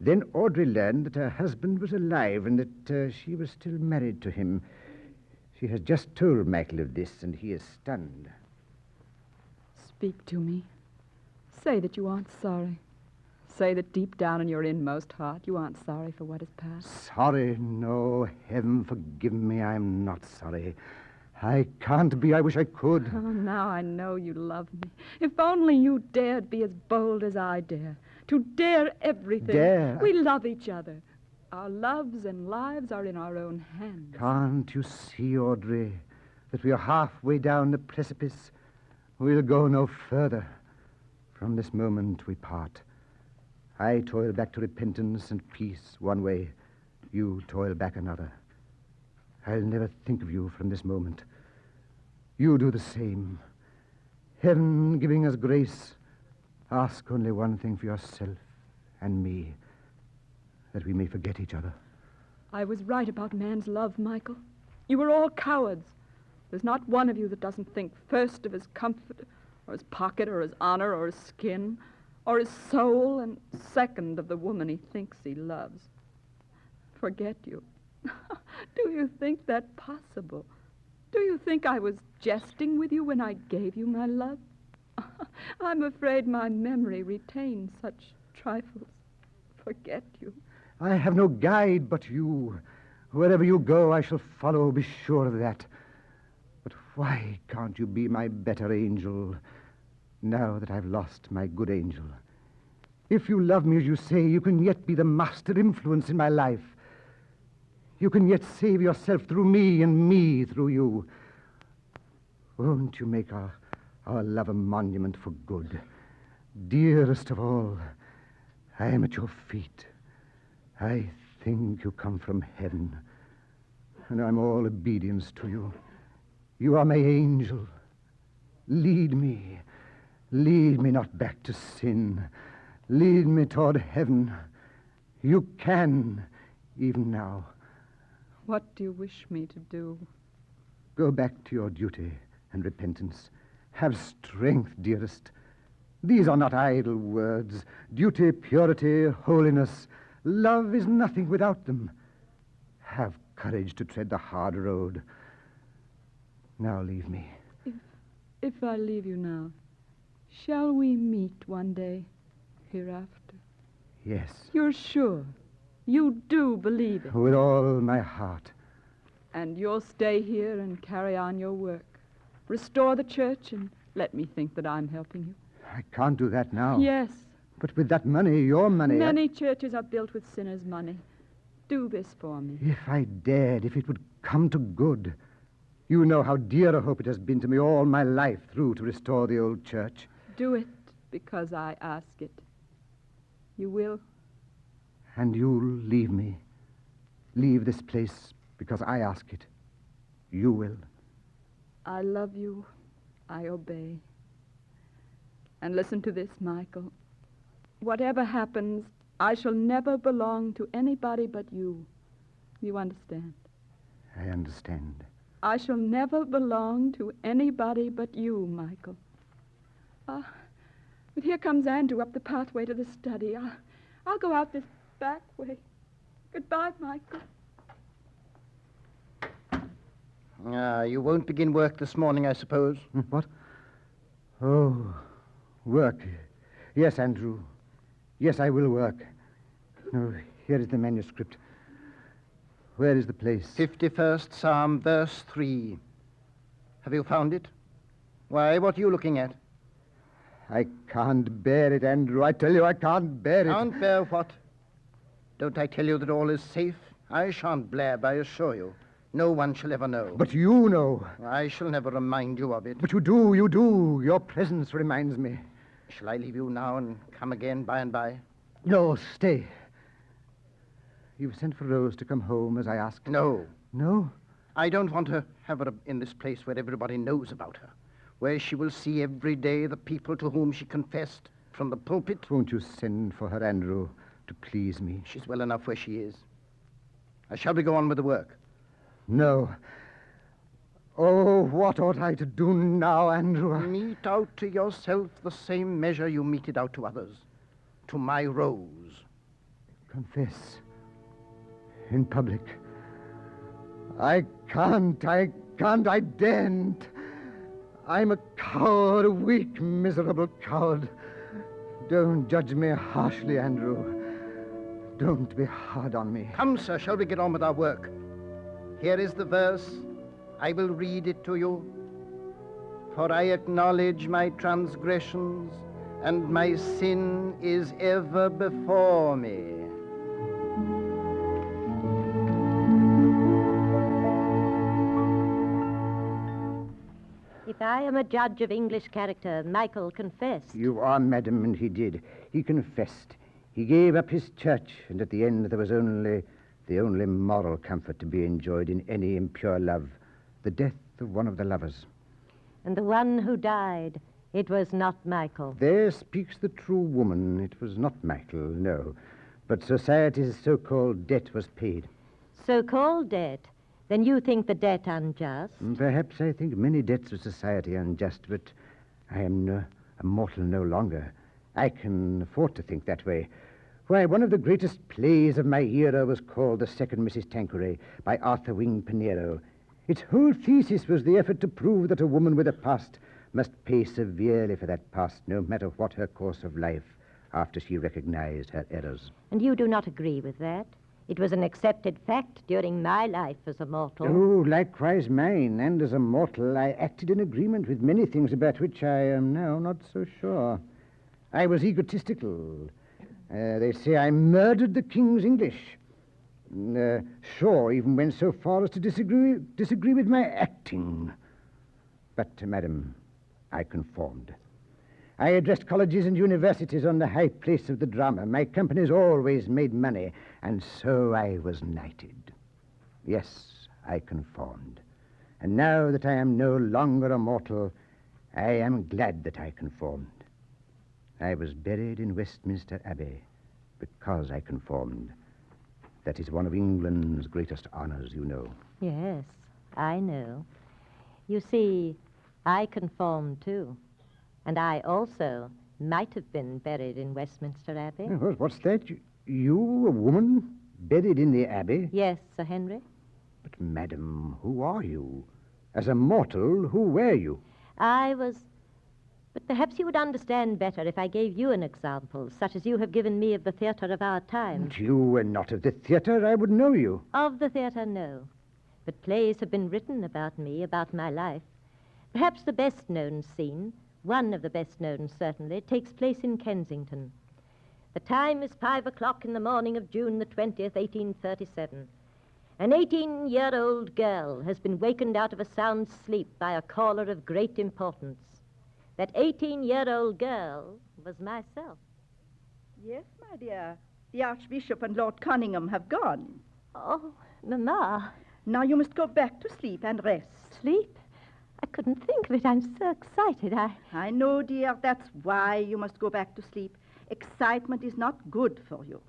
[SPEAKER 17] Then Audrey learned that her husband was alive and that she was still married to him. She has just told Michael of this, and he is stunned.
[SPEAKER 9] Speak to me. Say that you aren't sorry. Say that deep down in your inmost heart you aren't sorry for what has passed.
[SPEAKER 17] Sorry? No, heaven forgive me, I'm not sorry. I can't be. I wish I could.
[SPEAKER 9] Oh, now I know you love me. If only you dared be as bold as I dare. To dare everything.
[SPEAKER 17] Dare?
[SPEAKER 9] We love each other. Our loves and lives are in our own hands.
[SPEAKER 17] Can't you see, Audrey, that we are halfway down the precipice? We'll go no further. From this moment we part. I toil back to repentance and peace one way. You toil back another. I'll never think of you from this moment. You do the same. Heaven giving us grace, ask only one thing for yourself and me, that we may forget each other.
[SPEAKER 9] I was right about man's love, Michael. You were all cowards. There's not one of you that doesn't think first of his comfort, or his pocket, or his honor, or his skin, or his soul, and second of the woman he thinks he loves. Forget you. Do you think that possible? Do you think I was jesting with you when I gave you my love? I'm afraid my memory retains such trifles. Forget you.
[SPEAKER 17] I have no guide but you. Wherever you go, I shall follow, be sure of that. But why can't you be my better angel, now that I've lost my good angel? If you love me as you say, you can yet be the master influence in my life. You can yet save yourself through me and me through you. Won't you make our love a monument for good? Dearest of all, I am at your feet. I think you come from heaven, and I'm all obedience to you. You are my angel. Lead me not back to sin. Lead me toward heaven. You can, even now.
[SPEAKER 9] What do you wish me to do?
[SPEAKER 17] Go back to your duty and repentance. Have strength, dearest. These are not idle words. Duty, purity, holiness. Love is nothing without them. Have courage to tread the hard road. Now leave me.
[SPEAKER 9] If I leave you now, shall we meet one day hereafter?
[SPEAKER 17] Yes.
[SPEAKER 9] You're sure? You do believe it?
[SPEAKER 17] With all my heart.
[SPEAKER 9] And you'll stay here and carry on your work. Restore the church and let me think that I'm helping you.
[SPEAKER 17] I can't do that now.
[SPEAKER 9] Yes.
[SPEAKER 17] But with that money, your money...
[SPEAKER 9] Many churches are built with sinners' money. Do this for me.
[SPEAKER 17] If I dared, if it would come to good. You know how dear a hope it has been to me all my life through to restore the old church.
[SPEAKER 9] Do it because I ask it. You will?
[SPEAKER 17] And you'll leave me. Leave this place because I ask it. You will.
[SPEAKER 9] I love you. I obey. And listen to this, Michael. Whatever happens, I shall never belong to anybody but you. You understand?
[SPEAKER 17] I understand.
[SPEAKER 9] I shall never belong to anybody but you, Michael. But here comes Andrew up the pathway to the study. I'll go out this back way. Goodbye, Michael.
[SPEAKER 5] You won't begin work this morning, I suppose?
[SPEAKER 17] What? Oh, work. Yes, Andrew. Yes, I will work. Oh, here is the manuscript. Where is the place?
[SPEAKER 5] 51st Psalm, verse 3. Have you found it? Why, what are you looking at?
[SPEAKER 17] I can't bear it, Andrew. I tell you, I can't bear it.
[SPEAKER 5] Can't bear what? Don't I tell you that all is safe? I shan't blab, I assure you. No one shall ever know.
[SPEAKER 17] But you know.
[SPEAKER 5] I shall never remind you of it.
[SPEAKER 17] But you do, you do. Your presence reminds me.
[SPEAKER 5] Shall I leave you now and come again by and by?
[SPEAKER 17] No, stay. You've sent for Rose to come home as I asked.
[SPEAKER 5] No.
[SPEAKER 17] No?
[SPEAKER 5] I don't want to have her in this place where everybody knows about her, where she will see every day the people to whom she confessed from the pulpit.
[SPEAKER 17] Won't you send for her, Andrew, to please me?
[SPEAKER 5] She's well enough where she is. Shall we go on with the work?
[SPEAKER 17] No. Oh, what ought I to do now, Andrew?
[SPEAKER 5] Mete out to yourself the same measure you meted out to others. To my Rose.
[SPEAKER 17] Confess. In public. I can't, I daren't. I'm a coward, a weak, miserable coward. Don't judge me harshly, Andrew. Don't be hard on me.
[SPEAKER 5] Come, sir, shall we get on with our work? Here is the verse. I will read it to you. For I acknowledge my transgressions, and my sin is ever before me.
[SPEAKER 18] If I am a judge of English character, Michael confessed.
[SPEAKER 17] You are, madam, and he did. He confessed. He gave up his church, and at the end there was only the only moral comfort to be enjoyed in any impure love, the death of one of the lovers.
[SPEAKER 18] And the one who died, it was not Michael.
[SPEAKER 17] There speaks the true woman. It was not Michael, no. But society's so-called debt was paid.
[SPEAKER 18] So-called debt? Then you think the debt unjust?
[SPEAKER 17] Perhaps I think many debts of society unjust, but I am a mortal no longer. I can afford to think that way. Why, one of the greatest plays of my era was called The Second Mrs. Tanqueray by Arthur Wing Pinero. Its whole thesis was the effort to prove that a woman with a past must pay severely for that past, no matter what her course of life, after she recognized her errors.
[SPEAKER 18] And you do not agree with that? It was an accepted fact during my life as a mortal.
[SPEAKER 17] Oh, likewise mine. And as a mortal, I acted in agreement with many things about which I am now not so sure. I was egotistical. They say I murdered the King's English. Sure, even went so far as to disagree with my acting. But, madam, I conformed. I addressed colleges and universities on the high place of the drama. My companies always made money, and so I was knighted. Yes, I conformed. And now that I am no longer a mortal, I am glad that I conformed. I was buried in Westminster Abbey because I conformed. That is one of England's greatest honors, you know.
[SPEAKER 18] Yes, I know. You see, I conformed too. And I also might have been buried in Westminster Abbey.
[SPEAKER 17] What's that? You, a woman, buried in the Abbey?
[SPEAKER 18] Yes, Sir Henry.
[SPEAKER 17] But, madam, who are you? As a mortal, who were you?
[SPEAKER 18] I was... But perhaps you would understand better if I gave you an example, such as you have given me of the theatre of our time.
[SPEAKER 17] But you were not of the theatre. I would know you.
[SPEAKER 18] Of the theatre, no. But plays have been written about me, about my life. Perhaps the best-known scene, one of the best-known certainly, takes place in Kensington. The time is 5 o'clock in the morning of June the 20th, 1837. An 18-year-old girl has been wakened out of a sound sleep by a caller of great importance. That 18-year-old girl was myself.
[SPEAKER 21] Yes, my dear. The Archbishop and Lord Cunningham have gone.
[SPEAKER 18] Oh, Mamma.
[SPEAKER 21] Now you must go back to sleep and rest.
[SPEAKER 18] Sleep? I couldn't think of it. I'm so excited.
[SPEAKER 21] I know, dear. That's why you must go back to sleep. Excitement is not good for you.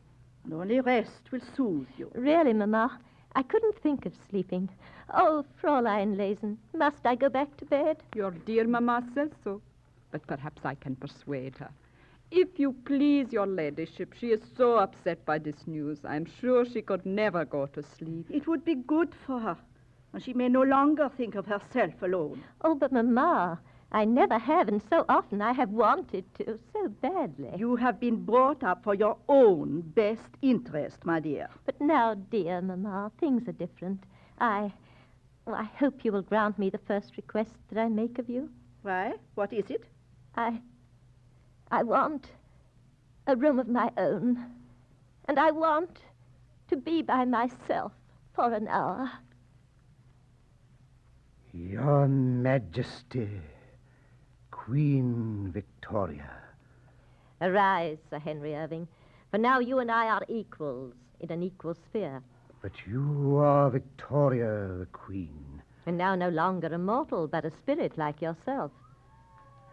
[SPEAKER 21] And only rest will soothe you.
[SPEAKER 18] Really, Mamma, I couldn't think of sleeping. Oh, Fräulein Lesen, must I go back to bed?
[SPEAKER 9] Your dear Mamma says so. But perhaps I can persuade her. If you please, your ladyship, she is so upset by this news. I'm sure she could never go to sleep.
[SPEAKER 21] It would be good for her. And she may no longer think of herself alone.
[SPEAKER 18] Oh, but Mamma, I never have, and so often I have wanted to, so badly.
[SPEAKER 21] You have been brought up for your own best interest, my dear.
[SPEAKER 18] But now, dear Mamma, things are different. I hope you will grant me the first request that I make of you.
[SPEAKER 21] Why? What is it?
[SPEAKER 18] I want a room of my own, and I want to be by myself for an hour.
[SPEAKER 17] Your Majesty, Queen Victoria.
[SPEAKER 18] Arise, Sir Henry Irving, for now you and I are equals. in an equal sphere.
[SPEAKER 17] But you are Victoria, the Queen.
[SPEAKER 18] And now no longer a mortal, but a spirit like yourself.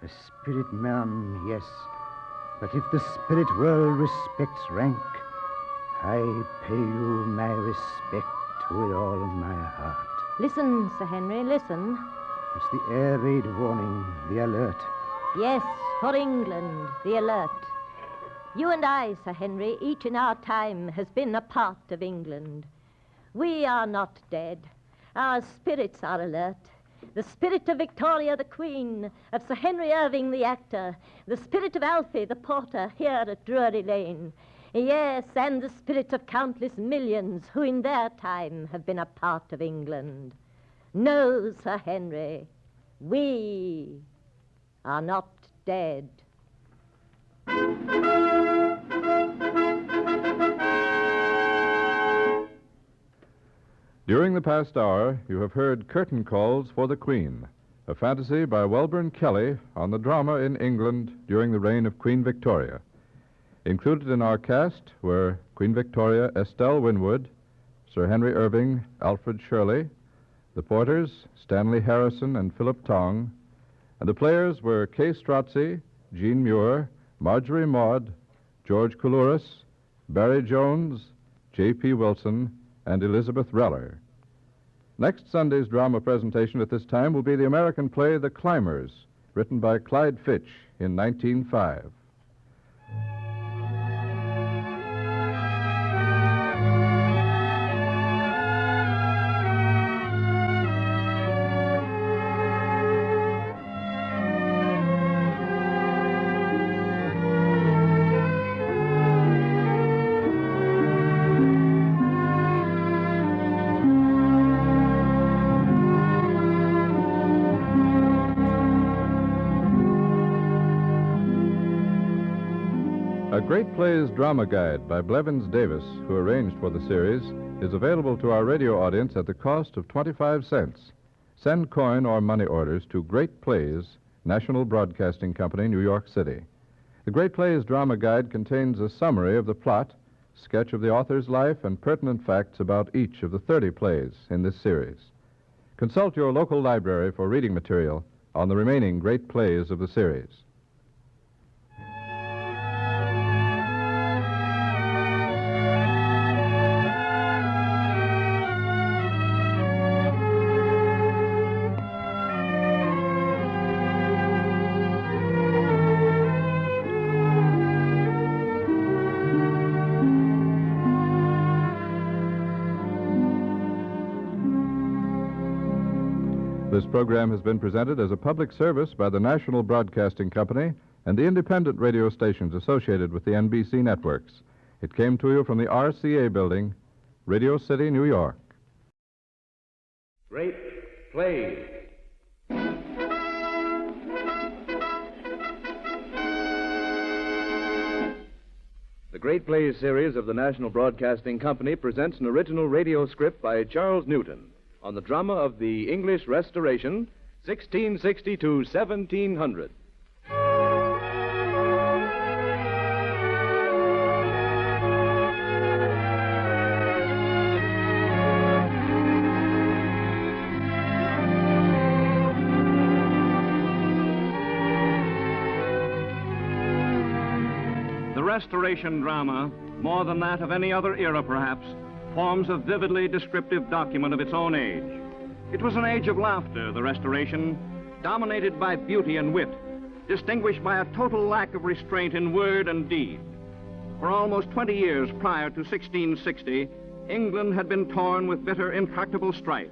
[SPEAKER 17] A spirit, ma'am, yes. But if the spirit world respects rank, I pay you my respect with all my heart.
[SPEAKER 18] Listen, Sir Henry, listen.
[SPEAKER 17] It's the air raid warning, the alert.
[SPEAKER 18] Yes, for England, the alert. You and I, Sir Henry, each in our time has been a part of England. We are not dead. Our spirits are alert. The spirit of Victoria the Queen, of Sir Henry Irving the actor, the spirit of Alfie the porter here at Drury Lane. Yes, and the spirit of countless millions who in their time have been a part of England. No, Sir Henry, we are not dead.
[SPEAKER 1] During the past hour, you have heard Curtain Calls for the Queen, a fantasy by Welburn Kelly on the drama in England during the reign of Queen Victoria. Included in our cast were Queen Victoria Estelle Winwood, Sir Henry Irving Alfred Shirley, the porters Stanley Harrison and Philip Tong, and the players were Kay Strozzi, Jean Muir, Marjorie Maud, George Coulouris, Barry Jones, J.P. Wilson, and Elizabeth Reller. Next Sunday's drama presentation at this time will be the American play The Climbers, written by Clyde Fitch in 1905. A Great Plays Drama Guide by Blevins Davis, who arranged for the series, is available to our radio audience at the cost of 25 cents. Send coin or money orders to Great Plays, National Broadcasting Company, New York City. The Great Plays Drama Guide contains a summary of the plot, sketch of the author's life, and pertinent facts about each of the 30 plays in this series. Consult your local library for reading material on the remaining great plays of the series. This program has been presented as a public service by the National Broadcasting Company and the independent radio stations associated with the NBC networks. It came to you from the RCA building, Radio City, New York.
[SPEAKER 4] Great Plays.
[SPEAKER 3] The Great Plays series of the National Broadcasting Company presents an original radio script by Charles Newton on the drama of the English Restoration, 1660 to 1700.
[SPEAKER 6] The Restoration drama, more than that of any other era perhaps, forms a vividly descriptive document of its own age. It was an age of laughter, the Restoration, dominated by beauty and wit, distinguished by a total lack of restraint in word and deed. For almost 20 years prior to 1660, England had been torn with bitter, intractable strife.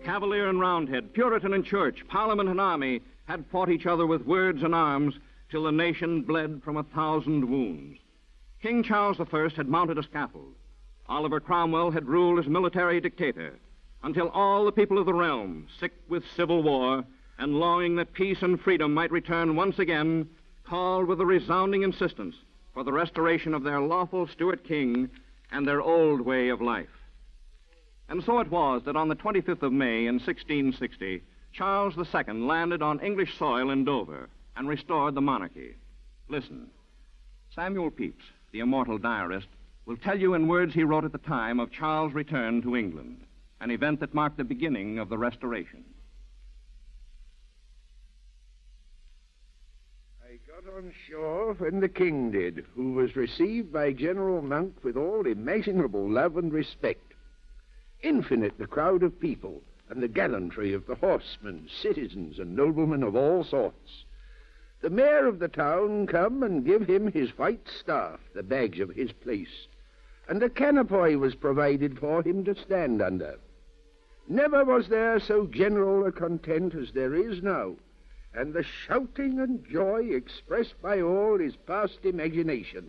[SPEAKER 6] Cavalier and Roundhead, Puritan and Church, Parliament and Army had fought each other with words and arms till the nation bled from 1,000 wounds. King Charles I had mounted a scaffold. Oliver Cromwell had ruled as military dictator until all the people of the realm, sick with civil war and longing that peace and freedom might return once again, called with a resounding insistence for the restoration of their lawful Stuart king and their old way of life. And so it was that on the 25th of May in 1660, Charles II landed on English soil in Dover and restored the monarchy. Listen. Samuel Pepys, the immortal diarist, will tell you in words he wrote at the time of Charles' return to England, an event that marked the beginning of the Restoration.
[SPEAKER 7] I got on shore when the king did, who was received by General Monk with all immeasurable love and respect. Infinite the crowd of people, and the gallantry of the horsemen, citizens, and noblemen of all sorts. The mayor of the town come and give him his white staff, the badge of his place, and a canopy was provided for him to stand under. Never was there so general a content as there is now, and the shouting and joy expressed by all is past imagination,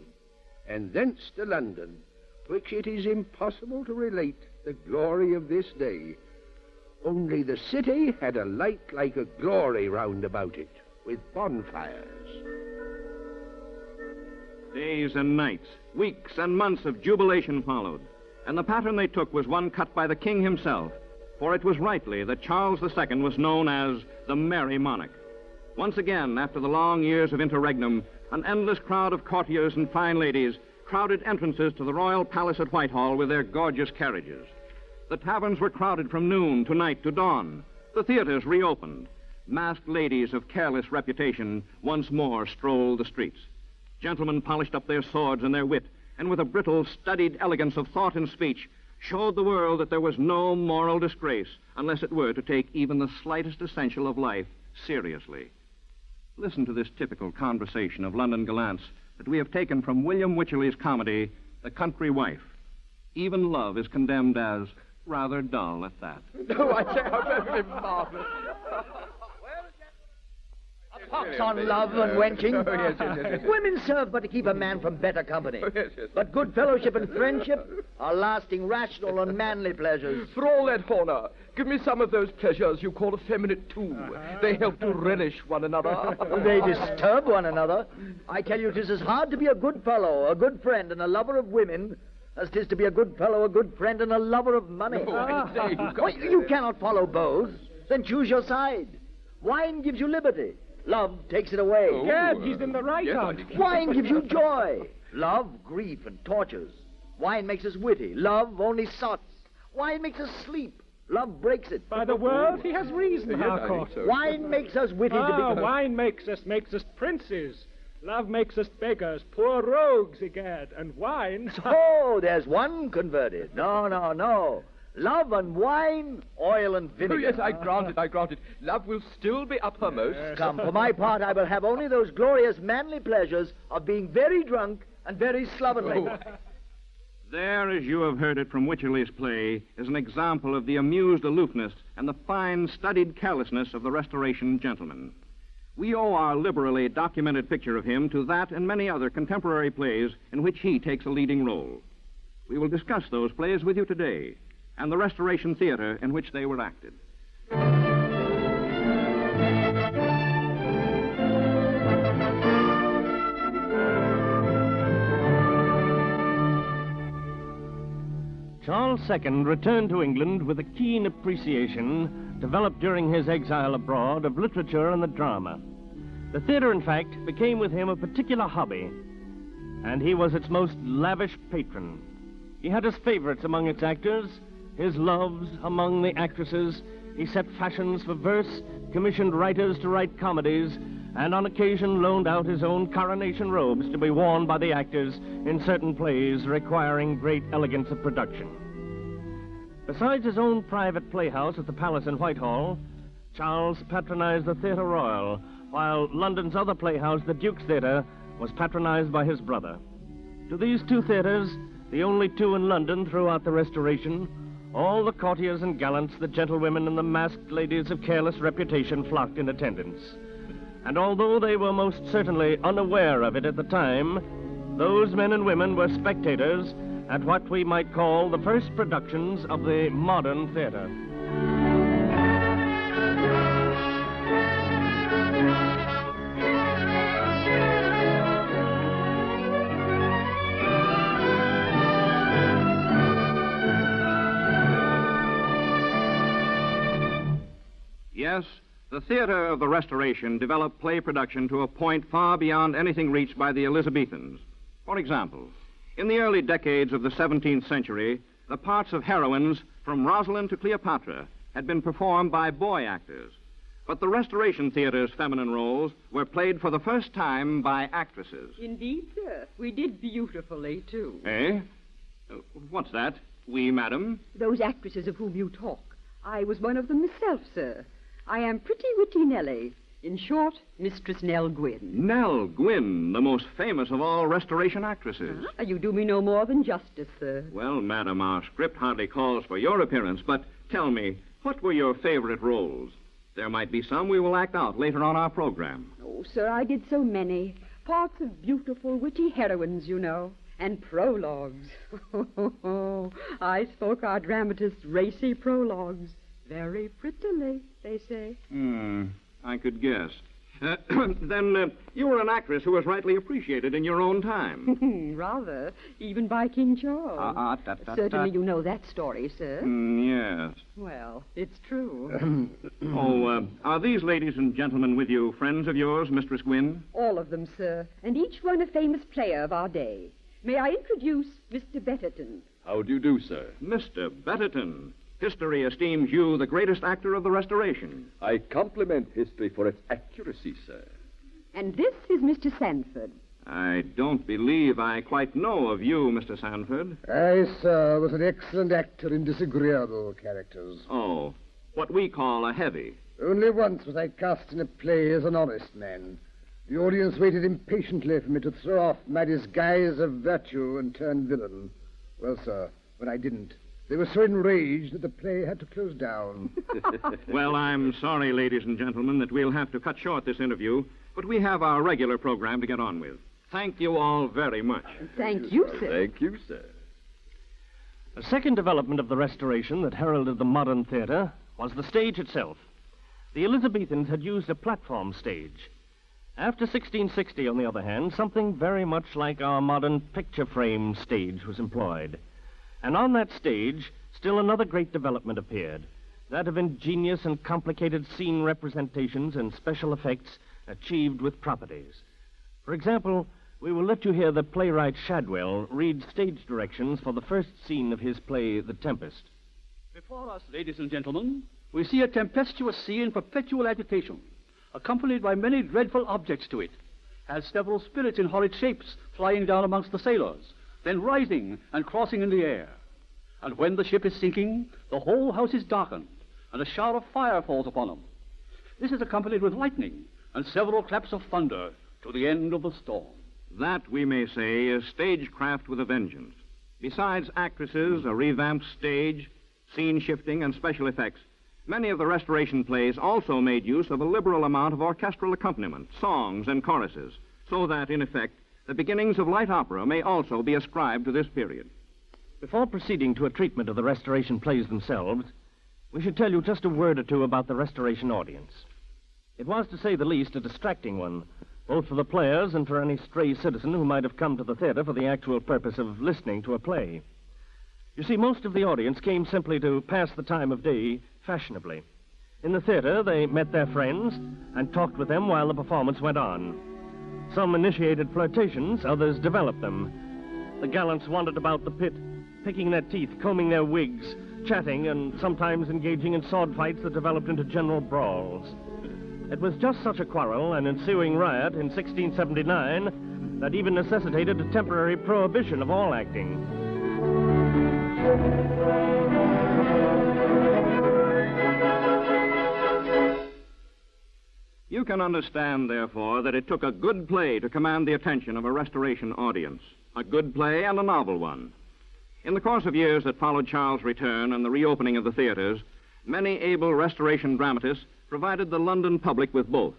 [SPEAKER 7] and thence to London, which it is impossible to relate the glory of this day. Only the city had a light like a glory round about it, with bonfires.
[SPEAKER 6] Days and nights, weeks and months of jubilation followed, and the pattern they took was one cut by the king himself, for it was rightly that Charles II was known as the Merry Monarch. Once again, after the long years of interregnum, an endless crowd of courtiers and fine ladies crowded entrances to the royal palace at Whitehall with their gorgeous carriages. The taverns were crowded from noon to night to dawn. The theaters reopened. Masked ladies of careless reputation once more strolled the streets. Gentlemen polished up their swords and their wit, and with a brittle, studied elegance of thought and speech, showed the world that there was no moral disgrace unless it were to take even the slightest essential of life seriously. Listen to this typical conversation of London gallants that we have taken from William Wycherley's comedy, The Country Wife. Even love is condemned as rather dull at that.
[SPEAKER 16] Oh, I say, how very marvelous.
[SPEAKER 15] Pox on love and wenching.
[SPEAKER 16] Oh, yes.
[SPEAKER 15] Women serve but to keep a man from better company.
[SPEAKER 16] Oh, yes.
[SPEAKER 15] But good fellowship and friendship are lasting, rational, and manly pleasures.
[SPEAKER 16] For all that, Horner, give me some of those pleasures you call effeminate, too. They help to relish one another.
[SPEAKER 15] They disturb one another. I tell you, 'tis as hard to be a good fellow, a good friend, and a lover of women as 'tis to be a good fellow, a good friend, and a lover of money.
[SPEAKER 16] Oh,
[SPEAKER 15] you cannot follow both. Then choose your side. Wine gives you liberty. Love takes it away.
[SPEAKER 16] Gad, he's in the right on.
[SPEAKER 15] Wine gives you joy. Love, grief, and tortures. Wine makes us witty. Love only sots. Wine makes us sleep. Love breaks it.
[SPEAKER 12] By the word, he has reason, Harcourt.
[SPEAKER 15] Wine makes us witty to be...
[SPEAKER 12] Wine makes us princes. Love makes us beggars, poor rogues, egad, and wine...
[SPEAKER 15] Oh, there's one converted. No. Love and wine, oil and vinegar.
[SPEAKER 16] Oh, yes, I grant it. Love will still be uppermost.
[SPEAKER 15] Come, for my part, I will have only those glorious manly pleasures of being very drunk and very slovenly.
[SPEAKER 6] There, as you have heard it from Wycherley's play, is an example of the amused aloofness and the fine, studied carelessness of the Restoration gentleman. We owe our liberally documented picture of him to that and many other contemporary plays in which he takes a leading role. We will discuss those plays with you today, and the Restoration Theater in which they were acted.
[SPEAKER 8] Charles II returned to England with a keen appreciation developed during his exile abroad of literature and the drama. The theater, in fact, became with him a particular hobby, and he was its most lavish patron. He had his favorites among its actors, his loves among the actresses. He set fashions for verse, commissioned writers to write comedies, and on occasion loaned out his own coronation robes to be worn by the actors in certain plays requiring great elegance of production. Besides his own private playhouse at the Palace in Whitehall, Charles patronized the Theatre Royal, while London's other playhouse, the Duke's Theatre, was patronized by his brother. To these two theatres, the only two in London throughout the Restoration, all the courtiers and gallants, the gentlewomen and the masked ladies of careless reputation flocked in attendance. And although they were most certainly unaware of it at the time, those men and women were spectators at what we might call the first productions of the modern theater.
[SPEAKER 6] Yes, the theater of the Restoration developed play production to a point far beyond anything reached by the Elizabethans. For example, In the early decades of the 17th century, the parts of heroines from Rosalind to Cleopatra had been performed by boy actors. But the Restoration Theater's feminine roles were played for the first time by actresses.
[SPEAKER 9] Indeed, sir. We did beautifully, too.
[SPEAKER 6] Eh? What's that? We, madam?
[SPEAKER 9] Those actresses of whom you talk. I was one of them myself, sir. I am Pretty Witty Nellie. In short, Mistress Nell Gwynn.
[SPEAKER 6] Nell Gwynn, the most famous of all Restoration actresses.
[SPEAKER 9] You do me no more than justice, sir.
[SPEAKER 6] Well, madam, our script hardly calls for your appearance, but tell me, what were your favorite roles? There might be some we will act out later on our program.
[SPEAKER 9] Oh, sir, I did so many. Parts of beautiful, witty heroines, you know. And prologues. I spoke our dramatists' racy prologues. Very prettily, they say.
[SPEAKER 6] I could guess. Then you were an actress who was rightly appreciated in your own time.
[SPEAKER 9] Rather, even by King Charles. Certainly you know that story, sir.
[SPEAKER 6] Yes.
[SPEAKER 9] Well, it's true.
[SPEAKER 6] Are these ladies and gentlemen with you friends of yours, Mistress Gwynn?
[SPEAKER 9] All of them, sir, and each one a famous player of our day. May I introduce Mr. Betterton?
[SPEAKER 2] How do you do, sir?
[SPEAKER 6] Mr. Betterton. History esteems you the greatest actor of the Restoration.
[SPEAKER 2] I compliment history for its accuracy, sir.
[SPEAKER 9] And this is Mr. Sanford.
[SPEAKER 6] I don't believe I quite know of you, Mr. Sanford.
[SPEAKER 17] I, sir, was an excellent actor in disagreeable characters.
[SPEAKER 6] Oh, what we call a heavy.
[SPEAKER 17] Only once was I cast in a play as an honest man. The audience waited impatiently for me to throw off my disguise of virtue and turn villain. Well, sir, when I didn't, they were so enraged that the play had to close down.
[SPEAKER 6] Well, I'm sorry, ladies and gentlemen, that we'll have to cut short this interview, but we have our regular program to get on with. Thank you all very much.
[SPEAKER 9] Thank you, sir.
[SPEAKER 2] Thank you, sir.
[SPEAKER 8] A second development of the Restoration that heralded the modern theater was the stage itself. The Elizabethans had used a platform stage. After 1660, on the other hand, something very much like our modern picture frame stage was employed. And on that stage, still another great development appeared, that of ingenious and complicated scene representations and special effects achieved with properties. For example, we will let you hear the playwright Shadwell read stage directions for the first scene of his play, The Tempest.
[SPEAKER 13] Before us, ladies and gentlemen, we see a tempestuous sea in perpetual agitation, accompanied by many dreadful objects to it, has several spirits in horrid shapes flying down amongst the sailors, then rising and crossing in the air. And when the ship is sinking, the whole house is darkened, and a shower of fire falls upon them. This is accompanied with lightning and several claps of thunder to the end of the storm.
[SPEAKER 6] That, we may say, is stagecraft with a vengeance. Besides actresses, a revamped stage, scene shifting, and special effects, many of the Restoration plays also made use of a liberal amount of orchestral accompaniment, songs, and choruses, so that, in effect, the beginnings of light opera may also be ascribed to this period.
[SPEAKER 8] Before proceeding to a treatment of the Restoration plays themselves, we should tell you just a word or two about the Restoration audience. It was, to say the least, a distracting one, both for the players and for any stray citizen who might have come to the theater for the actual purpose of listening to a play. You see, most of the audience came simply to pass the time of day fashionably. In the theater, they met their friends and talked with them while the performance went on. Some initiated flirtations, others developed them. The gallants wandered about the pit, picking their teeth, combing their wigs, chatting, and sometimes engaging in sword fights that developed into general brawls. It was just such a quarrel and ensuing riot in 1679 that even necessitated a temporary prohibition of all acting.
[SPEAKER 6] You can understand, therefore, that it took a good play to command the attention of a Restoration audience. A good play and a novel one. In the course of years that followed Charles' return and the reopening of the theaters, many able Restoration dramatists provided the London public with both.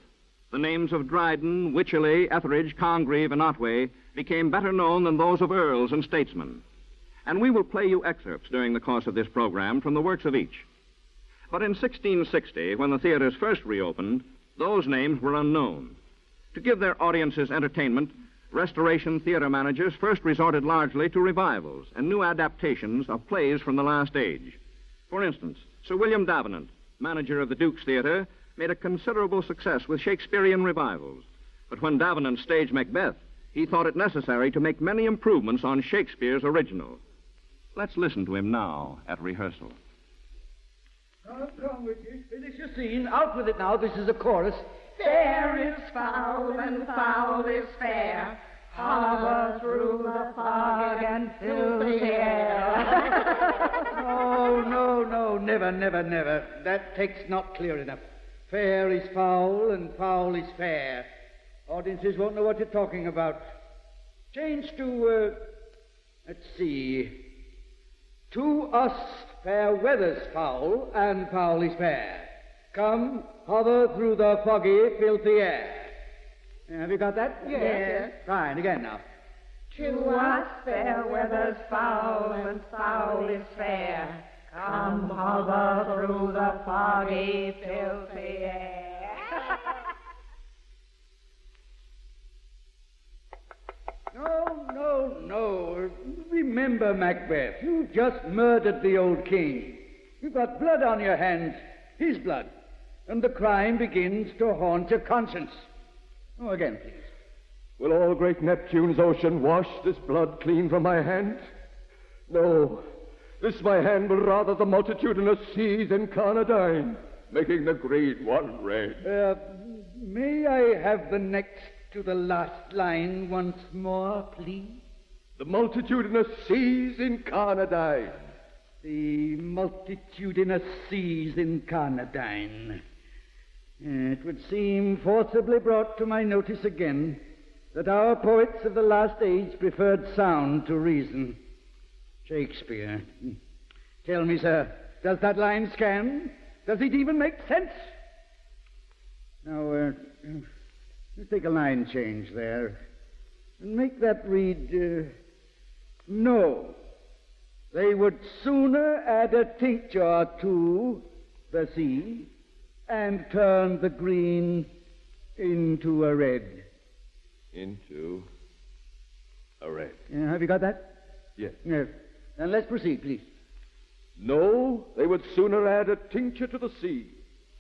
[SPEAKER 6] The names of Dryden, Wycherley, Etheridge, Congreve, and Otway became better known than those of earls and statesmen. And we will play you excerpts during the course of this program from the works of each. But in 1660, when the theaters first reopened, those names were unknown. To give their audiences entertainment, Restoration theater managers first resorted largely to revivals and new adaptations of plays from the last age. For instance, Sir William Davenant, manager of the Duke's Theater, made a considerable success with Shakespearean revivals. But when Davenant staged Macbeth, he thought it necessary to make many improvements on Shakespeare's original. Let's listen to him now at rehearsal.
[SPEAKER 11] Come with you. Finish your scene. Out with it now. This is a chorus.
[SPEAKER 14] Fair is foul and foul is fair. Hover through the fog and filthy air.
[SPEAKER 11] No, never. That text not clear enough. Fair is foul and foul is fair. Audiences won't know what you're talking about. Change to, let's see. To us fair weather's foul and foul is fair. Come, hover through the foggy, filthy air. Have you got that?
[SPEAKER 14] Yes.
[SPEAKER 11] Fine, again now.
[SPEAKER 14] To us fair weather's foul and foul is fair. Come hover through the foggy, filthy air.
[SPEAKER 11] No. Remember, Macbeth, you just murdered the old king. You've got blood on your hands, his blood, and the crime begins to haunt your conscience. Oh, again, please.
[SPEAKER 23] Will all great Neptune's ocean wash this blood clean from my hand? No, this my hand will rather the multitudinous seas incarnadine, making the green one red.
[SPEAKER 11] May I have the next to the last line once more, please?
[SPEAKER 23] The multitudinous seas incarnadine.
[SPEAKER 11] The multitudinous seas incarnadine. It would seem forcibly brought to my notice again that our poets of the last age preferred sound to reason. Shakespeare. Tell me, sir, does that line scan? Does it even make sense? Now, you take a line change there and make that read, no. They would sooner add a tincture to the sea and turn the green into a red.
[SPEAKER 23] Into a red.
[SPEAKER 11] Have you got that?
[SPEAKER 23] Yes.
[SPEAKER 11] Yes. Then let's proceed, please.
[SPEAKER 23] No, they would sooner add a tincture to the sea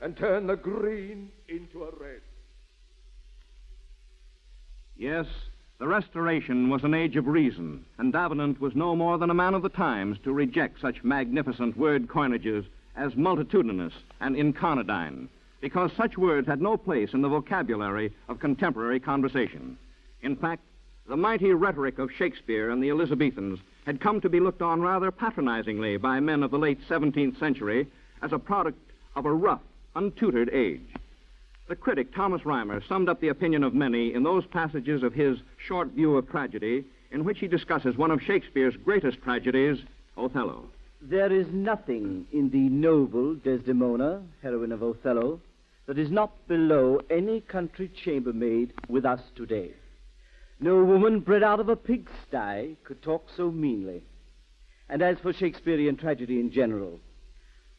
[SPEAKER 23] and turn the green into a red.
[SPEAKER 6] Yes, the Restoration was an age of reason, and Davenant was no more than a man of the times to reject such magnificent word coinages as multitudinous and incarnadine, because such words had no place in the vocabulary of contemporary conversation. In fact, the mighty rhetoric of Shakespeare and the Elizabethans had come to be looked on rather patronizingly by men of the late 17th century as a product of a rough, untutored age. The critic Thomas Rymer summed up the opinion of many in those passages of his Short View of Tragedy in which he discusses one of Shakespeare's greatest tragedies, Othello.
[SPEAKER 24] There is nothing in the noble Desdemona, heroine of Othello, that is not below any country chambermaid with us today. No woman bred out of a pigsty could talk so meanly. And as for Shakespearean tragedy in general,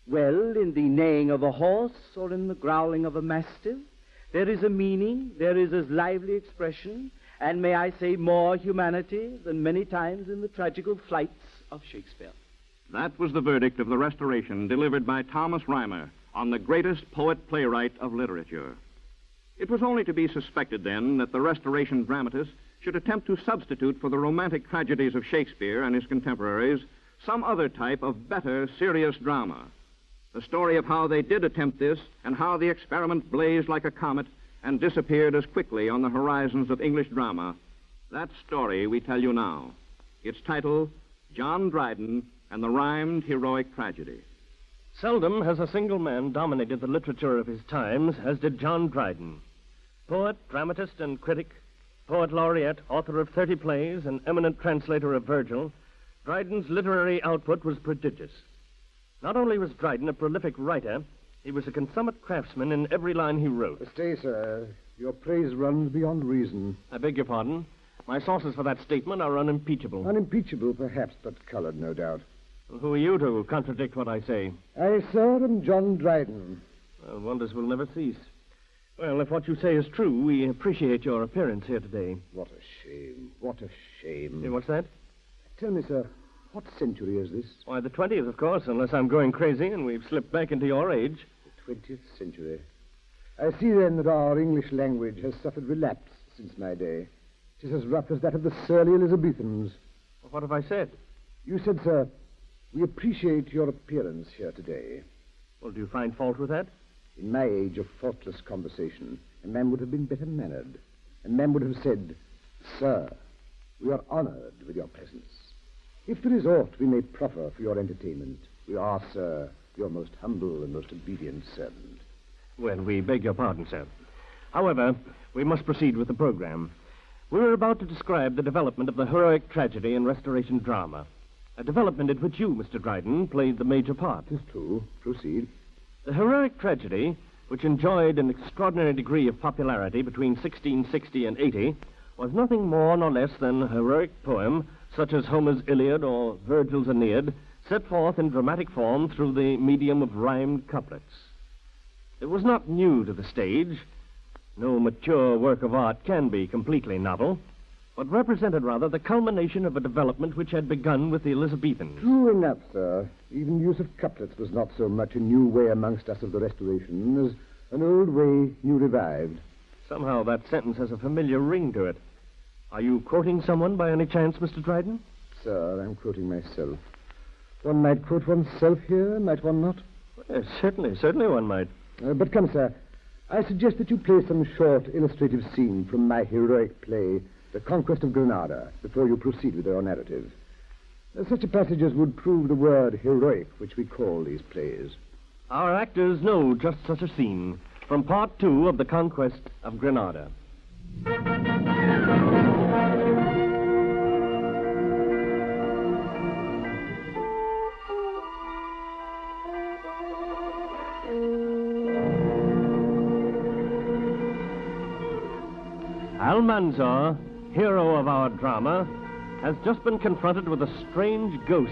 [SPEAKER 24] well, in the neighing of a horse or in the growling of a mastiff, there is a meaning, there is as lively expression, and may I say more humanity than many times in the tragical flights of Shakespeare.
[SPEAKER 6] That was the verdict of the Restoration delivered by Thomas Rymer on the greatest poet-playwright of literature. It was only to be suspected then that the Restoration dramatist should attempt to substitute for the romantic tragedies of Shakespeare and his contemporaries some other type of better, serious drama. The story of how they did attempt this and how the experiment blazed like a comet and disappeared as quickly on the horizons of English drama, that story we tell you now. Its title, John Dryden and the Rhymed Heroic Tragedy.
[SPEAKER 8] Seldom has a single man dominated the literature of his times as did John Dryden. Poet, dramatist, and critic, poet laureate, author of 30 plays, and eminent translator of Virgil, Dryden's literary output was prodigious. Not only was Dryden a prolific writer, he was a consummate craftsman in every line he wrote.
[SPEAKER 25] Stay, sir. Your praise runs beyond reason.
[SPEAKER 8] I beg your pardon. My sources for that statement are unimpeachable.
[SPEAKER 25] Unimpeachable, perhaps, but colored, no doubt.
[SPEAKER 8] Well, who are you to contradict what I say?
[SPEAKER 25] I, sir, am John Dryden.
[SPEAKER 8] Well, wonders will never cease. Well, if what you say is true, we appreciate your appearance here today.
[SPEAKER 25] What a shame. What a shame.
[SPEAKER 8] Hey, what's that?
[SPEAKER 25] Tell me, sir, what century is this?
[SPEAKER 8] Why, the 20th, of course, unless I'm going crazy and we've slipped back into your age.
[SPEAKER 25] The 20th century. I see, then, that our English language has suffered relapse since my day. She's as rough as that of the surly Elizabethans.
[SPEAKER 5] What have I said?
[SPEAKER 25] You said, sir, we appreciate your appearance here today.
[SPEAKER 5] Well, do you find fault with that?
[SPEAKER 25] In my age of faultless conversation, a man would have been better mannered. A man would have said, Sir, we are honored with your presence. If there is aught we may proffer for your entertainment, we are, sir, your most humble and most obedient servant.
[SPEAKER 5] Well, we beg your pardon, sir. However, we must proceed with the program. We were about to describe the development of the heroic tragedy and restoration drama, a development in which you, Mr. Dryden, played the major part.
[SPEAKER 25] It is true. Proceed.
[SPEAKER 5] The heroic tragedy, which enjoyed an extraordinary degree of popularity between 1660 and 80, was nothing more nor less than a heroic poem, such as Homer's Iliad or Virgil's Aeneid, set forth in dramatic form through the medium of rhymed couplets. It was not new to the stage. No mature work of art can be completely novel, but represented rather the culmination of a development which had begun with the Elizabethans.
[SPEAKER 25] True enough, sir. Even use of couplets was not so much a new way amongst us of the Restoration as an old way new revived.
[SPEAKER 5] Somehow that sentence has a familiar ring to it. Are you quoting someone by any chance, Mr. Dryden?
[SPEAKER 25] Sir, I'm quoting myself. One might quote oneself here, might one not?
[SPEAKER 5] Yes, certainly one might.
[SPEAKER 25] But come, sir, I suggest that you play some short illustrative scene from my heroic play, The Conquest of Granada, before you proceed with your narrative. Such a passage as would prove the word heroic, which we call these plays.
[SPEAKER 5] Our actors know just such a scene from Part 2 of The Conquest of Granada. Almanzor, hero of our drama, has just been confronted with a strange ghost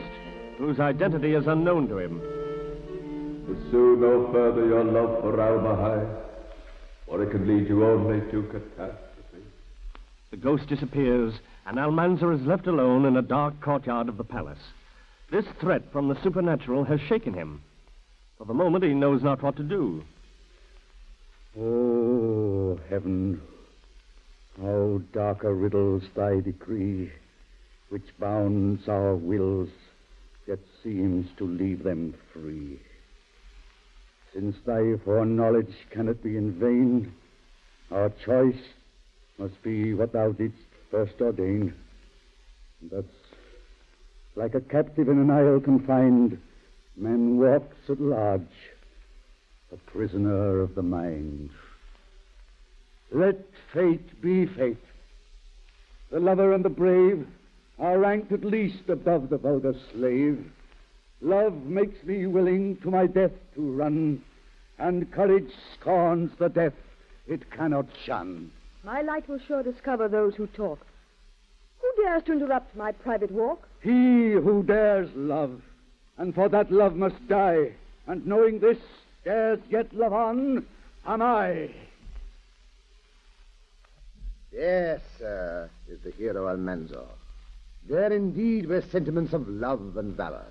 [SPEAKER 5] whose identity is unknown to him.
[SPEAKER 23] Pursue no further your love for Almahai, or it can lead you only to catastrophe.
[SPEAKER 5] The ghost disappears, and Almanzor is left alone in a dark courtyard of the palace. This threat from the supernatural has shaken him. For the moment, he knows not what to do.
[SPEAKER 25] Oh, heaven, how dark are riddles thy decree, which bounds our wills, yet seems to leave them free. Since thy foreknowledge cannot be in vain, our choice must be what thou didst first ordain. Thus, like a captive in an isle confined, man walks at large, a prisoner of the mind. Let fate be fate. The lover and the brave are ranked at least above the vulgar slave. Love makes me willing to my death to run, and courage scorns the death it cannot shun.
[SPEAKER 10] My light will sure discover those who talk. Who dares to interrupt my private walk?
[SPEAKER 25] He who dares love, and for that love must die, and knowing this, dares yet love on, am I.
[SPEAKER 17] Yes, sir, is the hero Almanzor. There indeed were sentiments of love and valor.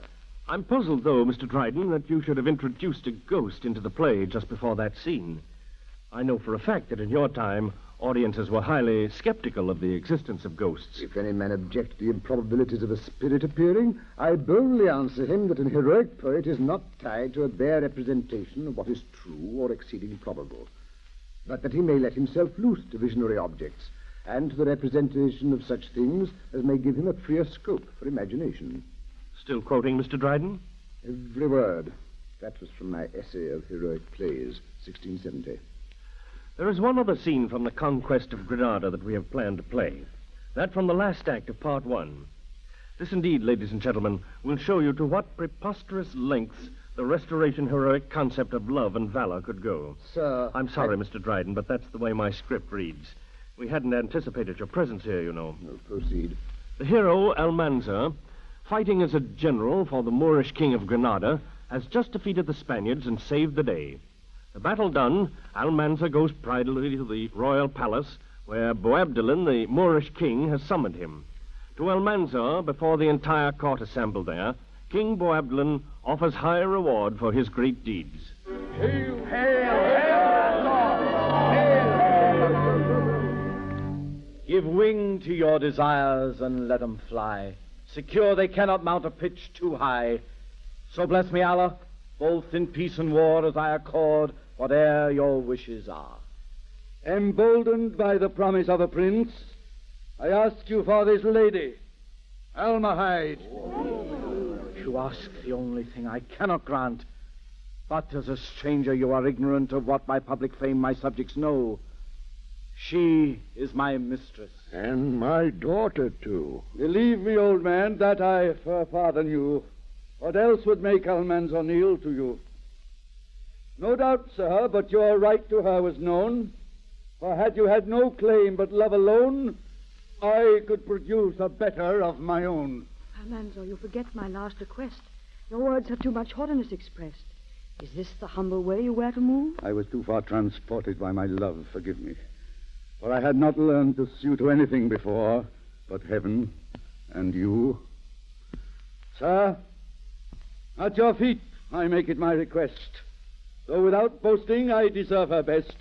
[SPEAKER 5] I'm puzzled, though, Mr. Dryden, that you should have introduced a ghost into the play just before that scene. I know for a fact that in your time, audiences were highly skeptical of the existence of ghosts.
[SPEAKER 25] If any man object to the improbabilities of a spirit appearing, I boldly answer him that an heroic poet is not tied to a bare representation of what is true or exceeding probable, but that he may let himself loose to visionary objects, and to the representation of such things as may give him a freer scope for imagination.
[SPEAKER 5] Still quoting Mr. Dryden?
[SPEAKER 25] Every word. That was from my essay of heroic plays, 1670.
[SPEAKER 5] There is one other scene from The Conquest of Granada that we have planned to play. That from the last act of Part 1. This indeed, ladies and gentlemen, will show you to what preposterous lengths the Restoration heroic concept of love and valor could go.
[SPEAKER 25] Sir...
[SPEAKER 5] I'm sorry, Mr. Dryden, but that's the way my script reads. We hadn't anticipated your presence here, you know.
[SPEAKER 25] No, proceed.
[SPEAKER 5] The hero, Almanzor, fighting as a general for the Moorish king of Granada, has just defeated the Spaniards and saved the day. The battle done, Almanzor goes pridefully to the royal palace, where Boabdilin, the Moorish king, has summoned him. To Almanzor, before the entire court assembled there, King Boabdilin offers high reward for his great deeds.
[SPEAKER 25] Hail! Hail! Hail!
[SPEAKER 24] Give wing to your desires and let them fly. Secure they cannot mount a pitch too high. So bless me, Allah, both in peace and war, as I accord whate'er your wishes are.
[SPEAKER 11] Emboldened by the promise of a prince, I ask you for this lady, Almahide.
[SPEAKER 24] You ask the only thing I cannot grant. But as a stranger you are ignorant of what by public fame my subjects know. She is my mistress.
[SPEAKER 15] And my daughter, too.
[SPEAKER 11] Believe me, old man, that I her father knew. What else would make Almanzor kneel to you? No doubt, sir, but your right to her was known. For had you had no claim but love alone, I could produce a better of my own.
[SPEAKER 10] Almanzor, you forget my last request. Your words have too much haughtiness expressed. Is this the humble way you were to move?
[SPEAKER 25] I was too far transported by my love, forgive me. For I had not learned to sue to anything before but heaven and you.
[SPEAKER 11] Sir, at your feet I make it my request. Though without boasting I deserve her best.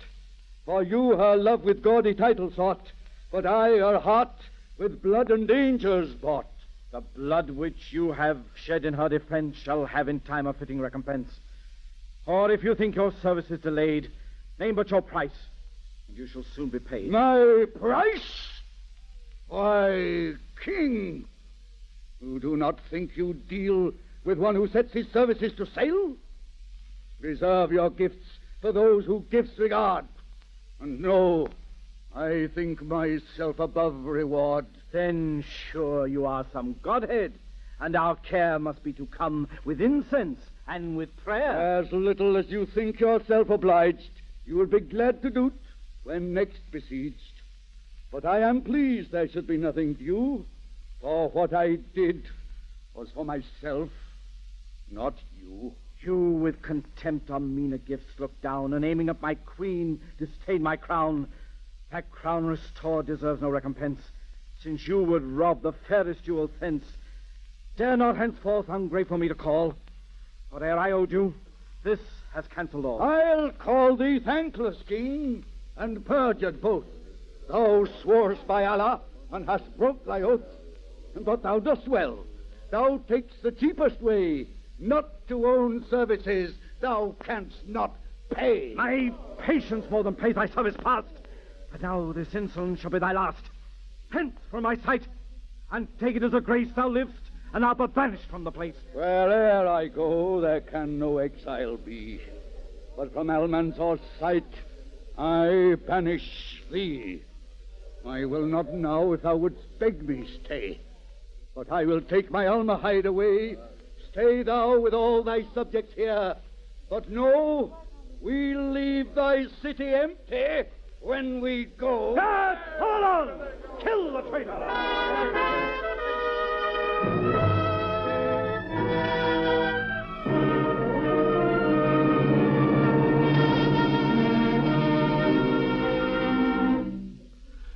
[SPEAKER 11] For you her love with gaudy title sought, but I her heart with blood and dangers bought.
[SPEAKER 24] The blood which you have shed in her defense shall have in time a fitting recompense. Or if you think your service is delayed, name but your price, and you shall soon be paid.
[SPEAKER 11] My price? Why, king, you do not think you deal with one who sets his services to sale? Reserve your gifts for those who gifts regard. And no, I think myself above reward.
[SPEAKER 24] Then sure you are some godhead, and our care must be to come with incense and with prayer.
[SPEAKER 11] As little as you think yourself obliged, you will be glad to do't when next besieged. But I am pleased there should be nothing due, for what I did was for myself, not you.
[SPEAKER 24] You with contempt on meaner gifts look down, and aiming at my queen, disdain my crown. That crown restored deserves no recompense, since you would rob the fairest jewel thence. Dare not henceforth ungrateful me to call, for ere I owed you, this has cancelled all.
[SPEAKER 11] I'll call thee thankless, king, and perjured both. Thou sworest by Allah, and hast broke thy oath. But thou dost well. Thou takest the cheapest way, not to own services thou canst not pay.
[SPEAKER 24] My patience more than pays thy service past. But now this insolence shall be thy last. Hence from my sight, and take it as a grace thou livest, and art but banished from the place.
[SPEAKER 11] Where'er I go, there can no exile be. But from Almanzor's sight, I banish thee. I will not now if thou wouldst beg me stay. But I will take my Almahide away. Stay thou with all thy subjects here. But no, we'll leave thy city empty when we go.
[SPEAKER 24] Guard, hold on! Kill the traitor!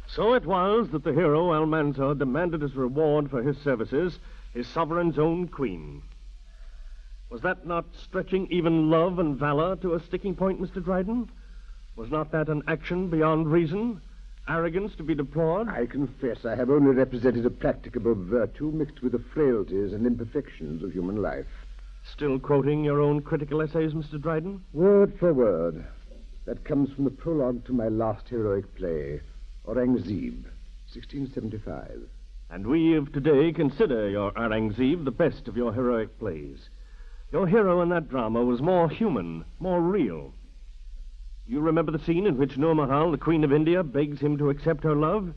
[SPEAKER 5] So it was that the hero Almanzor demanded as reward for his services his sovereign's own queen. Was that not stretching even love and valor to a sticking point, Mr. Dryden? Was not that an action beyond reason? Arrogance to be deplored?
[SPEAKER 17] I confess I have only represented a practicable virtue mixed with the frailties and imperfections of human life.
[SPEAKER 5] Still quoting your own critical essays, Mr. Dryden?
[SPEAKER 17] Word for word. That comes from the prologue to my last heroic play, Aurangzeb, 1675.
[SPEAKER 5] And we of today consider your Aurangzeb the best of your heroic plays. Your hero in that drama was more human, more real. You remember the scene in which Nur Mahal, the Queen of India, begs him to accept her love?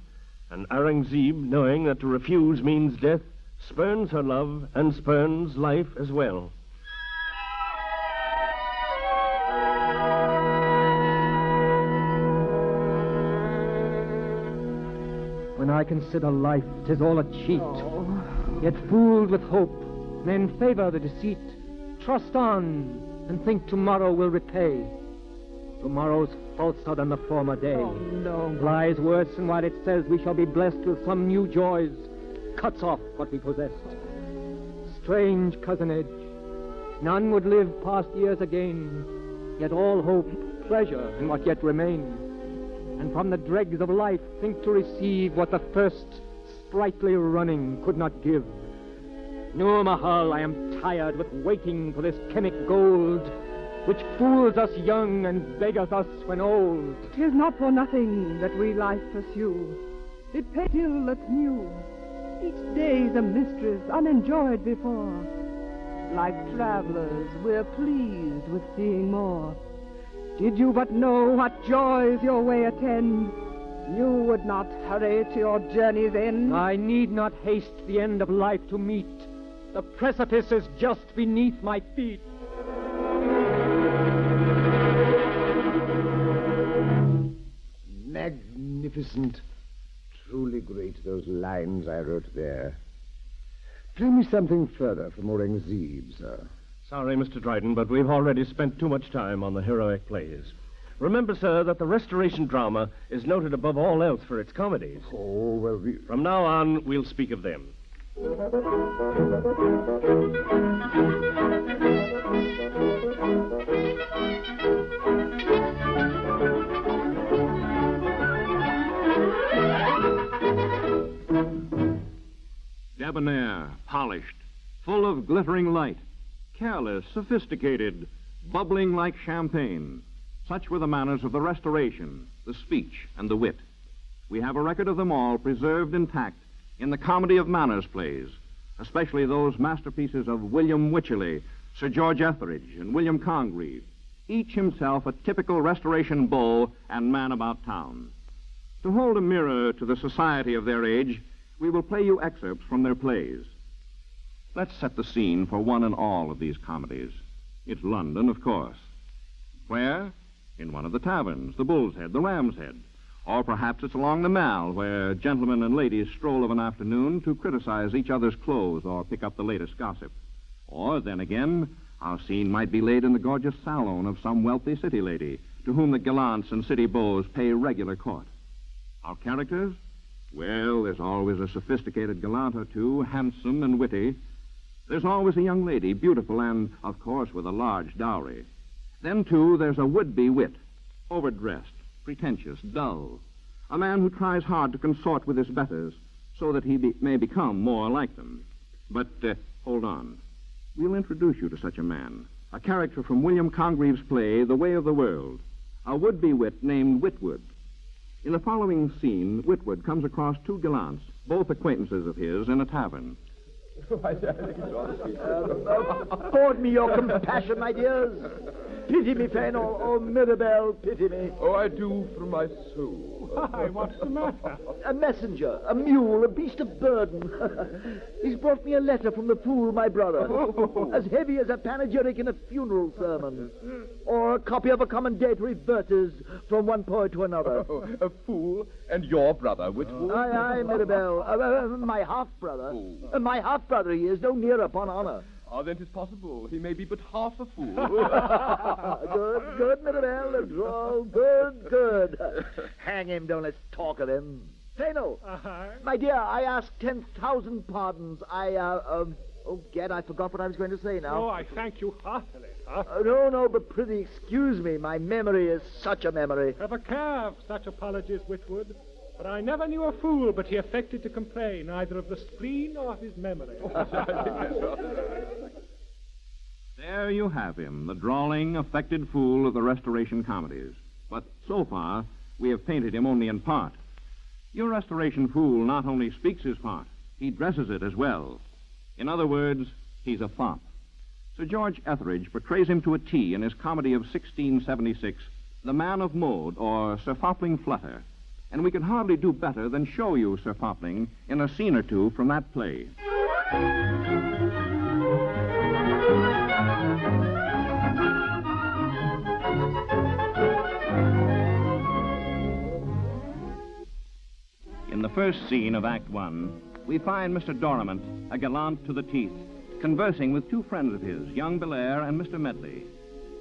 [SPEAKER 5] And Aurangzeb, knowing that to refuse means death, spurns her love and spurns life as well.
[SPEAKER 12] When I consider life, 'tis all a cheat. Yet fooled with hope, men favor the deceit. Trust on, and think tomorrow will repay. Tomorrow's falser than the former day. Lies worse, and while it says we shall be blessed with some new joys, cuts off what we possessed. Strange cousinage. None would live past years again, yet all hope, pleasure in what yet remains. and from the dregs of life think to receive what the first sprightly running could not give. No, Mahal, I am tired with waiting for this chemic gold, which fools us young and beggars us when old.
[SPEAKER 9] 'Tis not for nothing that we life pursue. It pays ill that's new. Each day's a mistress unenjoyed before. Like travelers, we're pleased with seeing more. Did you but know what joys your way attend, you would not hurry to your journey's end.
[SPEAKER 12] I need not haste the end of life to meet. The precipice is just beneath my feet.
[SPEAKER 17] Magnificent. Truly great, those lines I wrote there. Play me something further from Aurangzeb, sir.
[SPEAKER 5] Sorry, Mr. Dryden, but we've already spent too much time on the heroic plays. Remember, sir, that the Restoration drama is noted above all else for its comedies.
[SPEAKER 17] Oh, well,
[SPEAKER 5] From now on, we'll speak of them.
[SPEAKER 6] Debonair, polished, full of glittering light, careless, sophisticated, bubbling like champagne. Such were the manners of the Restoration, the speech, and the wit. We have a record of them all preserved intact in the comedy of manners plays, especially those masterpieces of William Wycherley, Sir George Etheridge, and William Congreve, each himself a typical Restoration beau and man about town. To hold a mirror to the society of their age, we will play you excerpts from their plays. Let's set the scene for one and all of these comedies. It's London, of course. Where? In one of the taverns, the Bull's Head, the Ram's Head. Or perhaps it's along the Mall, where gentlemen and ladies stroll of an afternoon to criticize each other's clothes or pick up the latest gossip. Or, then again, our scene might be laid in the gorgeous salon of some wealthy city lady, to whom the gallants and city beaux pay regular court. Our characters? Well, there's always a sophisticated gallant or two, handsome and witty. There's always a young lady, beautiful and, of course, with a large dowry. Then, too, there's a would-be wit, overdressed, pretentious, dull. A man who tries hard to consort with his betters so that he may become more like them. But, hold on. We'll introduce you to such a man, a character from William Congreve's play, The Way of the World, a would-be wit named Witwoud. In the following scene, Witwoud comes across two gallants, both acquaintances of his, in a tavern.
[SPEAKER 18] Afford me your compassion, my dears. Pity me, Fainall. Oh, Mirabelle, pity me.
[SPEAKER 23] Oh, I do from my soul.
[SPEAKER 18] Why, what's the matter? A messenger, a mule, a beast of burden. He's brought me a letter from the fool, my brother. As heavy as a panegyric in a funeral sermon. Or a copy of a commendatory verses from one poet to another.
[SPEAKER 23] A fool and your brother, Witwoud?
[SPEAKER 18] Aye, Mirabelle. My half-brother. My half-brother he is, no near upon honor.
[SPEAKER 23] Ah, then 'tis possible he may be but half a fool.
[SPEAKER 18] Good, Mirabelle. Oh, good. Hang him, don't let's talk of him. Fainall, my dear, I ask 10,000 pardons. Oh, Gad, I forgot what I was going to say now.
[SPEAKER 19] Oh, I thank you heartily.
[SPEAKER 18] No, but prithee excuse me. My memory is such a memory.
[SPEAKER 19] Have a care for such apologies, Witwoud. But I never knew a fool but he affected to complain either of the spleen or of his memory.
[SPEAKER 6] There you have him, the drawling, affected fool of the Restoration comedies. But so far, we have painted him only in part. Your Restoration fool not only speaks his part, he dresses it as well. In other words, he's a fop. Sir George Etheridge portrays him to a T in his comedy of 1676, The Man of Mode, or Sir Fopling Flutter. And we could hardly do better than show you Sir Fopling in a scene or two from that play. In the first scene of Act One, we find Mr. Dorimant, a gallant to the teeth, conversing with two friends of his, young Belair and Mr. Medley.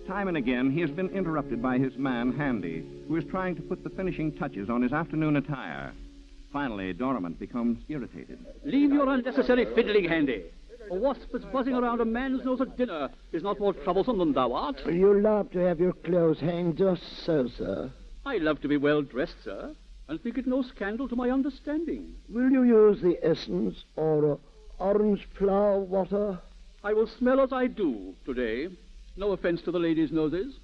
[SPEAKER 6] Time and again, he has been interrupted by his man, Handy, who is trying to put the finishing touches on his afternoon attire. Finally, Dorimant becomes irritated.
[SPEAKER 13] Leave your unnecessary fiddling, Handy. A wasp that's buzzing around a man's nose at dinner is not more troublesome than thou art.
[SPEAKER 15] You'll love to have your clothes hanged just so, sir.
[SPEAKER 13] I love to be well dressed, sir, and think it no scandal to my understanding.
[SPEAKER 18] Will you use the essence or orange flower water?
[SPEAKER 13] I will smell as I do today. No offense to the ladies' noses.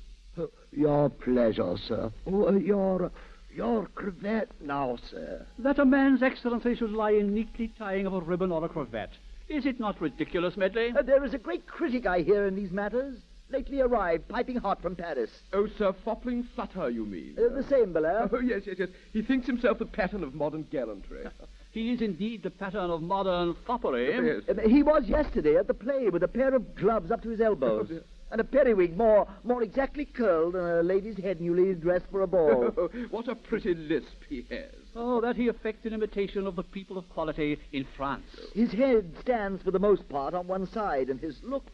[SPEAKER 18] Your pleasure, sir. Oh, your cravat now, sir.
[SPEAKER 13] That a man's excellency should lie in neatly tying of a ribbon or a cravat. Is it not ridiculous, Medley?
[SPEAKER 18] There is a great critic, I hear, in these matters. Lately arrived, piping hot from Paris.
[SPEAKER 23] Oh, Sir Fopling Flutter, you mean?
[SPEAKER 18] The same, Belair.
[SPEAKER 23] Oh, yes. He thinks himself the pattern of modern gallantry.
[SPEAKER 13] He is indeed the pattern of modern foppery.
[SPEAKER 23] Yes.
[SPEAKER 18] He was yesterday at the play with a pair of gloves up to his elbows. And a periwig more exactly curled than a lady's head newly dressed for a ball.
[SPEAKER 23] What a pretty lisp he has.
[SPEAKER 13] Oh, that he affects in imitation of the people of quality in France.
[SPEAKER 18] His head stands for the most part on one side, and his looks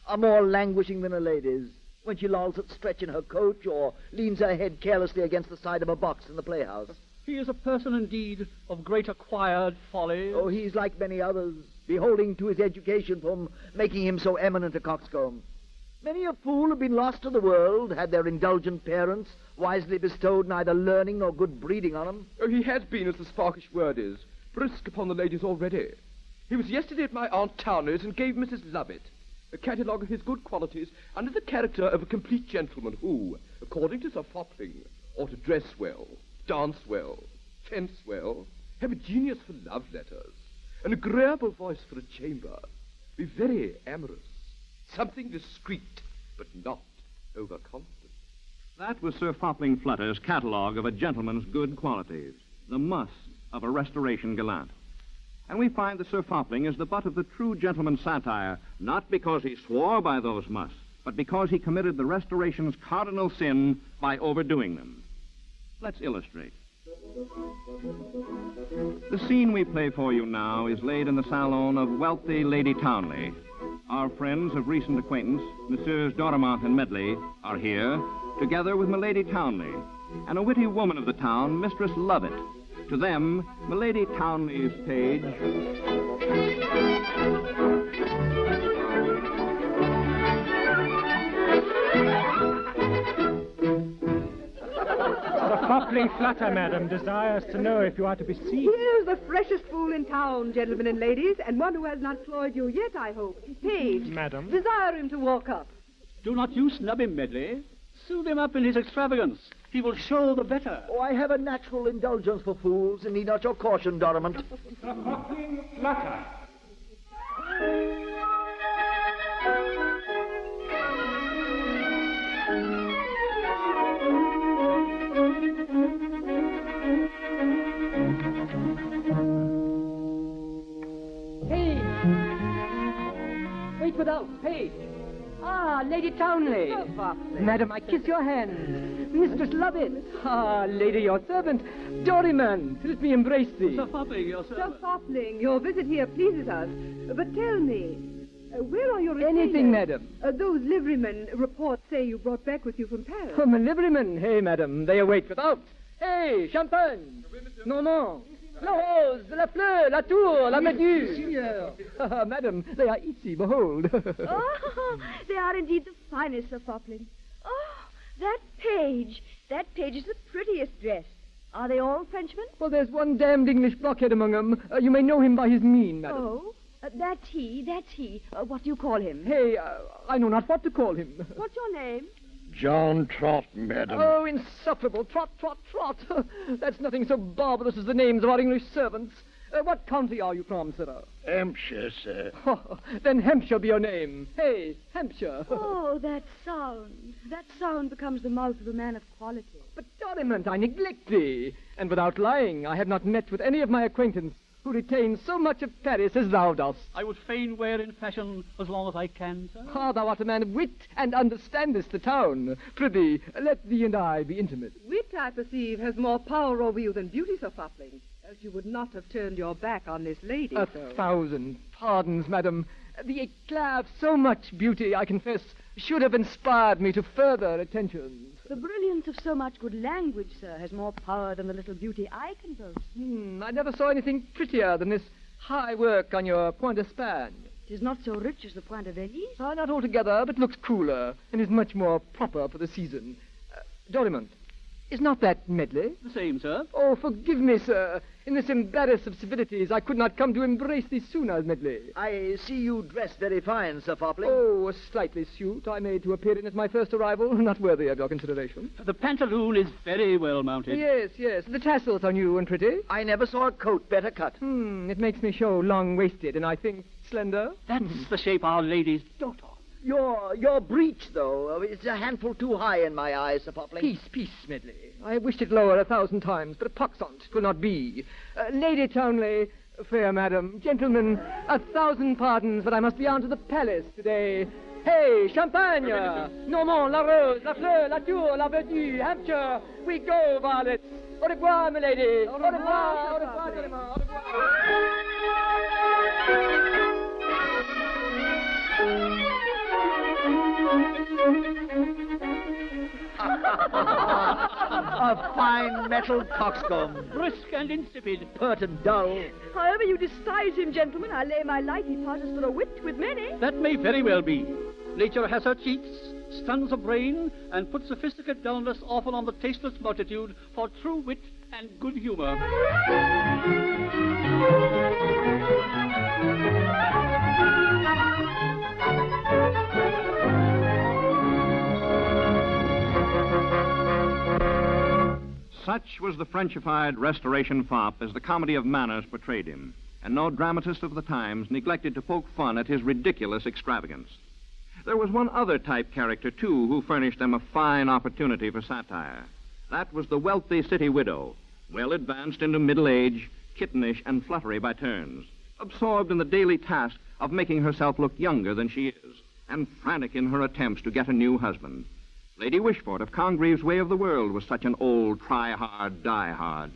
[SPEAKER 18] are more languishing than a lady's, when she lolls at stretch in her coach or leans her head carelessly against the side of a box in the playhouse.
[SPEAKER 13] He is a person, indeed, of great acquired folly.
[SPEAKER 18] Oh, he's like many others, beholding to his education from making him so eminent a coxcomb. Many a fool have been lost to the world, had their indulgent parents wisely bestowed neither learning nor good breeding on them.
[SPEAKER 23] Oh, he has been, as the Sparkish word is, brisk upon the ladies already. He was yesterday at my Aunt Towner's and gave Mrs. Lovett a catalogue of his good qualities under the character of a complete gentleman who, according to Sir Fopling, ought to dress well, dance well, fence well, have a genius for love letters, an agreeable voice for a chamber, be very amorous, something discreet, but not overconfident.
[SPEAKER 6] That was Sir Fopling Flutter's catalogue of a gentleman's good qualities, the must of a restoration gallant. And we find that Sir Fopling is the butt of the true gentleman's satire, not because he swore by those musts, but because he committed the restoration's cardinal sin by overdoing them. Let's illustrate. The scene we play for you now is laid in the salon of wealthy Lady Townley. Our friends of recent acquaintance, Messrs. Dorimont and Medley, are here, together with Milady Townley, and a witty woman of the town, Mistress Lovett. To them, Milady Townley's page.
[SPEAKER 19] The Fopling Flutter, madam, desires to know if you are to be seen.
[SPEAKER 1] Here's the freshest fool in town, gentlemen and ladies, and one who has not cloyed you yet, I hope. Page.
[SPEAKER 19] Madam.
[SPEAKER 1] Desire him to walk up.
[SPEAKER 13] Do not you snub him, Medley. Soothe him up in his extravagance. He will show the better.
[SPEAKER 18] Oh, I have a natural indulgence for fools, and need not your caution, Dorimont.
[SPEAKER 19] The Fopling Flutter.
[SPEAKER 12] Hey! Wait without. Page. Ah, Lady Townley. Madam, I kiss your hand. Mistress Lovett. Ah, lady, your servant. Dorimont, let me embrace thee.
[SPEAKER 13] Sir Fopling, your
[SPEAKER 1] Sir
[SPEAKER 13] servant.
[SPEAKER 1] Fopling, your visit here pleases us. But tell me, where are your retainers?
[SPEAKER 12] Anything, madam.
[SPEAKER 1] Those liverymen reports say you brought back with you from Paris.
[SPEAKER 12] Oh, my liverymen. Hey, madam, they await without. Hey, champagne. Non. La Rose, la Fleur, la Tour, la Méduse.
[SPEAKER 18] Signor.
[SPEAKER 12] Madam, they are easy, behold.
[SPEAKER 10] Oh, they are indeed the finest, Sir Fopling. Oh, that page. That page is the prettiest dressed. Are they all Frenchmen?
[SPEAKER 12] Well, there's one damned English blockhead among them. You may know him by his mien, madam.
[SPEAKER 10] Oh, that's he. What do you call him?
[SPEAKER 12] Hey, I know not what to call him.
[SPEAKER 10] What's your name?
[SPEAKER 15] John Trot, madam.
[SPEAKER 12] Oh, insufferable. Trot. That's nothing so barbarous as the names of our English servants. What county are you from, sir?
[SPEAKER 15] Hampshire, sir.
[SPEAKER 12] Oh, then Hampshire be your name. Hey, Hampshire.
[SPEAKER 10] Oh, that sound. That sound becomes the mouth of a man of quality.
[SPEAKER 12] But, Dorimont, I neglect thee. And without lying, I have not met with any of my acquaintance who retain so much of Paris as thou dost.
[SPEAKER 13] I would fain wear in fashion as long as I can, sir.
[SPEAKER 12] Ah, thou art a man of wit and understandest the town. Prithee, let thee and I be intimate.
[SPEAKER 1] Wit, I perceive, has more power over you than beauty, Sir Fopling. Else you would not have turned your back on this lady.
[SPEAKER 12] 1,000 pardons, madam. The eclat of so much beauty, I confess, should have inspired me to further attentions.
[SPEAKER 10] The brilliance of so much good language, sir, has more power than the little beauty I can boast.
[SPEAKER 12] I never saw anything prettier than this high work on your point d'Espagne.
[SPEAKER 10] It is not so rich as the Point de Venise.
[SPEAKER 12] Not altogether, but looks cooler and is much more proper for the season. Dorimont, Is not that Medley?
[SPEAKER 13] The same, sir.
[SPEAKER 12] Oh, forgive me, sir. In this embarrass of civilities, I could not come to embrace thee sooner, Medley.
[SPEAKER 18] I see you dress very fine, Sir Fopling.
[SPEAKER 12] Oh, a slightly suit I made to appear in at my first arrival. Not worthy of your consideration.
[SPEAKER 13] The pantaloon is very well mounted.
[SPEAKER 12] Yes, yes. The tassels are new and pretty.
[SPEAKER 18] I never saw a coat better cut.
[SPEAKER 12] It makes me show long-waisted, and I think slender.
[SPEAKER 13] That's the shape our ladies dote on.
[SPEAKER 18] Your breech, though, is a handful too high in my eyes, Sir Fopling.
[SPEAKER 12] Peace, Medley. I wished it lower 1,000 times, but a poxont 'twill not be. Lady Townley, fair madam, gentlemen, 1,000 pardons, but I must be on to the palace today. Hey, Champagne! Normand, La Rose, La Fleur, La Tour, La Verdure, Hampshire. We go, varlets. Au revoir, my lady. Au revoir, au revoir, au revoir.
[SPEAKER 18] A fine metal coxcomb.
[SPEAKER 13] Brisk and insipid.
[SPEAKER 18] Pert and dull.
[SPEAKER 10] However you disguise him, gentlemen, I lay my life he passes for a wit with many.
[SPEAKER 13] That may very well be. Nature has her cheats, stuns the brain, and puts sophisticate dullness often on the tasteless multitude for true wit and good humor.
[SPEAKER 6] Such was the Frenchified Restoration fop as the comedy of manners portrayed him, and no dramatist of the times neglected to poke fun at his ridiculous extravagance. There was one other type character, too, who furnished them a fine opportunity for satire. That was the wealthy city widow, well advanced into middle age, kittenish and fluttery by turns, absorbed in the daily task of making herself look younger than she is, and frantic in her attempts to get a new husband. Lady Wishfort of Congreve's Way of the World was such an old try-hard, die-hard.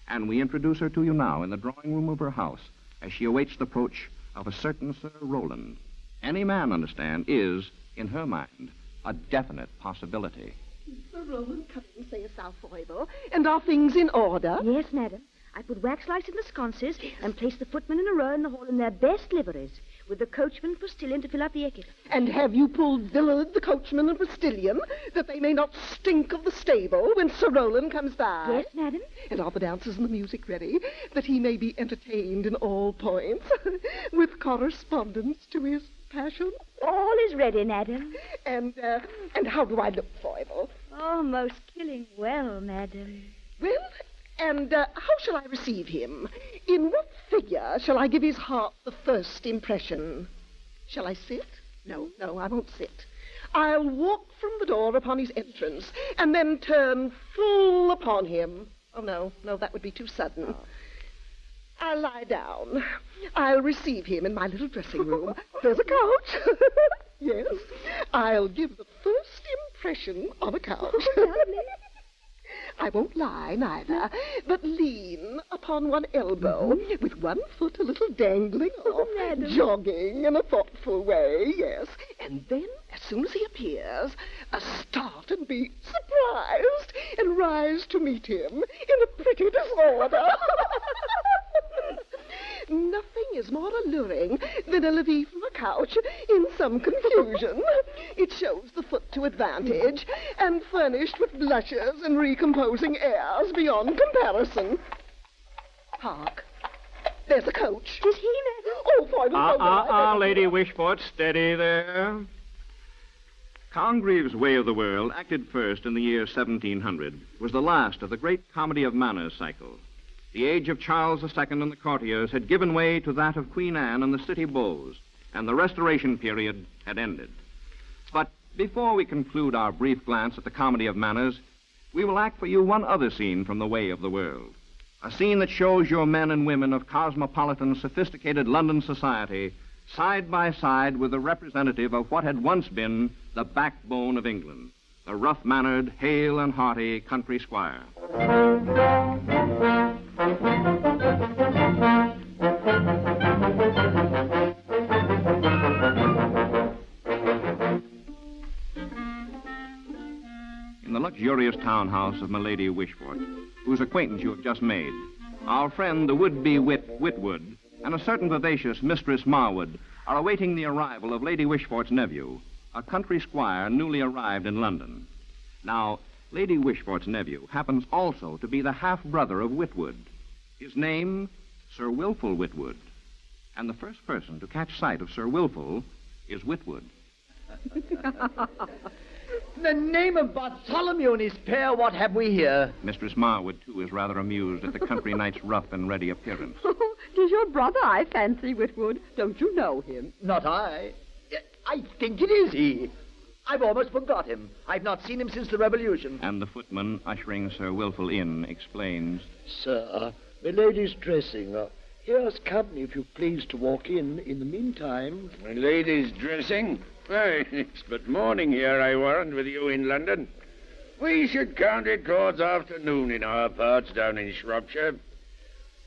[SPEAKER 6] And we introduce her to you now in the drawing room of her house as she awaits the approach of a certain Sir Rowland. Any man, understand, is, in her mind, a definite possibility.
[SPEAKER 3] Sir Rowland, come in, say a salve, and are things in order?
[SPEAKER 10] Yes, madam. I put wax lights in the sconces and placed the footmen in a row in the hall in their best liveries, with the coachman and postilion to fill up the etiquette.
[SPEAKER 3] And have you pulled Villard, the coachman and postilion, that they may not stink of the stable when Sir Rowland comes by?
[SPEAKER 10] Yes, madam.
[SPEAKER 3] And are the dancers and the music ready, that he may be entertained in all points, with correspondence to his passion?
[SPEAKER 10] All is ready, madam.
[SPEAKER 3] And how do I look, Foible?
[SPEAKER 10] Oh, most killing well, madam.
[SPEAKER 3] Well, and how shall I receive him? In what figure shall I give his heart the first impression? Shall I sit? No, I won't sit. I'll walk from the door upon his entrance, and then turn full upon him. Oh, no, that would be too sudden. I'll lie down. I'll receive him in my little dressing room. There's a couch. Yes. I'll give the first impression on a couch. I won't lie, neither, but lean upon one elbow, with one foot a little dangling off, jogging in a thoughtful way, yes. And then, as soon as he appears, start and be surprised, and rise to meet him in a pretty disorder. Nothing is more alluring than a levee from a couch in some confusion. It shows the foot to advantage, and furnished with blushes and recomposing airs beyond comparison. Hark! There's a coach.
[SPEAKER 10] 'Tis he, madam.
[SPEAKER 3] Oh, Foible,
[SPEAKER 6] Lady Wishfort, steady there. Congreve's Way of the World, acted first in the year 1700, was the last of the great comedy of manners cycle. The age of Charles II and the courtiers had given way to that of Queen Anne and the city beaux, and the Restoration period had ended. But before we conclude our brief glance at the comedy of manners, we will act for you one other scene from the Way of the World, a scene that shows your men and women of cosmopolitan, sophisticated London society side by side with the representative of what had once been the backbone of England, the rough-mannered, hale and hearty country squire. In the luxurious townhouse of Milady Wishfort, whose acquaintance you have just made, our friend, the would-be wit Witwoud, and a certain vivacious Mistress Marwood are awaiting the arrival of Lady Wishfort's nephew, a country squire newly arrived in London. Now, Lady Wishfort's nephew happens also to be the half-brother of Witwoud. His name, Sir Wilful Witwoud. And the first person to catch sight of Sir Wilful is Witwoud.
[SPEAKER 18] In the name of Bartholomew and his pair, what have we here?
[SPEAKER 6] Mistress Marwood, too, is rather amused at the country knight's rough and ready appearance.
[SPEAKER 9] Tis your brother, I fancy, Witwoud. Don't you know him?
[SPEAKER 18] Not I. I think it is he. I've almost forgot him. I've not seen him since the Revolution.
[SPEAKER 6] And the footman, ushering Sir Wilful in, explains.
[SPEAKER 15] Sir, my lady's dressing. Here's company, if you please to walk in the meantime.
[SPEAKER 4] My lady's dressing? Why, it's but morning here, I warrant, with you in London. We should count it towards afternoon in our parts down in Shropshire.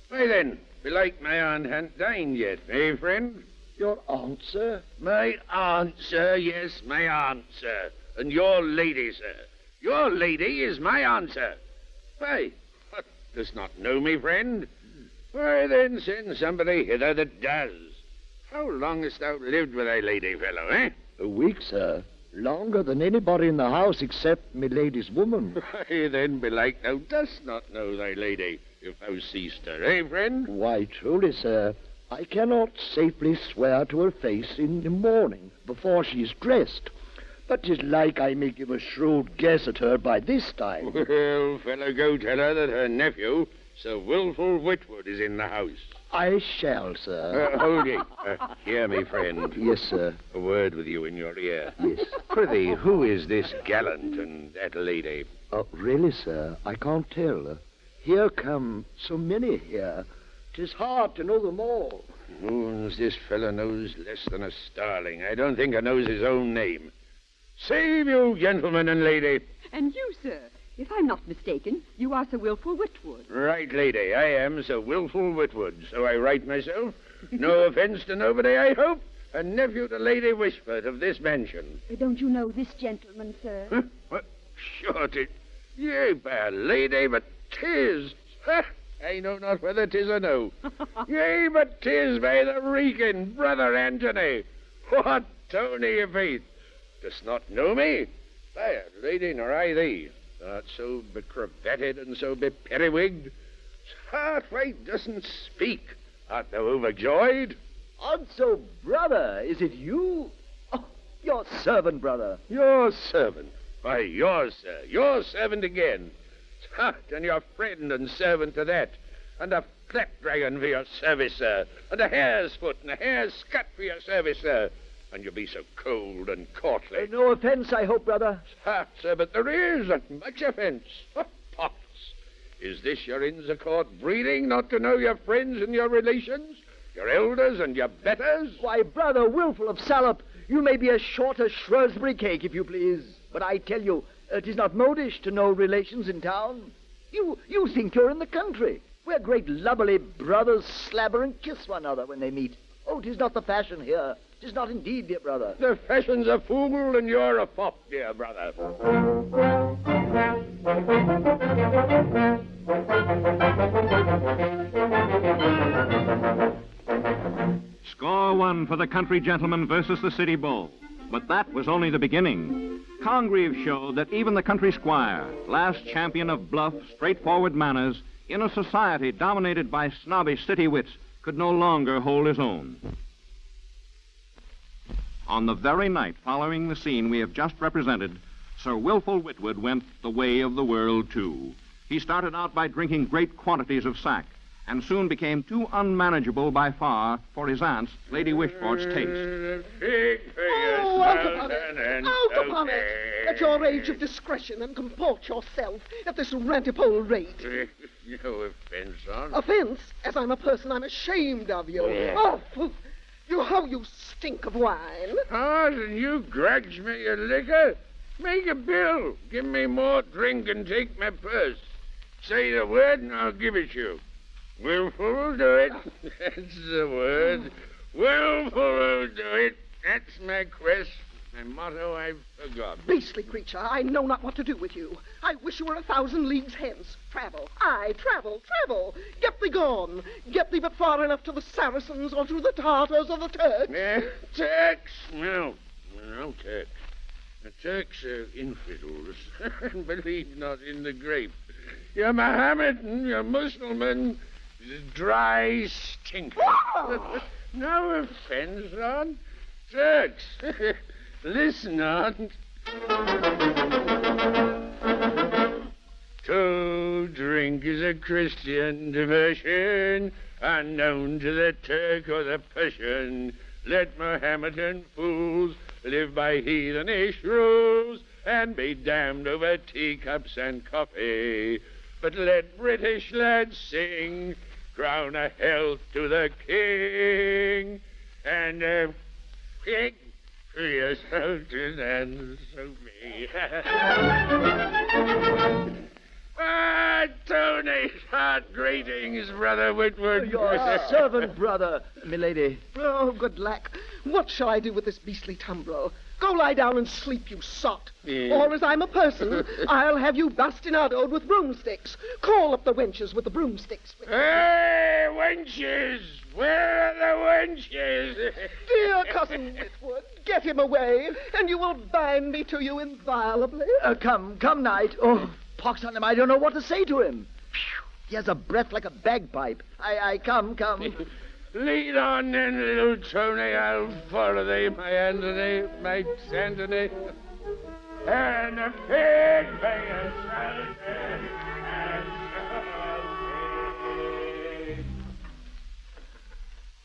[SPEAKER 4] Why then, belike my aunt han't dined yet, eh, friend?
[SPEAKER 15] Your aunt, sir?
[SPEAKER 4] My aunt, sir, yes, my aunt, sir. And your lady, sir. Your lady is my aunt, sir. Why, what, dost not know me, friend? Why, then send somebody hither that does. How long hast thou lived with thy lady, fellow, eh?
[SPEAKER 15] A week, sir. Longer than anybody in the house except my lady's woman.
[SPEAKER 4] Why, then, belike thou dost not know thy lady, if thou seest her, eh, friend?
[SPEAKER 15] Why, truly, sir, I cannot safely swear to her face in the morning, before she's dressed. But 'tis like I may give a shrewd guess at her by this time.
[SPEAKER 4] Well, fellow, go tell her that her nephew, Sir Wilful Witwoud, is in the house.
[SPEAKER 15] I shall, sir.
[SPEAKER 4] Hold ye. Hear me, friend.
[SPEAKER 15] Yes, sir.
[SPEAKER 4] A word with you in your ear.
[SPEAKER 15] Yes.
[SPEAKER 4] Prithee, who is this gallant and that lady?
[SPEAKER 15] Oh, really, sir, I can't tell. Here come so many here. 'Tis hard to know them all.
[SPEAKER 4] Moons, this fellow knows less than a starling. I don't think he knows his own name. Save you, gentleman and lady.
[SPEAKER 9] And you, sir. If I'm not mistaken, you are Sir Wilful Witwoud.
[SPEAKER 4] Right, lady. I am Sir Wilful Witwoud, so I write myself. No offense to nobody, I hope. A nephew to Lady Wishfort of this mansion.
[SPEAKER 10] Don't you know this gentleman, sir?
[SPEAKER 4] Huh? What? Sure, 'tis. Yea, by a lady, but 'tis. Ha! I know not whether 'tis or no. Yea, but 'tis by the reeking brother Antony. What, Tony, of faith? Dost not know me? By a lady, nor I thee. Art so becravatted and so beperiwigged? Heart, why doesn't speak? Art thou overjoyed?
[SPEAKER 18] Also, brother, is it you? Oh, your servant, brother.
[SPEAKER 4] Your servant? Why, yours, sir. Your servant again. Ha! And your friend and servant to that. And a flapdragon for your service, sir. And a hare's foot and a hare's scut for your service, sir. And you be so cold and courtly.
[SPEAKER 18] No offense, I hope, brother.
[SPEAKER 4] Ha, sir, but there is, and much offense. What pops? Is this your Inns of Court breeding, not to know your friends and your relations, your elders and your betters?
[SPEAKER 18] Why, brother Wilful of Salop, you may be as short as Shrewsbury cake, if you please. But I tell you, it is not modish to know relations in town. You think you're in the country, where great lubberly brothers slabber and kiss one another when they meet. Oh, 'tis not the fashion here. 'Tis not indeed, dear brother.
[SPEAKER 4] The fashion's a fool, and you're a fop, dear brother.
[SPEAKER 6] Score one for the country gentleman versus the city bull. But that was only the beginning. Congreve showed that even the country squire, last champion of bluff, straightforward manners, in a society dominated by snobbish city wits, could no longer hold his own. On the very night following the scene we have just represented, Sir Wilful Witwoud went the way of the world, too. He started out by drinking great quantities of sack, and soon became too unmanageable by far for his aunt's, Lady Wishfort's, taste.
[SPEAKER 3] Oh, out upon it! Out upon it! At your age of discretion, and comport yourself at this rantipole rate.
[SPEAKER 4] No offense, Aunt.
[SPEAKER 3] Offense? As I'm a person, I'm ashamed of you.
[SPEAKER 4] Yeah.
[SPEAKER 3] Oh, poof. How you stink of wine.
[SPEAKER 4] Aunt, and you grudge me your liquor? Make a bill. Give me more drink and take my purse. Say the word and I'll give it you. Wilful will do it. That's the word. Wilful will do it. That's my quest. My motto I've forgotten.
[SPEAKER 3] Beastly creature, I know not what to do with you. I wish you were 1,000 leagues hence. Travel. Aye, travel. Get thee gone. Get thee but far enough to the Saracens or to the Tartars or the Turks.
[SPEAKER 4] Turks? No, Turks. The Turks are infidels and believe not in the grape. You're Mohammedan, you're Muslim, dry stinker. No offense, Aunt. Turks, listen, Aunt. To drink is a Christian diversion, unknown to the Turk or the Persian. Let Mohammedan fools live by heathenish rules and be damned over teacups and coffee. But let British lads sing, crown a health to the king, and a pig for yourself and so me. Tony, heart greetings, Brother Whitwood.
[SPEAKER 18] Your servant, brother, milady.
[SPEAKER 3] Oh, good lack. What shall I do with this beastly tumbrel? Go lie down and sleep, you sot.
[SPEAKER 4] Yeah.
[SPEAKER 3] Or as I'm a person, I'll have you bastinadoed with broomsticks. Call up the wenches with the broomsticks.
[SPEAKER 4] Hey, wenches! Where are the wenches?
[SPEAKER 3] Dear Cousin Whitwood, get him away, and you will bind me to you inviolably.
[SPEAKER 18] Come, knight. Oh, pox on him, I don't know what to say to him. Phew, he has a breath like a bagpipe. I come.
[SPEAKER 4] Lead on then, little Tony. I'll follow thee, my Anthony, my Anthony. And a pig by a solitary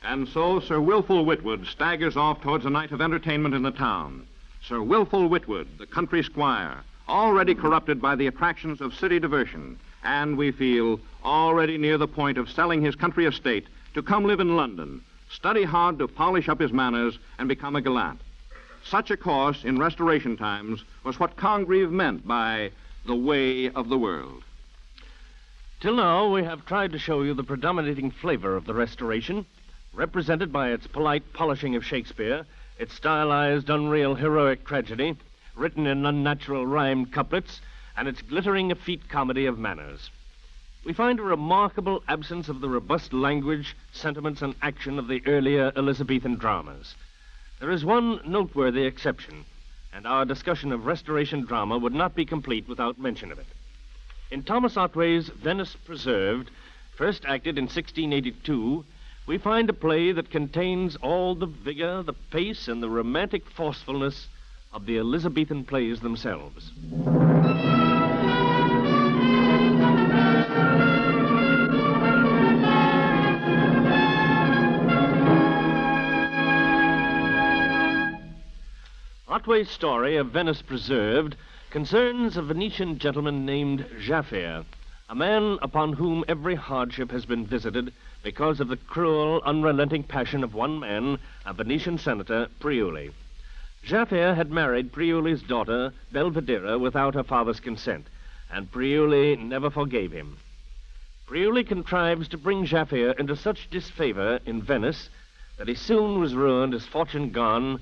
[SPEAKER 6] And so Sir Wilful Whitwood staggers off towards a night of entertainment in the town. Sir Wilful Whitwood, the country squire, already corrupted by the attractions of city diversion, and, we feel, already near the point of selling his country estate to come live in London, study hard to polish up his manners and become a gallant. Such a course in Restoration times was what Congreve meant by the way of the world.
[SPEAKER 5] Till now, we have tried to show you the predominating flavor of the Restoration, represented by its polite polishing of Shakespeare, its stylized, unreal, heroic tragedy, written in unnatural rhymed couplets, and its glittering effete comedy of manners. We find a remarkable absence of the robust language, sentiments, and action of the earlier Elizabethan dramas. There is one noteworthy exception, and our discussion of Restoration drama would not be complete without mention of it. In Thomas Otway's Venice Preserved, first acted in 1682, we find a play that contains all the vigor, the pace, and the romantic forcefulness of the Elizabethan plays themselves. Otway's story of Venice Preserved concerns a Venetian gentleman named Jaffier, a man upon whom every hardship has been visited because of the cruel, unrelenting passion of one man, a Venetian senator, Priuli. Jaffier had married Priuli's daughter, Belvidera, without her father's consent, and Priuli never forgave him. Priuli contrives to bring Jaffier into such disfavor in Venice that he soon was ruined, his fortune gone,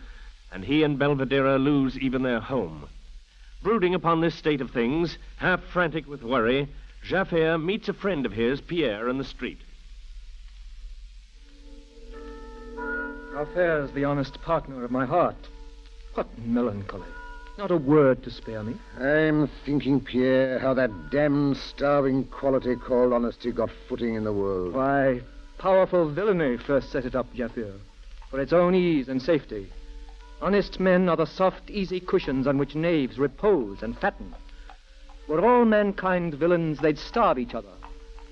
[SPEAKER 5] and he and Belvidera lose even their home. Brooding upon this state of things, half frantic with worry, Jaffier meets a friend of his, Pierre, in the street.
[SPEAKER 12] How fares the honest partner of my heart? What melancholy. Not a word to spare me.
[SPEAKER 17] I'm thinking, Pierre, how that damned starving quality called honesty got footing in the world.
[SPEAKER 12] Why, powerful villainy first set it up, Jaffier, for its own ease and safety. Honest men are the soft, easy cushions on which knaves repose and fatten. Were all mankind villains, they'd starve each other.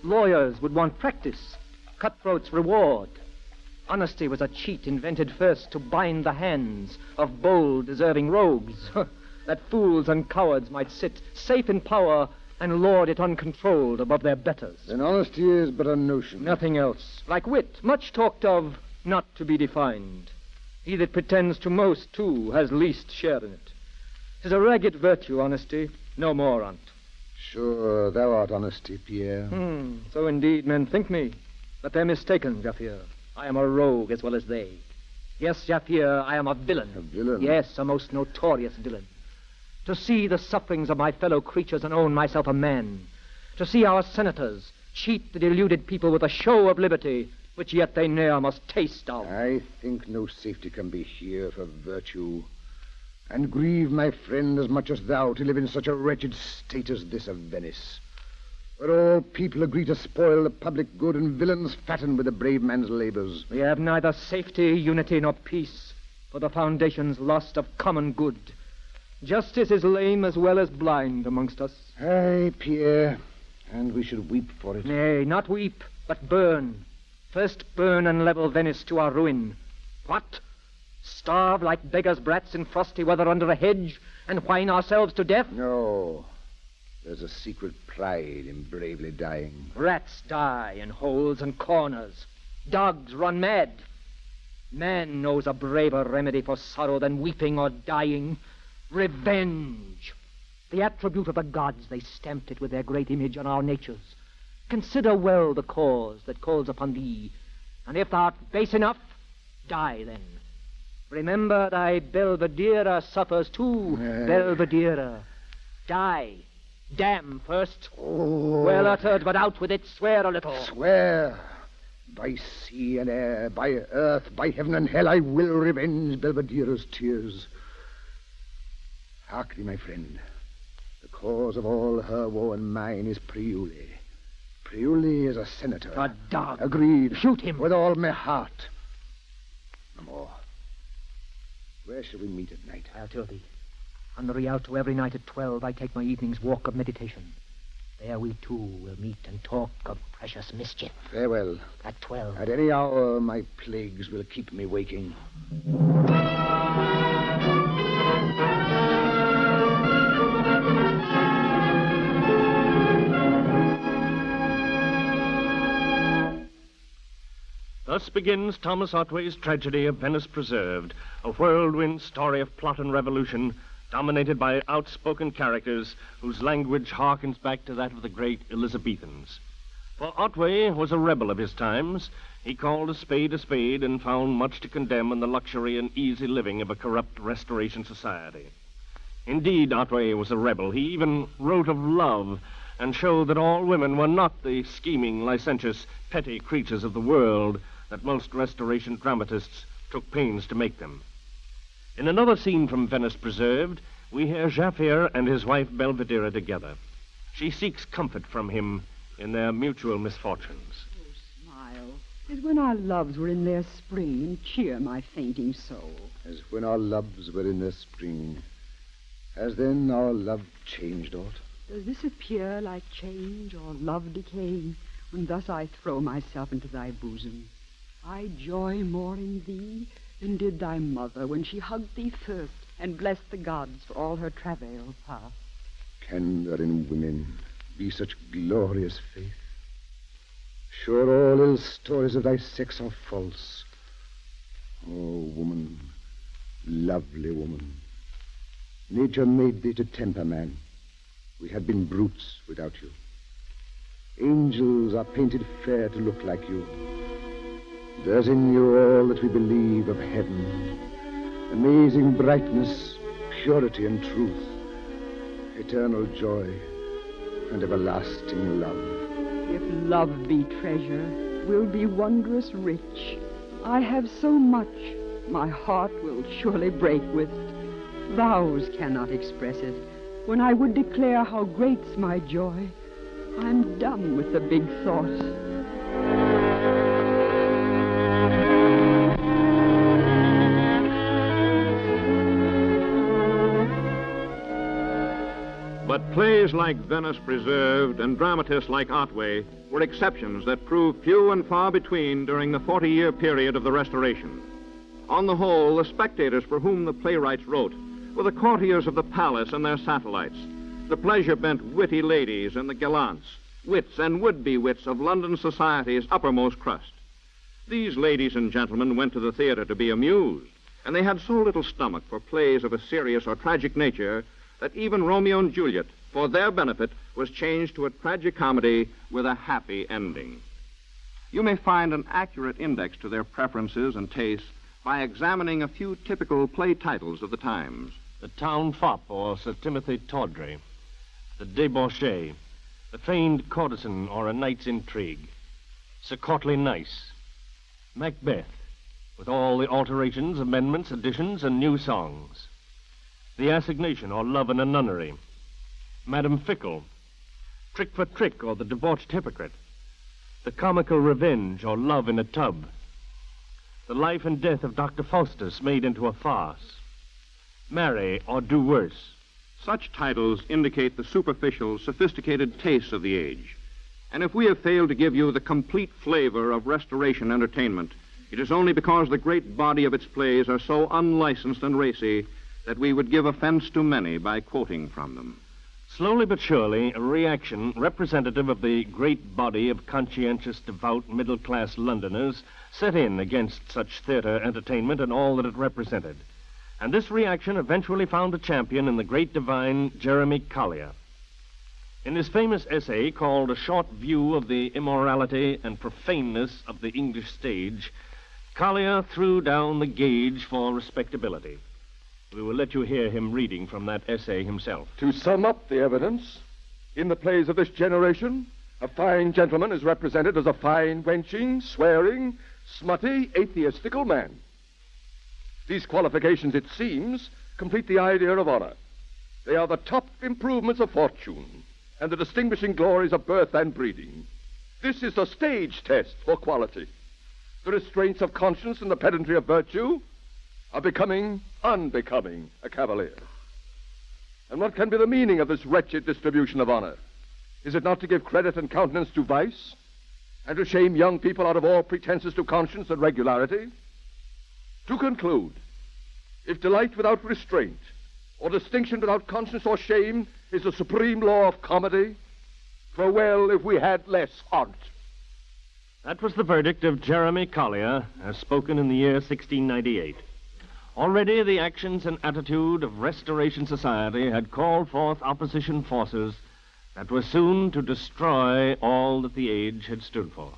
[SPEAKER 12] Lawyers would want practice, cutthroats reward. Honesty was a cheat invented first to bind the hands of bold, deserving rogues, that fools and cowards might sit safe in power and lord it uncontrolled above their betters.
[SPEAKER 17] Then honesty is but a notion.
[SPEAKER 12] Nothing else. Like wit, much talked of, not to be defined. He that pretends to most, too, has least share in it. 'Tis a ragged virtue, honesty, no more on't.
[SPEAKER 17] Sure, thou art honesty, Pierre.
[SPEAKER 12] So indeed men think me, but they're mistaken, Jaffier. I am a rogue as well as they. Yes, Jaffier, I am a villain.
[SPEAKER 17] A villain?
[SPEAKER 12] Yes, a most notorious villain. To see the sufferings of my fellow creatures and own myself a man. To see our senators cheat the deluded people with a show of liberty, which yet they ne'er must taste of.
[SPEAKER 17] I think no safety can be here for virtue. and grieve my friend as much as thou to live in such a wretched state as this of Venice, where all people agree to spoil the public good and villains fatten with the brave man's labors.
[SPEAKER 12] We have neither safety, unity, nor peace, for the foundation's lost of common good. Justice is lame as well as blind amongst us.
[SPEAKER 17] Aye, Pierre, and we should weep for it.
[SPEAKER 12] Nay, not weep, but burn. First burn and level Venice to our ruin. What? Starve like beggars' brats in frosty weather under a hedge and whine ourselves to death?
[SPEAKER 17] No. There's a secret pride in bravely dying.
[SPEAKER 12] Rats die in holes and corners. Dogs run mad. Man knows a braver remedy for sorrow than weeping or dying. Revenge. The attribute of the gods, they stamped it with their great image on our natures. Consider well the cause that calls upon thee, and if thou art base enough, die then. Remember thy Belvedere suffers too, Belvedere. Die. Damn first.
[SPEAKER 17] Oh.
[SPEAKER 12] Well uttered, but out with it. Swear a little.
[SPEAKER 17] Swear. By sea and air, by earth, by heaven and hell, I will revenge Belvedere's tears. Hark thee, my friend. The cause of all her woe and mine is Priuli. Priuli is a senator.
[SPEAKER 12] A dog.
[SPEAKER 17] Agreed.
[SPEAKER 12] Shoot him.
[SPEAKER 17] With all my heart. No more. Where shall we meet at night?
[SPEAKER 12] I'll tell thee. On the Rialto every night at 12, I take my evening's walk of meditation. There we two will meet and talk of precious mischief.
[SPEAKER 17] Farewell.
[SPEAKER 12] At 12.
[SPEAKER 17] At any hour, my plagues will keep me waking.
[SPEAKER 5] Thus begins Thomas Otway's tragedy of Venice Preserved, a whirlwind story of plot and revolution, dominated by outspoken characters whose language harkens back to that of the great Elizabethans. For Otway was a rebel of his times. He called a spade and found much to condemn in the luxury and easy living of a corrupt Restoration society. Indeed, Otway was a rebel. He even wrote of love and showed that all women were not the scheming, licentious, petty creatures of the world that most Restoration dramatists took pains to make them. In another scene from Venice Preserved, we hear Jaffir and his wife Belvedere together. She seeks comfort from him in their mutual misfortunes.
[SPEAKER 9] Smile, as when our loves were in their spring, and cheer my fainting soul.
[SPEAKER 17] As when our loves were in their spring. Has then our love changed aught?
[SPEAKER 9] Does this appear like change or love decaying, when thus I throw myself into thy bosom? I joy more in thee than did thy mother when she hugged thee first and blessed the gods for all her travail past.
[SPEAKER 17] Can there in women be such glorious faith? Sure all ill stories of thy sex are false. Oh, woman, lovely woman, nature made thee to temper man. We had been brutes without you. Angels are painted fair to look like you. There's in you all that we believe of heaven. Amazing brightness, purity and truth, eternal joy, and everlasting love.
[SPEAKER 9] If love be treasure, we'll be wondrous rich. I have so much, my heart will surely break with. Vows cannot express it. When I would declare how great's my joy, I'm dumb with the big thought.
[SPEAKER 6] But plays like Venice Preserved and dramatists like Otway were exceptions that proved few and far between during the 40-year period of the Restoration. On the whole, the spectators for whom the playwrights wrote were the courtiers of the palace and their satellites, the pleasure-bent witty ladies and the gallants, wits and would-be wits of London society's uppermost crust. These ladies and gentlemen went to the theater to be amused, and they had so little stomach for plays of a serious or tragic nature that even Romeo and Juliet, for their benefit, was changed to a tragicomedy with a happy ending. You may find an accurate index to their preferences and tastes by examining a few typical play titles of the times.
[SPEAKER 5] The Town Fop, or Sir Timothy Tawdry. The Debauchee. The Feigned Courtesan, or A Knight's Intrigue. Sir Courtly Nice. Macbeth, with all the alterations, amendments, additions, and new songs. The Assignation, or Love in a Nunnery. Madame Fickle, Trick for Trick, or The Debauched Hypocrite. The Comical Revenge, or Love in a Tub. The Life and Death of Dr. Faustus, made into a farce. Marry, or Do Worse.
[SPEAKER 6] Such titles indicate the superficial, sophisticated tastes of the age. And if we have failed to give you the complete flavor of Restoration entertainment, it is only because the great body of its plays are so unlicensed and racy that we would give offense to many by quoting from them.
[SPEAKER 5] Slowly but surely, a reaction representative of the great body of conscientious, devout, middle-class Londoners set in against such theater entertainment and all that it represented. And this reaction eventually found a champion in the great divine Jeremy Collier. In his famous essay called A Short View of the Immorality and Profaneness of the English Stage, Collier threw down the gauge for respectability. We will let you hear him reading from that essay himself.
[SPEAKER 23] To sum up the evidence, in the plays of this generation, a fine gentleman is represented as a fine, wenching, swearing, smutty, atheistical man. These qualifications, it seems, complete the idea of honor. They are the top improvements of fortune and the distinguishing glories of birth and breeding. This is the stage test for quality. The restraints of conscience and the pedantry of virtue are becoming unbecoming a cavalier. And what can be the meaning of this wretched distribution of honor? Is it not to give credit and countenance to vice, and to shame young people out of all pretenses to conscience and regularity? To conclude, if delight without restraint, or distinction without conscience or shame, is the supreme law of comedy, 'twere well if we had less on't.
[SPEAKER 5] That was the verdict of Jeremy Collier, as spoken in the year 1698. Already the actions and attitude of Restoration Society had called forth opposition forces that were soon to destroy all that the age had stood for.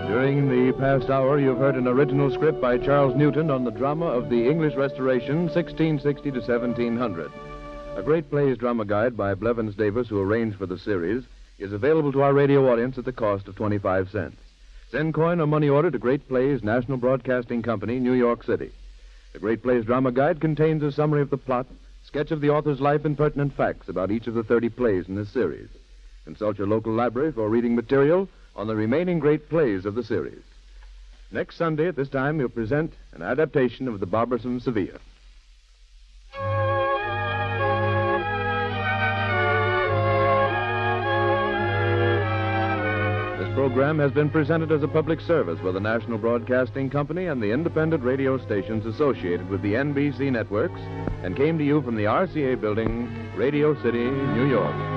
[SPEAKER 7] During the past hour, you've heard an original script by Charles Newton on the drama of the English Restoration, 1660 to 1700. A Great Plays drama guide by Blevins Davis, who arranged for the series, is available to our radio audience at the cost of 25 cents. Send coin or money order to Great Plays, National Broadcasting Company, New York City. The Great Plays drama guide contains a summary of the plot, sketch of the author's life, and pertinent facts about each of the 30 plays in this series. Consult your local library for reading material on the remaining great plays of the series. Next Sunday at this time, we'll present an adaptation of The Barber from Seville. This program has been presented as a public service for the National Broadcasting Company and the independent radio stations associated with the NBC networks, and came to you from the RCA Building, Radio City, New York.